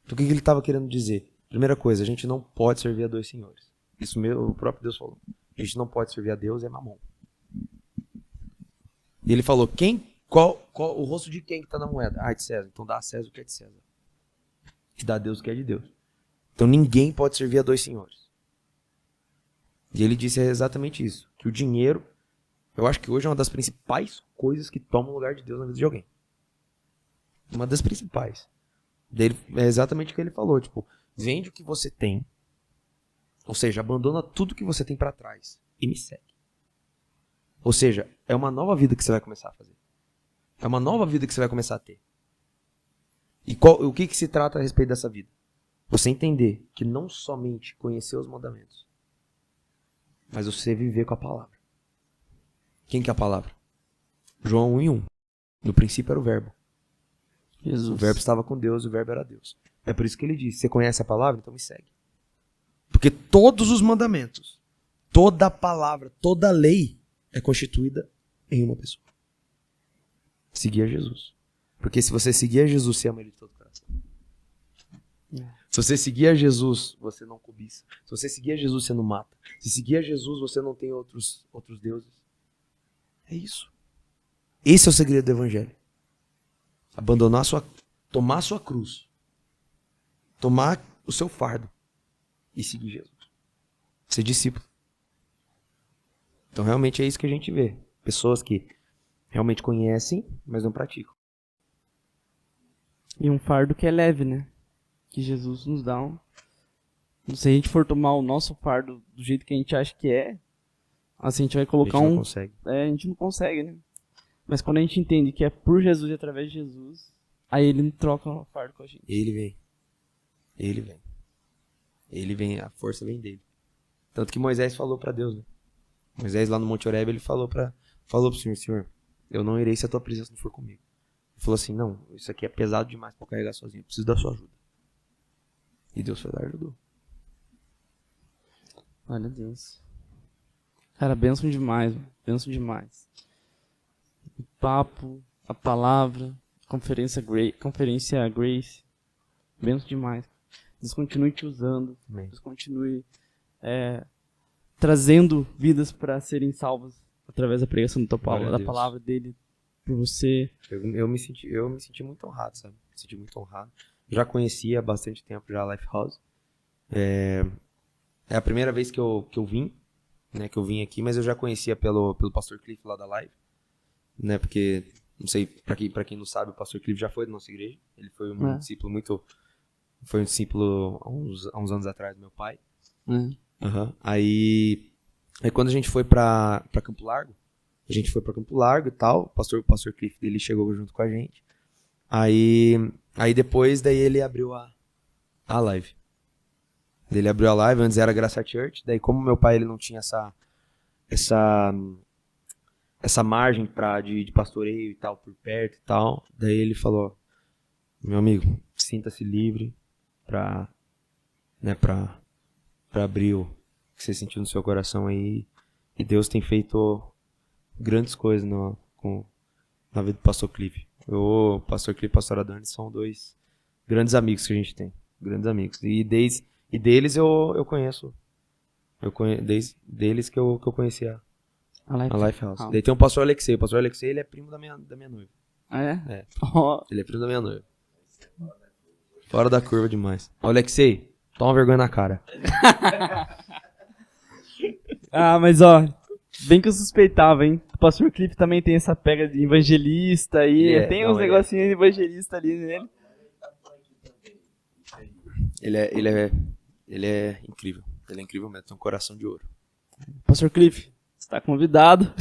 Então o que ele estava querendo dizer? Primeira coisa, a gente não pode servir a dois senhores. Isso mesmo, o próprio Deus falou. A gente não pode servir a Deus e a Mamon. E ele falou, qual o rosto de quem que está na moeda? De César. Então dá a César o que é de César. E dá a Deus o que é de Deus. Então ninguém pode servir a dois senhores. E ele disse exatamente isso. Que o dinheiro, eu acho que hoje é uma das principais coisas que toma o lugar de Deus na vida de alguém. Uma das principais. É exatamente o que ele falou. Tipo, vende o que você tem. Ou seja, abandona tudo que você tem para trás. E me segue. Ou seja, é uma nova vida que você vai começar a fazer. É uma nova vida que você vai começar a ter. E o que se trata a respeito dessa vida? Você entender que não somente conhecer os mandamentos, mas você viver com a palavra. Quem que é a palavra? João 1:1. No princípio era o verbo. Jesus. O verbo estava com Deus e o verbo era Deus. É por isso que ele diz, você conhece a palavra? Então me segue. Porque todos os mandamentos, toda a palavra, toda a lei é constituída em uma pessoa. Seguir a Jesus. Porque se você seguir a Jesus, você ama ele de todo o coração. Se você seguir a Jesus, você não cobiça. Se você seguir a Jesus, você não mata. Se seguir a Jesus, você não tem outros deuses. É isso. Esse é o segredo do evangelho. Tomar a sua cruz. Tomar o seu fardo. E seguir Jesus. Ser discípulo. Então realmente é isso que a gente vê. Pessoas que realmente conhecem, mas não praticam. E um fardo que é leve, né? Que Jesus nos dá. Se a gente for tomar o nosso fardo do jeito que a gente acha que é, assim a gente vai colocar a gente não consegue. A gente não consegue, né? Mas quando a gente entende que é por Jesus e através de Jesus, aí ele troca o fardo com a gente. Ele vem, a força vem dele. Tanto que Moisés falou para Deus, né? Moisés lá no Monte Horebe, ele falou pro Senhor, eu não irei se a tua presença não for comigo. Ele falou assim, não, isso aqui é pesado demais para carregar sozinho, eu preciso da sua ajuda. E Deus foi lá e ajudou. Olha Deus. Cara, bênção demais, mano. Bênção demais. O papo, a palavra, conferência Grace. Bênção demais. Deus continue te usando. Amém. Deus continue trazendo vidas para serem salvas através da pregação da tua palavra, da palavra dele por você. Eu me senti muito honrado, sabe? Me senti muito honrado. Já conhecia há bastante tempo já a Lifehouse. É a primeira vez que eu vim, né? Que eu vim aqui, mas eu já conhecia pelo Pastor Cliff lá da Live, né? Porque, não sei, pra quem não sabe, o Pastor Cliff já foi da nossa igreja. Ele foi um discípulo muito... Foi um discípulo há uns anos atrás do meu pai. Aí quando a gente foi pra Campo Largo, a gente foi pra Campo Largo e tal, o pastor Cliff dele chegou junto com a gente. Aí depois, daí ele abriu a live. Ele abriu a live, antes era Graça Church, daí como meu pai ele não tinha essa margem de pastoreio e tal, por perto e tal, daí ele falou, meu amigo, sinta-se livre pra abrir o que você sentiu no seu coração aí, e Deus tem feito grandes coisas na vida do pastor Cliff. O pastor Cliff e a pastora Dani são dois grandes amigos que a gente tem, grandes amigos, e deles eu conheço, deles que eu conheci a Lifehouse. Daí tem o pastor Alexei ele é primo da minha noiva. Ah, é? É. Ele é primo da minha noiva. Fora da curva demais. Ô, Alexei, toma vergonha na cara. Mas bem que eu suspeitava, hein? O pastor Cliff também tem essa pega de evangelista aí. Tem uns negocinhos de evangelista ali nele. Ele é incrível. Ele é incrível mesmo, tem um coração de ouro. Pastor Cliff, está convidado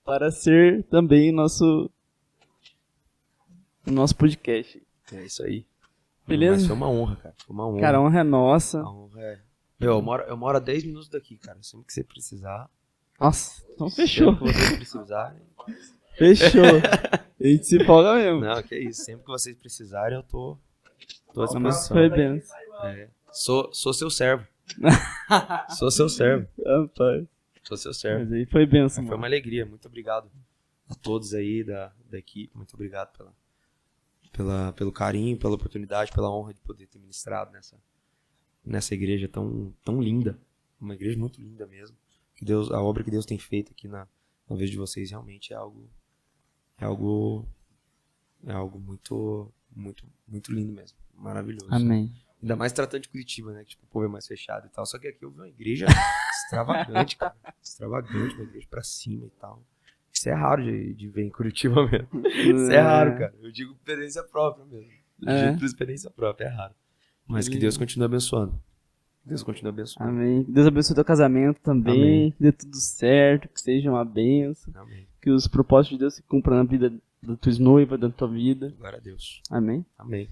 para ser também nosso podcast. É isso aí. Beleza? Mas foi uma honra, cara. Foi uma honra. Cara, a honra é nossa. A honra é... Eu moro a 10 minutos daqui, cara. Sempre que você precisar. Nossa, então fechou. Sempre que vocês precisarem. Fechou. A gente se folga mesmo. Não, que é isso. Sempre que vocês precisarem, eu tô à disposição. Foi bem. Sou seu servo. Sou seu servo. Rapaz. Sou seu servo. Mas aí foi benção. Foi uma alegria. Muito obrigado a todos aí da equipe. Muito obrigado pelo carinho, pela oportunidade, pela honra de poder ter ministrado nessa igreja tão linda. Uma igreja muito linda mesmo. A obra que Deus tem feito aqui na vez de vocês realmente é algo muito, muito, muito lindo mesmo. Maravilhoso. Amém. Ainda mais tratando de Curitiba, né? Que tipo, o povo é mais fechado e tal. Só que aqui eu vi uma igreja extravagante, cara. Extravagante, uma igreja pra cima e tal. Isso é raro de ver em Curitiba mesmo. Isso é raro, cara. Eu digo por experiência própria mesmo. Por experiência própria, é raro. Mas que Deus continue abençoando. Deus continue abençoando. Amém. Deus abençoe teu casamento também. Amém. Que dê tudo certo, que seja uma bênção. Amém. Que os propósitos de Deus se cumpram na vida da tua noiva, da tua vida. Glória a Deus. Amém. Amém.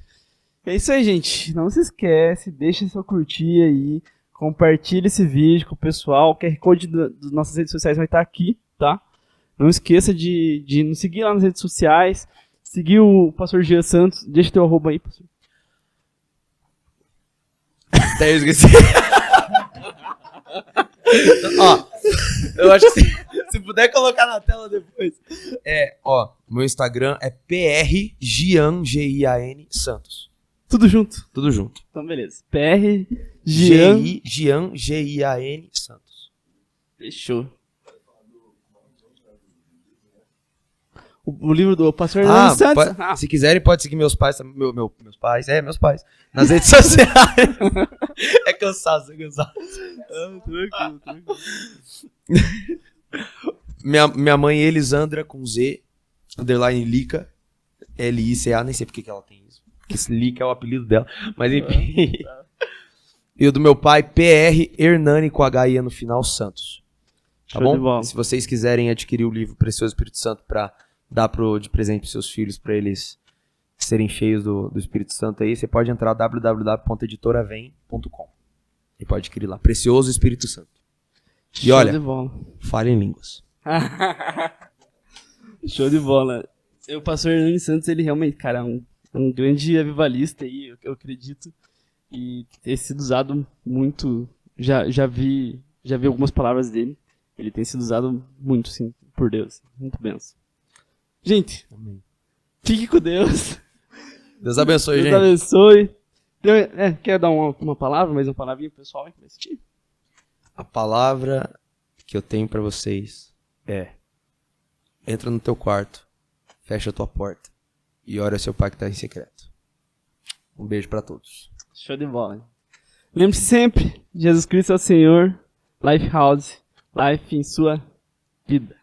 É isso aí, gente. Não se esquece, deixa seu curtir aí, compartilha esse vídeo com o pessoal. O QR Code das nossas redes sociais vai estar aqui, tá? Não esqueça de nos seguir lá nas redes sociais, seguir o pastor Jean Santos. Deixa teu arroba aí, pastor. Até eu esqueci. Eu acho que se puder colocar na tela depois. Meu Instagram é PRGian, Gian Santos. Tudo junto? Tudo junto. Então, beleza. Gian, Gian Santos. Fechou. O livro do pastor Santos. Se quiserem, pode seguir meus pais. Meus pais. Meus pais. Nas redes sociais. É cansado. Tranquilo. Minha mãe Elisandra com Z, underline Lica, Lica, nem sei porque que ela tem isso. Porque esse Lica é o apelido dela. Mas enfim. E o do meu pai, PR Hernani com HI no final, Santos. Tá bom? Se vocês quiserem adquirir o livro Precioso Espírito Santo pra dar de presente pros seus filhos, pra eles serem cheios do Espírito Santo aí, você pode entrar www.editoravem.com e pode adquirir lá. Precioso Espírito Santo. E Show olha, de bola. fale em línguas. Show de bola. O pastor Hernani Santos, ele realmente, cara, é um grande avivalista aí, eu acredito. E ter sido usado muito. Já vi algumas palavras dele. Ele tem sido usado muito, sim, por Deus. Muito benção. Gente, amém. Fique com Deus. Deus abençoe, gente. Deus abençoe. Quer dar uma palavra, mais uma palavrinha pro pessoal que vai assistir? A palavra que eu tenho pra vocês é: entra no teu quarto, fecha a tua porta e ora ao seu pai que tá em secreto. Um beijo pra todos. Show de bola. Lembre-se sempre, Jesus Cristo é o Senhor. Lifehouse, life em sua vida.